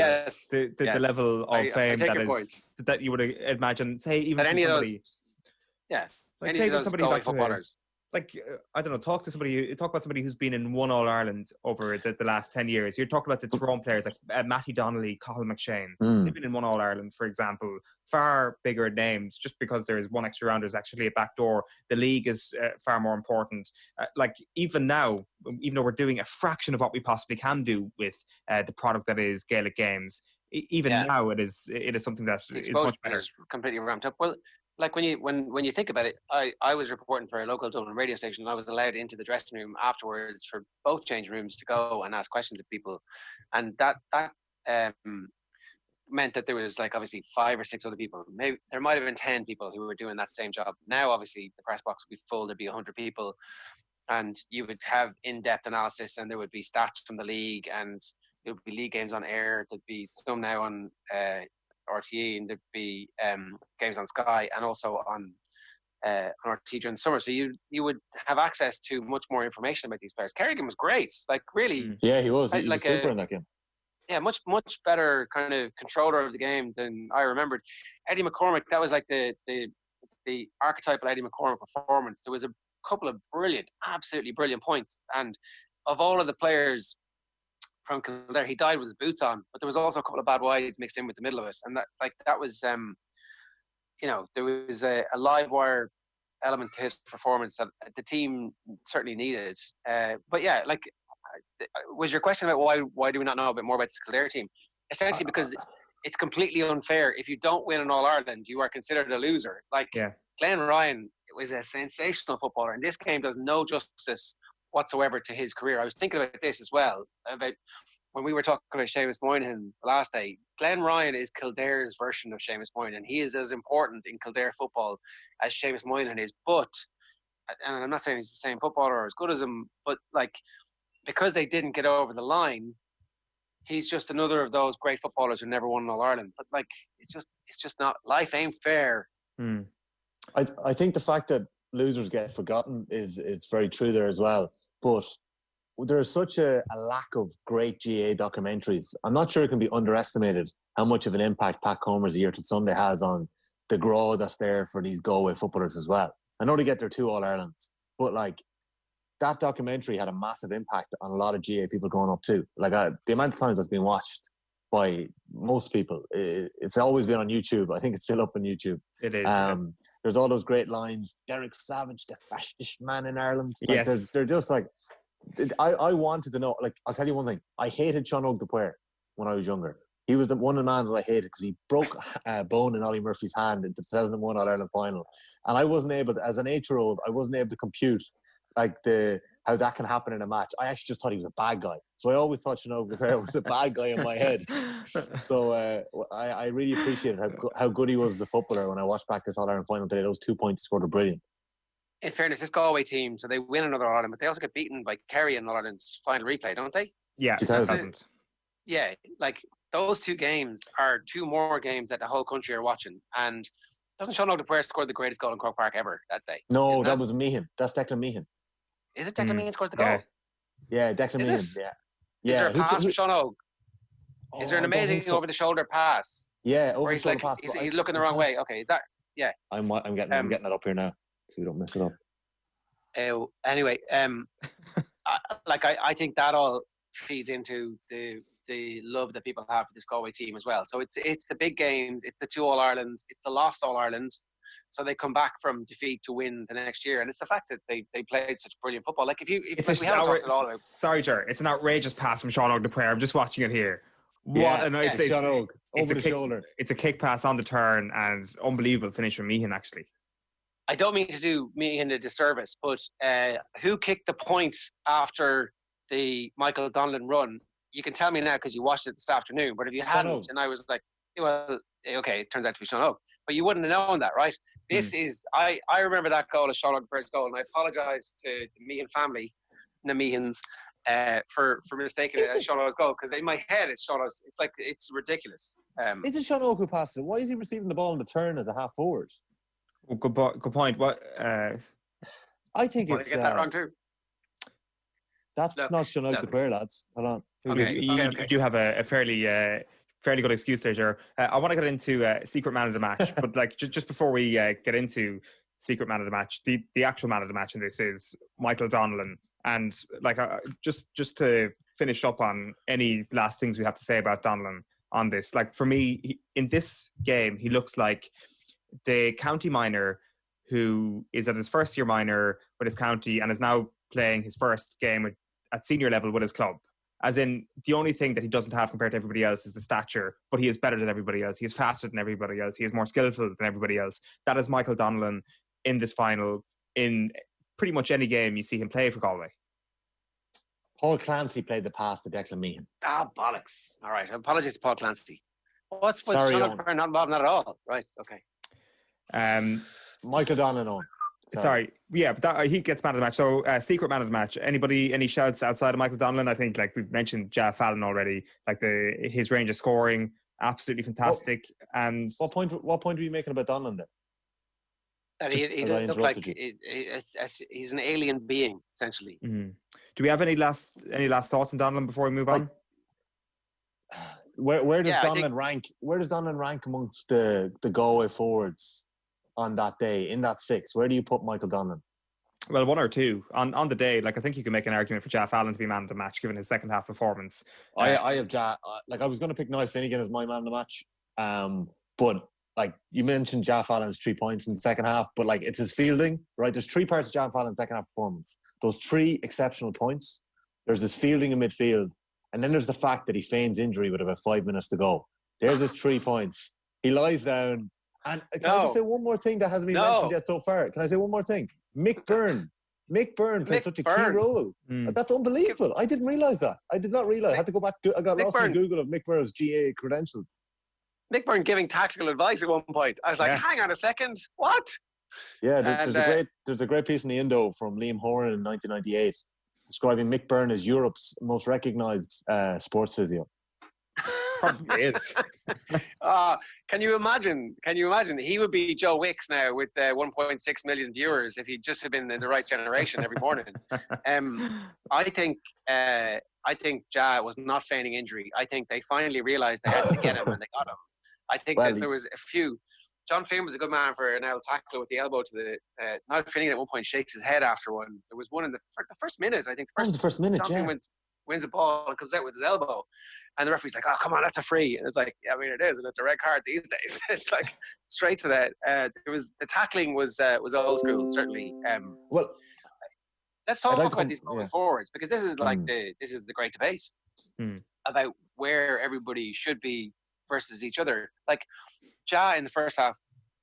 S4: the level of fame that you would imagine, say, even any of those. Yeah. Like, say that somebody back footballers. Like, I don't know, talk about somebody who's been in one All-Ireland over the last 10 years. You're talking about the Tyrone players like Matty Donnelly, Cathal McShane. They've been in one All-Ireland, for example. Far bigger names. Just because there's one extra round, there's actually a back door. The league is far more important. Like, even now, even though we're doing a fraction of what we possibly can do with the product that is Gaelic games, even now it is something that is much better. Completely ramped up. Well, like when you think about it, I was reporting for a local Dublin radio station, and I was allowed into the dressing room afterwards for both changing rooms to go and ask questions of people, and that meant that there was like obviously 5 or 6 other people. Maybe there might have been 10 people who were doing that same job. Now obviously the press box would be full. There'd be 100 people, and you would have in-depth analysis, and there would be stats from the league, and there would be league games on air. There'd be some now on RTE, and there'd be games on Sky and also on RTE during the summer. So you would have access to much more information about these players. Kerrigan was great, like really. Yeah, he was. He was super in that game. Yeah, much better kind of controller of the game than I remembered. Eddie McCormack, that was like the archetypal Eddie McCormack performance. There was a couple of absolutely brilliant points, and of all of the players from Kildare, he died with his boots on, but there was also a couple of bad wides mixed in with the middle of it, and that was there was a live wire element to his performance that the team certainly needed. But yeah, like, was your question about why do we not know a bit more about this Kildare team? Essentially because it's completely unfair. If you don't win an All-Ireland, you are considered a loser. Like, Glenn Ryan was a sensational footballer, and this game does no justice whatsoever to his career. I was thinking about this as well, about when we were talking about Seamus Moynihan the last day. Glenn Ryan is Kildare's version of Seamus Moynihan. He is as important in Kildare football as Seamus Moynihan is, but, and I'm not saying he's the same footballer or as good as him, but like, because they didn't get over the line, he's just another of those great footballers who never won an All-Ireland. But like, it's just not, life ain't fair.
S19: I think the fact that losers get forgotten is very true there as well. But there's such a lack of great GA documentaries. I'm not sure it can be underestimated how much of an impact Pat Comer's Year Till Sunday has on the grow that's there for these Galway footballers as well. I know they get their 2 All-Irelands, but like, that documentary had a massive impact on a lot of GA people growing up too. Like the amount of times that's been watched by most people, it's always been on YouTube. I think it's still up on YouTube.
S4: It is.
S19: There's all those great lines. Derek Savage, the fastest man in Ireland. Like,
S4: yes.
S19: They're just like, I wanted to know, like, I'll tell you one thing. I hated Sean Og the player when I was younger. He was the one of the man that I hated because he broke a bone in Ollie Murphy's hand in the 2001 All-Ireland final. And I wasn't able to, as an 8-year-old, I wasn't able to compute like how that can happen in a match. I actually just thought he was a bad guy. So I always thought Sean Og the player was a bad guy in my head. So I really appreciated how good he was as a footballer when I watched back this All-Ireland final today. Those 2 points he scored are brilliant.
S3: In fairness, this Galway team, so they win another All-Ireland, but they also get beaten by Kerry in All-Ireland's final replay, don't they?
S4: Yeah,
S19: 2000.
S3: Yeah, like those two games are two more games that the whole country are watching. And doesn't Sean Og the player score the greatest goal in Croke Park ever that day?
S19: No, that was Meehan. That's Declan Meehan.
S3: Is it Declan Meehan scores the goal?
S19: Yeah, Declan Meehan. Yeah.
S3: Is there a pass from Sean Og? Is there an amazing over-the-shoulder pass?
S19: Yeah,
S3: over-the-shoulder pass. He's looking the wrong way. Okay, is that? Yeah.
S19: I'm getting that up here now, so we don't mess it up.
S3: Anyway, I think that all feeds into the love that people have for this Galway team as well. So it's the big games, it's the 2 All-Irelands, it's the lost All-Ireland. So they come back from defeat to win the next year, and it's the fact that they played such brilliant football. Like we haven't talked at all about.
S4: Sorry, Ger, it's an outrageous pass from Sean Og the player. I'm just watching it here.
S19: Sean Og over the shoulder.
S4: It's a kick pass on the turn and unbelievable finish from Meehan actually.
S3: I don't mean to do Meehan a disservice, but who kicked the point after the Michael Donlan run? You can tell me now because you watched it this afternoon. But if you hadn't, and I was like, well, okay, it turns out to be Sean Og. But you wouldn't have known that, right? This is, I remember that goal as Sean Og the first goal, and I apologise to the Meehan family, the Meehans, for mistaking it as Sean Og's goal, because in my head it's Sean Og's. It's like, it's ridiculous.
S19: Is it Sean Og who passed it? Why is he receiving the ball in the turn as a half forward?
S4: Well, good point. What?
S19: I think it's.
S3: I get that wrong too.
S19: That's not Sean Og the player, lads. Hold on.
S4: You do have a fairly good excuse there, Ger. I want to get into secret man of the match, but like just before we get into secret man of the match, the actual man of the match in this is Michael Donlan. And like just to finish up on any last things we have to say about Donlan on this, like for me, in this game, he looks like the county minor who is at his first year minor with his county and is now playing his first game at senior level with his club. As in, the only thing that he doesn't have compared to everybody else is the stature, but he is better than everybody else. He is faster than everybody else. He is more skillful than everybody else. That is Michael Donlan in this final, in pretty much any game you see him play for Galway.
S19: Paul Clancy played the pass to Declan Meehan.
S3: Ah, bollocks. All right. Apologies to Paul Clancy. What's
S19: Sorry,
S3: Sean Og not involved? Not at all. Right. Okay.
S19: Michael Donlan on.
S4: Sorry. Yeah, but he gets man of the match. So, secret man of the match. Anybody, any shouts outside of Michael Donlan? I think, like we've mentioned, Ja Fallon already. Like his range of scoring, absolutely fantastic. And
S19: what point are you making about Donlan then?
S3: That he doesn't look like he's an alien being, essentially.
S4: Mm-hmm. Do we have any last thoughts on Donlan before we move on?
S19: Where does Donlan rank? Where does Donlan rank amongst the Galway forwards on that day, in that 6? Where do you put Michael Donlan?
S4: Well, 1 or 2 on the day. Like I think you can make an argument for Ja Fallon to be man of the match given his second half performance.
S19: I have Ja. Like I was going to pick Niall Finnegan as my man of the match, but like you mentioned, Ja Fallon's 3 points in the second half, but like it's his fielding, right? There's 3 parts of Ja Fallon's second half performance. Those 3 exceptional points. There's his fielding in midfield, and then there's the fact that he feigns injury with about 5 minutes to go. There's his 3 points. He lies down. And can I just say one more thing that hasn't been mentioned yet so far? Can I say one more thing? Mick Byrne played such a key role. That's unbelievable. I didn't realise that. I did not realise. I had to go back. I got lost in Google of Mick Byrne's GA credentials.
S3: Mick Byrne giving tactical advice at one point. I was like, hang on a second, what?
S19: Yeah, there's a great piece in the Indo from Liam Horan in 1998 describing Mick Byrne as Europe's most recognised sports physio.
S4: Probably is.
S3: Can you imagine? He would be Joe Wicks now with 1.6 million viewers if he'd just have been in the right generation every morning. I think Ja was not feigning injury. I think they finally realised they had to get him and they got him. I think that there was a few John Finn was a good man for an L tackle with the elbow to the. Niall Finnegan at one point shakes his head after one. There was one in the first minute, I think.
S19: That was the first minute,
S3: John Finn wins a ball and comes out with his elbow, and the referee's like, "Oh, come on, that's a free." And it's like, yeah, I mean, it is, and it's a red card these days. It's like straight to that. The tackling was old school, certainly.
S19: Well,
S3: let's talk about these going forwards, because this is like this is the great debate about where everybody should be versus each other. Like, Ja in the first half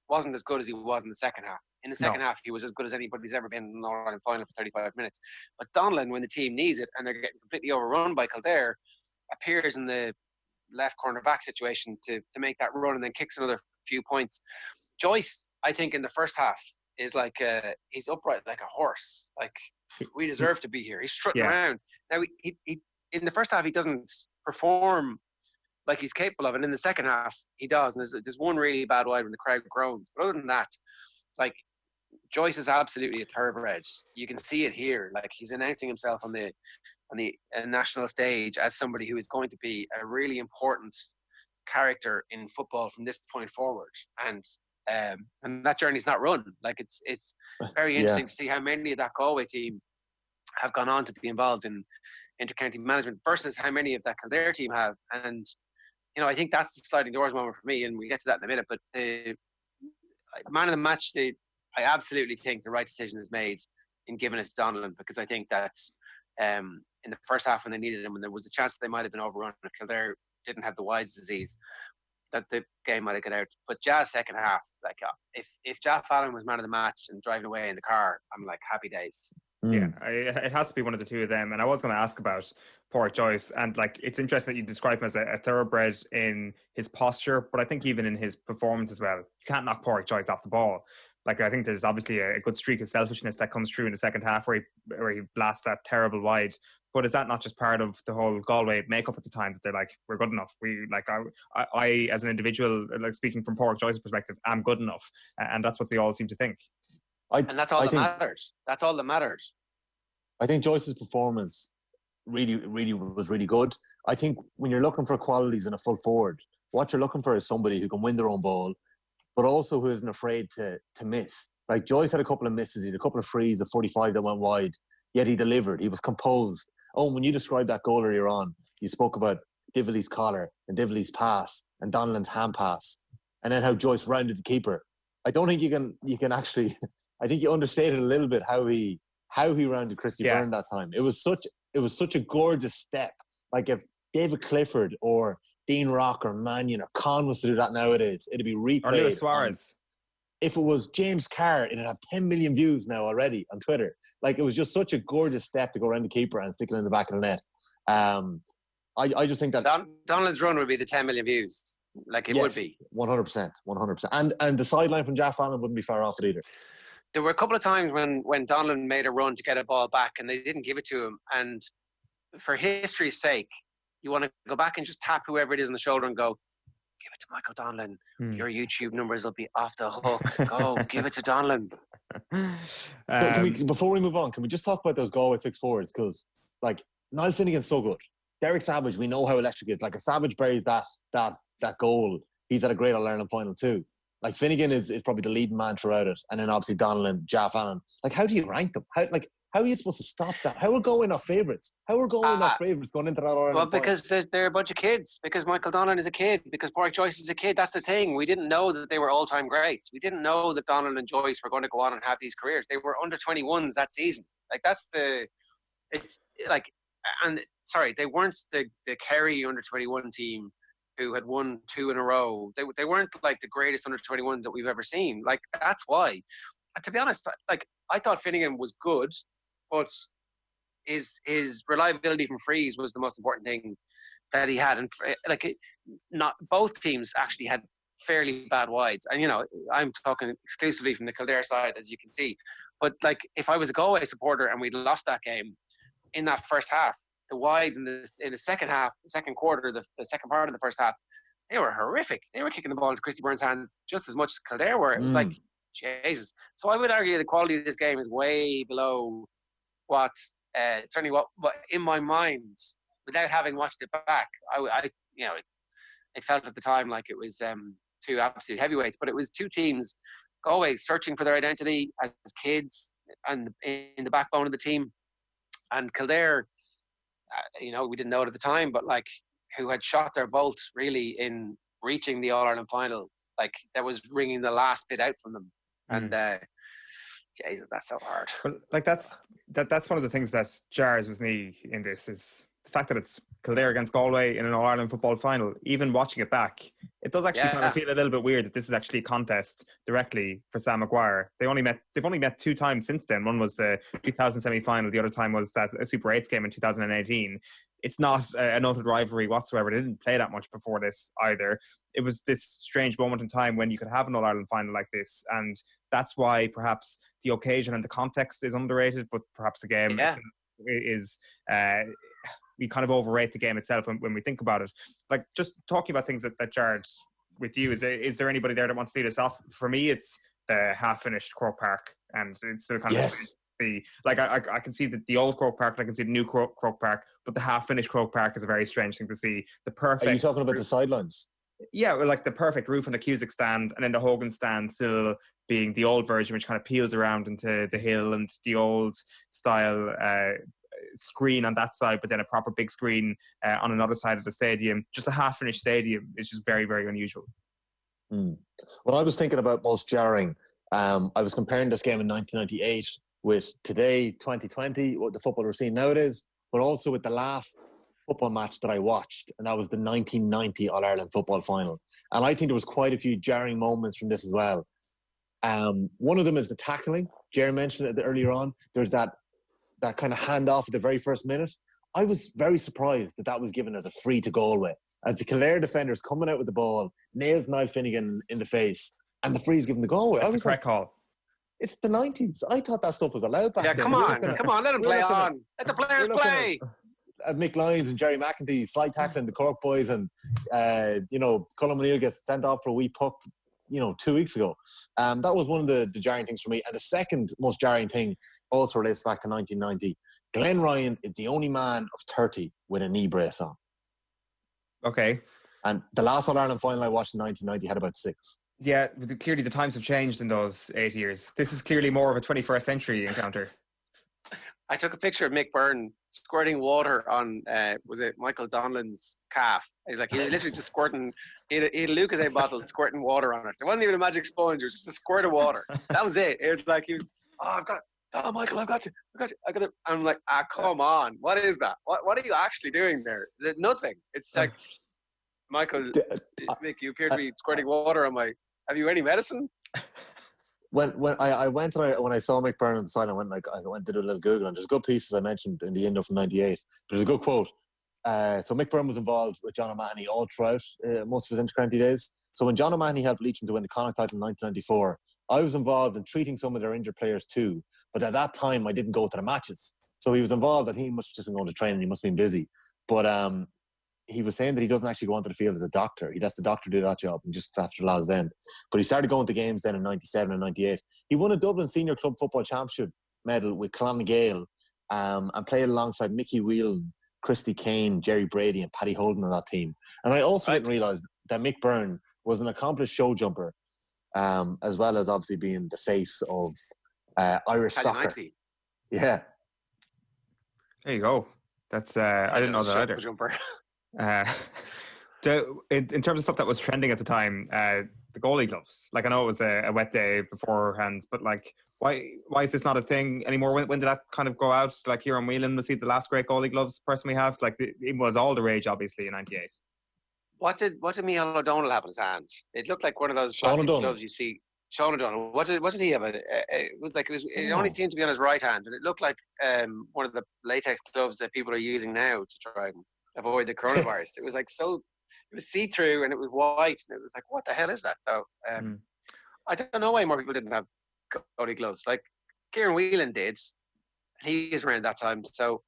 S3: wasn't as good as he was in the second half. In the second half, he was as good as anybody's ever been in an All-Ireland final for 35 minutes. But Donlan, when the team needs it and they're getting completely overrun by Kildare, appears in the left corner back situation to make that run and then kicks another few points. Joyce, I think, in the first half is like he's upright like a horse. Like, we deserve to be here. He's strutting around. Now, he in the first half, he doesn't perform like he's capable of, and in the second half, he does. And there's one really bad wide when the crowd groans. But other than that, like, Joyce is absolutely a thoroughbred. You can see it here. Like, he's announcing himself on the national stage as somebody who is going to be a really important character in football from this point forward. And that journey's not run. Like, it's very interesting to see how many of that Galway team have gone on to be involved in inter-county management versus how many of that Kildare team have. And I think that's the sliding doors moment for me, and we'll get to that in a minute. But the man of the match, I absolutely think the right decision is made in giving it to Donlan, because I think that in the first half when they needed him, and there was a chance that they might have been overrun if Kildare didn't have the wides disease, that the game might have got out. But Ja's second half, like, if Ja Fallon was man of the match and driving away in the car, I'm like, happy days.
S4: Yeah, it has to be one of the two of them. And I was going to ask about Pádraig Joyce, and like, it's interesting that you describe him as a thoroughbred in his posture, but I think even in his performance as well. You can't knock Pádraig Joyce off the ball. Like, I think there's obviously a good streak of selfishness that comes through in the second half where he blasts that terrible wide. But is that not just part of the whole Galway makeup at the time, that they're like, we're good enough? I as an individual, like, speaking from Pádraig Joyce's perspective, I'm good enough, and that's what they all seem to think.
S3: And that's all that matters. That's all that matters.
S19: I think Joyce's performance really was really good. I think when you're looking for qualities in a full forward, what you're looking for is somebody who can win their own ball, but also who isn't afraid to miss. Like, Joyce had a couple of misses, he had a couple of frees, a 45 that went wide, yet he delivered. He was composed. Oh, when you described that goal earlier on, you spoke about Dively's collar and Dively's pass and Donlan's hand pass, and then how Joyce rounded the keeper. I don't think you can actually. I think you understated a little bit how he rounded Christy Byrne that time. It was such a gorgeous step. Like, if David Clifford or Dean Rock or Mannion or Con was to do that nowadays, it'd be replayed.
S4: Or Lewis Suarez.
S19: If it was James Carr, it'd have 10 million views now already on Twitter. Like, it was just such a gorgeous step to go around the keeper and stick it in the back of the net. I just think that
S3: Donald's run would be the 10 million views. Like, it would be
S19: 100%. And the sideline from Jaff Fallon wouldn't be far off it either.
S3: There were a couple of times when Donlan made a run to get a ball back and they didn't give it to him. And for history's sake, you want to go back and just tap whoever it is on the shoulder and go, give it to Michael Donlan. Your YouTube numbers will be off the hook. Go, give it to Donlan.
S19: Before we move on, can we just talk about those Galway 6 forwards? Because, like, Niall Finnegan's so good. Derek Savage, we know how electric he is. Like, if Savage buries that goal, he's at a great All-Ireland final too. Like, Finnegan is probably the leading man throughout it. And then obviously Donlan, Ja Fallon. Like, how do you rank them? How are you supposed to stop that? How are Galway not favourites? How are Galway not favourites going into that All-Ireland
S3: Well, because they're a bunch of kids. Because Michael Donlan is a kid. Because Pádraig Joyce is a kid. That's the thing. We didn't know that they were all-time greats. We didn't know that Donlan and Joyce were going to go on and have these careers. They were under 21s that season. Like, they weren't the Kerry under 21 team who had won 2 in a row. They weren't like the greatest under 21s that we've ever seen. Like, that's why. And to be honest, like, I thought Finnegan was good, but his reliability from frees was the most important thing that he had. And not both teams actually had fairly bad wides. And I'm talking exclusively from the Kildare side, as you can see. But like, if I was a Galway supporter and we'd lost that game in that first half, the wides in the second half, the second quarter, the second part of the first half, they were horrific. They were kicking the ball into Christy Byrne's hands just as much as Kildare were. It was like, Jesus. So I would argue the quality of this game is way below what, certainly what in my mind, without having watched it back, I felt at the time like it was two absolute heavyweights, but it was two teams, Galway searching for their identity as kids and in the backbone of the team, and Kildare, we didn't know it at the time, but like who had shot their bolt really in reaching the All-Ireland final, like that was ringing the last bit out from them. And Jesus, that's so hard.
S4: But like that's one of the things that jars with me in this is the fact that it's Kildare against Galway in an All-Ireland football final. Even watching it back, it does actually kind of feel a little bit weird that this is actually a contest directly for Sam Maguire. They've only met 2 times since then. One was the 2000 semi-final. The other time was that Super 8s game in 2018. It's not a noted rivalry whatsoever. They didn't play that much before this either. It was this strange moment in time when you could have an All-Ireland final like this, and that's why perhaps the occasion and the context is underrated, but perhaps the game is we kind of overrate the game itself when we think about it. Like, just talking about things that jarred with you, is there anybody there that wants to lead us off? For me, it's the half-finished Croke Park, and it's the kind of I can see the old Croke Park, and I can see the new Croke Park, but the half-finished Croke Park is a very strange thing to see. The perfect.
S19: Are you talking about the sidelines?
S4: Yeah, like the perfect roof on the Cusack stand, and then the Hogan stand still being the old version, which kind of peels around into the hill, and the old style screen on that side, but then a proper big screen on another side of the stadium. Just a half-finished stadium is just very, very unusual.
S19: When I was thinking about most jarring, I was comparing this game in 1998 with today, 2020, what the football we're seeing nowadays, but also with the last football match that I watched, and that was the 1990 All-Ireland football final. And I think there was quite a few jarring moments from this as well. One of them is the tackling. Ger mentioned it earlier on. There's that kind of handoff at the very first minute. I was very surprised that was given as a free to Galway, as the Kildare defenders coming out with the ball, nails Niall Finnegan in the face, and the free's given to Galway. I was
S4: correct call.
S19: It's the 90s. I thought that stuff was allowed back then.
S3: Come on, let them play on. Let the players play.
S19: Mick Lyons and Jerry McEntee slide tackling the Cork boys, and Colin O'Neill gets sent off for a wee puck 2 weeks ago. That was one of the jarring things for me. And the second most jarring thing also relates back to 1990. Glenn Ryan is the only man of 30 with a knee brace on.
S4: Okay.
S19: And the last All-Ireland final I watched in 1990 had about 6.
S4: Yeah, clearly the times have changed in those 8 years. This is clearly more of a 21st century encounter.
S3: I took a picture of Mick Byrne squirting water on, was it Michael Donlan's calf? He was literally just squirting, he had a Lucozade bottle squirting water on it. It wasn't even a magic sponge, it was just a squirt of water. That was it. It was like, he was, Michael, I've got to. I'm like, come on. What is that? What are you actually doing there? There's nothing. It's like, Michael, Mick, you appear to be squirting water on have you any medicine?
S19: When I went and when I saw Mick Byrne on the side, I went to do a little Google, and there's good pieces I mentioned in the end of 98. There's a good quote. So Mick Byrne was involved with John O'Mahony all throughout most of his intercounty days. So when John O'Mahony helped Leitrim to win the Connacht title in 1994, I was involved in treating some of their injured players too. But at that time, I didn't go to the matches. So he was involved, and he must have just been going to training. He must have been busy. But he was saying that he doesn't actually go onto the field as a doctor. He lets the doctor do that job, and just after the last end. But he started going to games then in 97 and 98. He won a Dublin Senior Club Football Championship medal with Clonagale and played alongside Mickey Whelan, Christy Kane, Jerry Brady and Paddy Holden on that team. And I also didn't realise that Mick Byrne was an accomplished show jumper, as well as obviously being the face of Irish soccer.
S3: 90.
S19: Yeah.
S4: There you go. That's I didn't know that either.
S3: Jumper.
S4: In terms of stuff that was trending at the time, the goalie gloves. Like, I know it was a wet day beforehand, but like, why is this not a thing anymore? When did that kind of go out? Like, here on Whelan, was he the last great goalie gloves person we have? Like, it was all the rage, obviously, in '98.
S3: What did Micheál O'Donnell have in his hands? It looked like one of those plastic gloves you see. Sean O'Donnell. What did he have? It only seemed to be on his right hand, and it looked like one of the latex gloves that people are using now to try and avoid the coronavirus. It was like it was see-through and it was white, and it was like, what the hell is that? So I don't know why more people didn't have goalie gloves. Like Kieran Whelan did, and he was around that time. So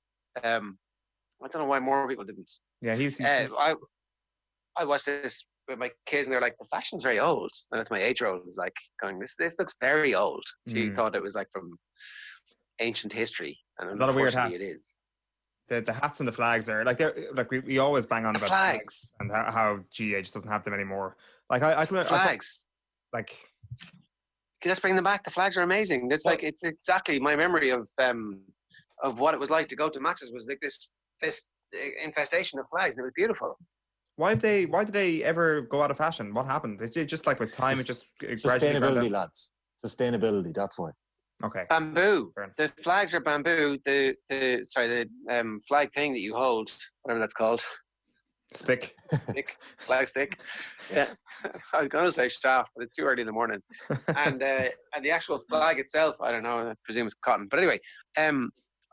S3: I don't know why more people didn't.
S4: Yeah,
S3: I watched this with my kids, and they're like, the fashion's very old. And that's my 8-year-old was like going, this looks very old. She thought it was like from ancient history, and
S4: a lot of weird hats.
S3: It is.
S4: The hats and the flags are like we always bang on about
S3: flags
S4: and how GA just doesn't have them anymore. Like
S3: flags. Let's bring them back. The flags are amazing. It's it's exactly my memory of what it was like to go to matches. Was like this infestation of flags, and it was beautiful.
S4: Why did they ever go out of fashion? What happened? It just like with time, it just
S19: sustainability, lads. Sustainability. That's why.
S4: Okay.
S3: Bamboo. The flags are bamboo. The flag thing that you hold, whatever that's called.
S4: Stick.
S3: Flag stick. Yeah. I was going to say shaft, but it's too early in the morning. And the actual flag itself, I don't know. I presume it's cotton. But anyway,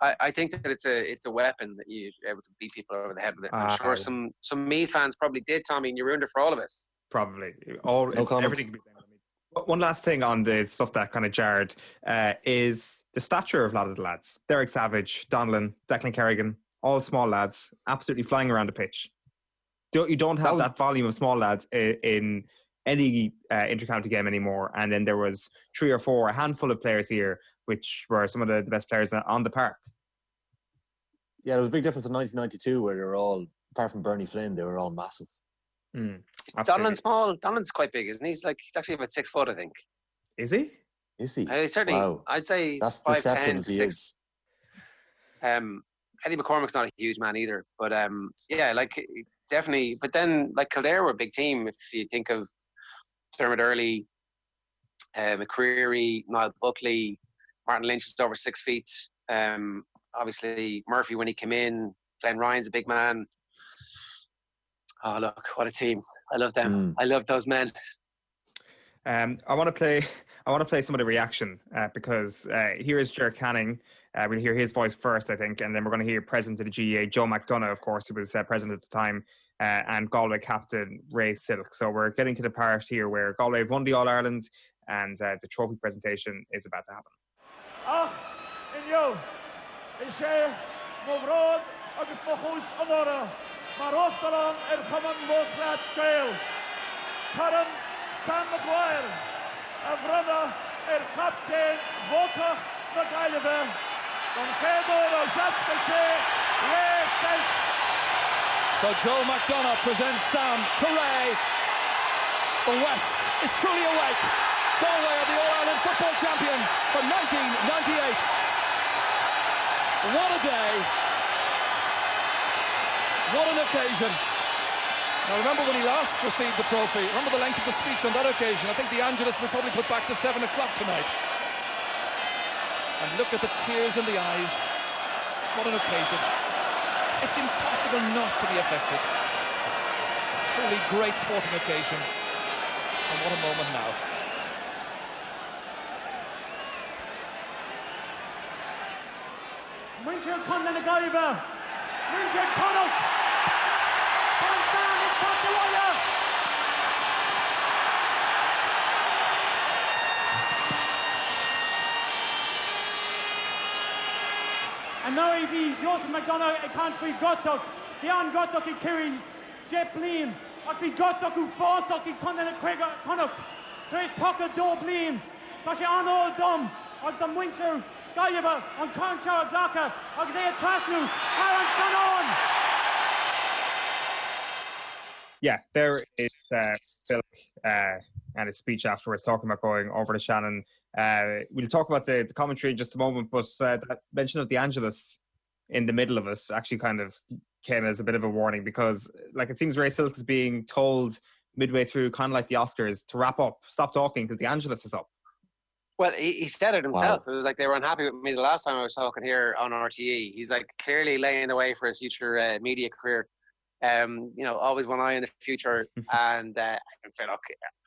S3: I think that it's a weapon that you're able to beat people over the head with it. I'm sure some Meath fans probably did, Tommy, and you ruined it for all of us.
S4: Probably. Everything can be blamed on me. One last thing on the stuff that kind of jarred is the stature of a lot of the lads. Derek Savage, Donlan, Declan Kerrigan, all small lads, absolutely flying around the pitch. You don't have that volume of small lads in any inter-county game anymore. And then there was a handful of players here, which were some of the best players on the park.
S19: Yeah, there was a big difference in 1992 where they were all, apart from Bernie Flynn, they were all massive.
S3: Donlan's small. Donlan's quite big, isn't he? He's actually about 6 foot, I think.
S4: Is he?
S19: Is he?
S3: Certainly.
S19: Wow.
S3: I'd say
S19: that's
S3: 5'10",
S19: deceptive if he
S3: 6.
S19: is.
S3: Eddie McCormick's not a huge man either, but definitely. But then Kildare were a big team. If you think of Dermot Early, McCreary, Niall Buckley, Martin Lynch is over 6 feet. Obviously Murphy when he came in. Glenn Ryan's a big man. Oh look, what a team! I love them. I love those men.
S4: I want to play some of the reaction because here is Ger Canning. We'll hear his voice first, I think, and then we're going to hear President of the GAA, Joe McDonough, of course, who was President at the time, and Galway captain Ray Silk. So we're getting to the part here where Galway have won the All-Ireland and the trophy presentation is about to happen.
S1: Inyo, Ishe, Movrod, agus Mochus Amora, Marostalan, Common World-Class Scale, Karen Sam McGuire, Avrada, Captain, Voka, McGuire, Don Pedro, Jasper, Ray Silk.
S14: So Joe McDonough presents Sam to Ray. The West is truly awake. Galway are the All-Ireland football champions for 1998. What a day. What an occasion. Now remember when he last received the trophy. Remember the length of the speech on that occasion. I think the Angelus will probably put back to 7 o'clock tonight. And look at the tears in the eyes. What an occasion. It's impossible not to be affected. Truly great sporting occasion. And what a moment now.
S1: Winter Quinlan Agaiva. Winter Connacht. Constance is top the wire. And now the Joseph McDonough can't be Gottok. The on Gottok in Kirin. Jeff Lean. Aki Gottok who forced Aki Quinlan and Craig Connacht. There's Tucker Doblin. Kashi Arnold Dom. Of the Winter. Gaiva on Conchar Glocka, Oxea Trasnu, Aaron Sanon.
S4: Yeah, there is Phil and his speech afterwards talking about going over to Shannon. We'll talk about the commentary in just a moment, but that mention of the Angelus in the middle of it actually kind of came as a bit of a warning because it seems Ray Silk is being told midway through, kind of like the Oscars, to wrap up, stop talking because the Angelus is up.
S3: Well, he said it himself.
S19: Wow.
S3: It was like they were unhappy with me the last time I was talking here on RTE. He's clearly laying the way for his future media career. Always one eye in the future. And I feel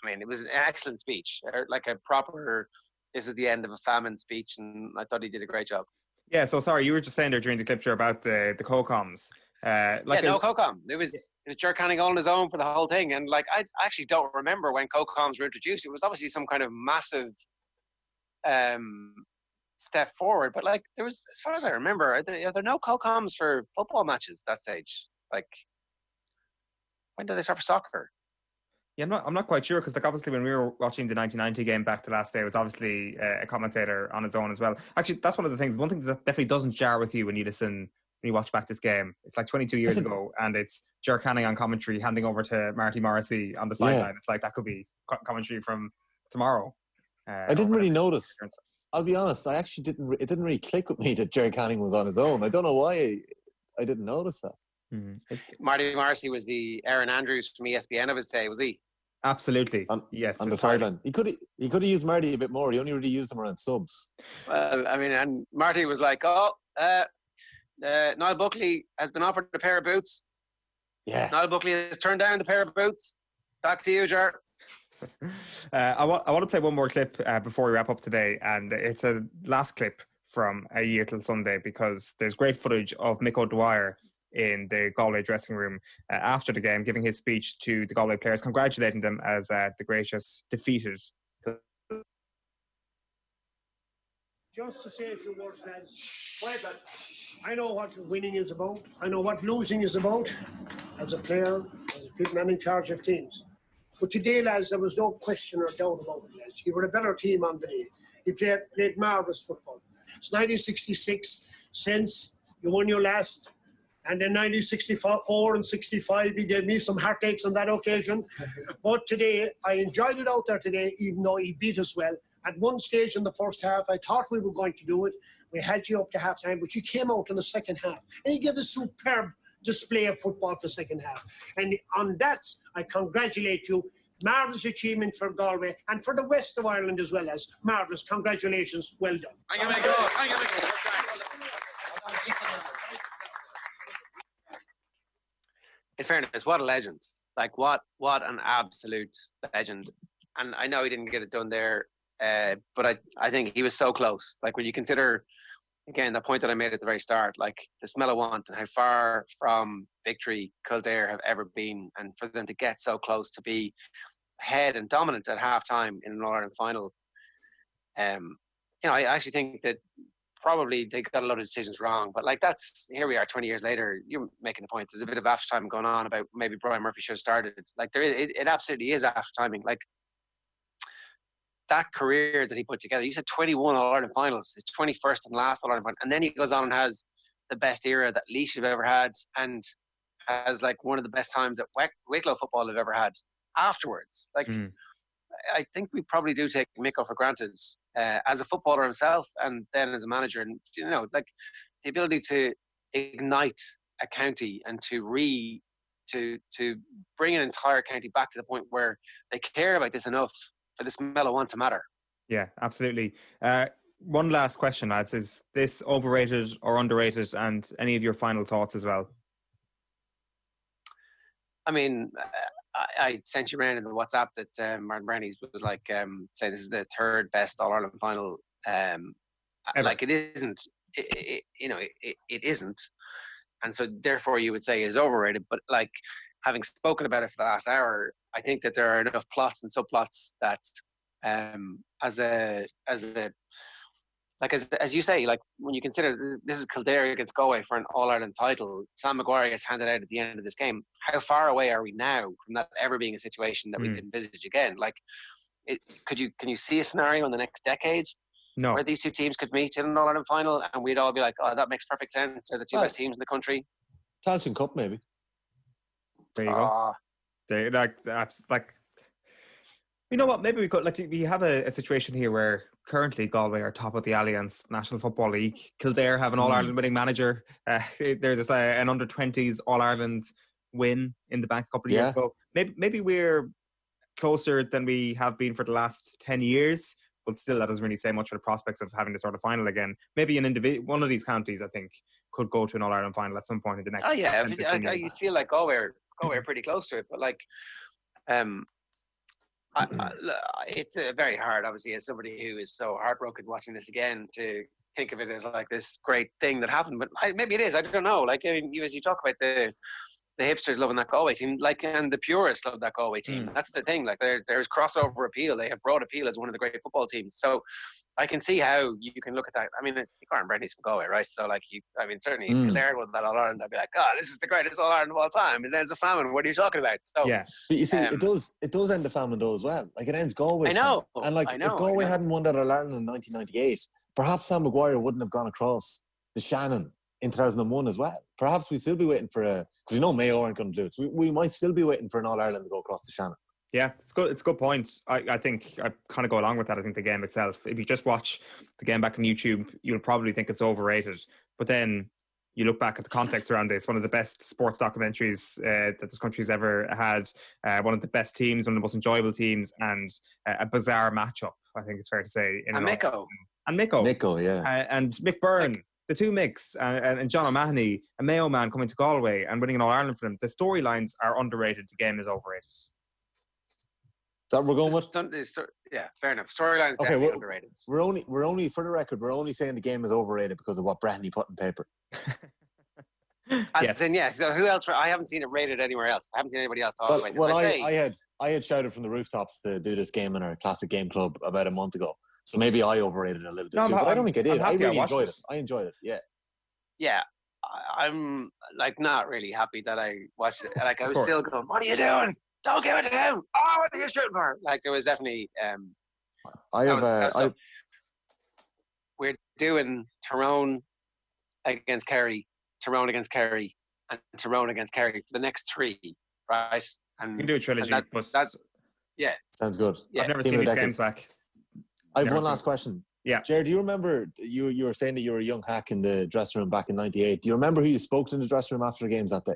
S3: it was an excellent speech, like a proper. This is the end of a famine speech, and I thought he did a great job.
S4: Yeah. So sorry, you were just saying there during the clip about the co-coms.
S3: No co-com. It was Ger Canning all on his own for the whole thing, and I actually don't remember when co-coms were introduced. It was obviously some kind of massive step forward, but there was, as far as I remember, are there no co-coms for football matches at that stage? When did they start for soccer?
S4: Yeah, I'm not quite sure because obviously when we were watching the 1990 game back to last day, it was obviously a commentator on its own as well. Actually, that's one of the things. One thing that definitely doesn't jar with you when you listen when you watch back this game. It's like 22 years ago, and it's Ger Canning on commentary handing over to Marty Morrissey on the sideline. It's like that could be commentary from tomorrow.
S19: I didn't really notice. I'll be honest, I actually didn't. It didn't really click with me that Ger Canning was on his own. I don't know why I didn't notice that.
S3: Marty Morrissey was the Aaron Andrews from ESPN of his day, was he?
S4: Absolutely.
S19: Yes. On the sideline. He could have used Marty a bit more. He only really used him around subs.
S3: Well, I mean, and Marty was like, Niall Buckley has been offered a pair of boots.
S19: Yeah.
S3: Niall Buckley has turned down the pair of boots. Back to you, Ger.
S4: I want to play one more clip before we wrap up today, and it's a last clip from A Year Till Sunday, because there's great footage of Mick O'Dwyer in the Galway dressing room after the game, giving his speech to the Galway players, congratulating them as the Gracious defeated.
S7: Just to say a few words, lads. I know what winning is about. I know what losing is about as a player, as a big man in charge of teams. But today, lads, there was no question or doubt about it, lads. You were a better team on the day. You played marvellous football. It's 1966 since you won your last. And in 1964 and 65, he gave me some heartaches on that occasion. But today, I enjoyed it out there today, even though he beat us well. At one stage in the first half, I thought we were going to do it. We had you up to half-time, but you came out in the second half. And he gave a superb display of football for the second half. And on that, I congratulate you. Marvellous achievement for Galway and for the west of Ireland as well as marvellous. Congratulations. Well done.
S3: I'm going to go. In fairness, what a legend. Like, what an absolute legend. And I know he didn't get it done there, but I think he was so close. Like, when you consider, again, the point that I made at the very start, like the smell of want and how far from victory Kildare have ever been, and for them to get so close to be ahead and dominant at half-time in an All-Ireland final, I actually think that probably they got a lot of decisions wrong, but like here we are 20 years later, you're making the point, there's a bit of after time going on about maybe Brian Murphy should have started. Like it absolutely is after timing. Like that career that he put together, you said 21 All-Ireland finals, his 21st and last All-Ireland final, and then he goes on and has the best era that Laois have ever had, and has like one of the best times that Wicklow football have ever had afterwards. Like I think we probably do take Miko for granted as a footballer himself, and then as a manager. And like the ability to ignite a county and to bring an entire county back to the point where they care about this enough for this mellow one to matter.
S4: Yeah, absolutely. One last question, lads: is this overrated or underrated? And any of your final thoughts as well?
S3: I mean, I sent you around in the WhatsApp that Martin Brownie was like saying this is the third best All-Ireland final. Like it isn't, it isn't. And so therefore you would say it is overrated. But like having spoken about it for the last hour, I think that there are enough plots and subplots that as you say, like when you consider this is Kildare against Galway for an All-Ireland title, Sam Maguire gets handed out at the end of this game. How far away are we now from that ever being a situation that we can envisage again? Like, can you see a scenario in the next decade where these two teams could meet in an All-Ireland final and we'd all be like, oh, that makes perfect sense. They're the two best teams in the country.
S19: Tailteann Cup, maybe.
S4: There you go. That's like, you know what? Maybe we could, like, we have a situation here where currently Galway are top of the Alliance National Football League. Kildare have an All-Ireland winning manager. There's an under-20s All-Ireland win in the bank a couple of years ago. Maybe we're closer than we have been for the last 10 years, but still that doesn't really say much for the prospects of having this sort of final again. Maybe one of these counties, I think, could go to an All-Ireland final at some point in the next 10 years.
S3: I feel like Galway are pretty close to it, but like it's very hard, obviously, as somebody who is so heartbroken watching this again, to think of it as like this great thing that happened. But maybe it is. I don't know. Like, I mean, as you talk about the hipsters loving that Galway team, like, and the purists love that Galway team. That's the thing. Like, there's crossover appeal. They have broad appeal as one of the great football teams. So I can see how you can look at that. I mean, I think Aaron Brendan's from Galway, right? So, like, certainly if Kildare won that All-Ireland, I'd be like, oh, this is the greatest All-Ireland of all time. And then it's a famine. What are you talking about? So,
S19: yeah. But you see, it does end the famine, though, as well. Like, it ends Galway's famine. And, like, if Galway hadn't won that All-Ireland in 1998, perhaps Sam Maguire wouldn't have gone across the Shannon in 2001 as well. Perhaps we'd still be waiting for because you know Mayo aren't going to do it. So we might still be waiting for an All-Ireland to go across the Shannon.
S4: Yeah, it's good. It's a good point. I think I kind of go along with that. I think the game itself, if you just watch the game back on YouTube, you'll probably think it's overrated. But then you look back at the context around this, one of the best sports documentaries that this country's ever had, one of the best teams, one of the most enjoyable teams, and a bizarre matchup, I think it's fair to say.
S3: And Micko.
S19: Micko, yeah.
S4: And Mick Byrne, the two Micks, and John O'Mahony, a Mayo man coming to Galway and winning an All-Ireland for them. The storylines are underrated. The game is overrated.
S19: Is that what we're going with?
S3: Yeah, fair enough. Storylines definitely underrated.
S19: We're only, for the record, we're only saying the game is overrated because of what Breheny put in paper.
S3: Yes. Then so who else? I haven't seen it rated anywhere else. I haven't seen anybody else talk about it.
S19: Well, I had shouted from the rooftops to do this game in our classic game club about a month ago. So maybe I overrated it a little bit too. But I don't think I did. I really enjoyed it. I enjoyed it. Yeah.
S3: Yeah. I'm like not really happy that I watched it. Like I was still going, "What are you doing? Don't give it to him! Oh, what are you shooting for?" Like there was definitely. We're doing Tyrone against Kerry, Tyrone against Kerry, and Tyrone against Kerry for the next 3, right? And
S4: you can do a trilogy.
S3: Yeah,
S19: sounds good.
S3: Yeah.
S4: I've never seen these games back.
S19: I have one last question.
S4: Yeah,
S19: Jared, do you remember you were saying that you were a young hack in the dressing room back in '98? Do you remember who you spoke to in the dressing room after the games that day?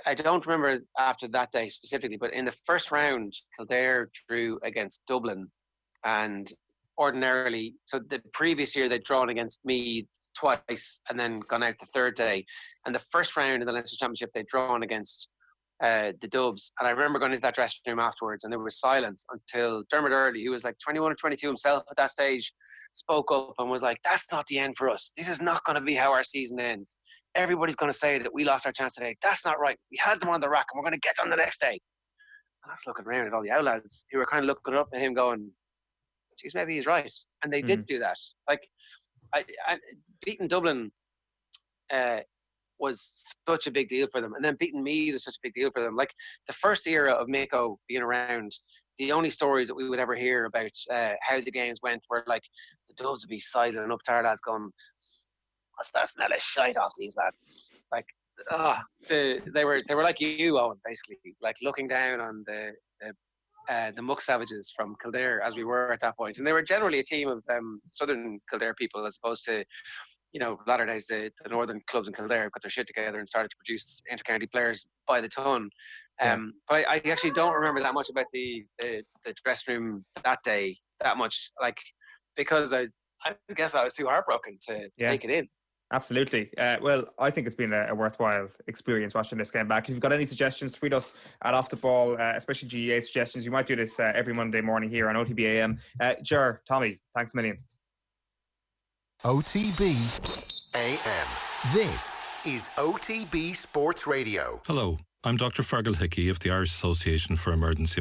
S3: I don't remember after that day specifically, but in the first round, Kildare drew against Dublin, and ordinarily, so the previous year they'd drawn against Meath twice and then gone out the third day, and the first round in the Leinster Championship they'd drawn against the Dubs. And I remember going into that dressing room afterwards, and there was silence until Dermot Earley, who was like 21 or 22 himself at that stage, spoke up and was like, "That's not the end for us. This is not going to be how our season ends. Everybody's going to say that we lost our chance today. That's not right. We had them on the rack and we're going to get them the next day." And I was looking around at all the outlads who were kind of looking up at him going, "Geez, maybe he's right." And they did do that. Like, I beating Dublin was such a big deal for them. And then beating Meath was such a big deal for them. Like, the first era of Micko being around, the only stories that we would ever hear about how the games went were like the Dubs would be sidling up to our lads going, "What's that smell of shite off these lads?" Like, they were like you, Owen, basically, like looking down on the Muck Savages from Kildare as we were at that point. And they were generally a team of southern Kildare people as opposed to, latter days the northern clubs in Kildare got their shit together and started to produce inter-county players by the ton. But I actually don't remember that much about the dressing room that day that much, like, because I guess I was too heartbroken to take it in.
S4: Absolutely. Well, I think it's been a worthwhile experience watching this game back. If you've got any suggestions, tweet us at Off the Ball, especially GEA suggestions. We might do this every Monday morning here on OTB AM. Ger, Tommy, thanks a million.
S2: OTB AM. This is OTB Sports Radio.
S18: Hello, I'm Dr. Fergal Hickey of the Irish Association for Emergency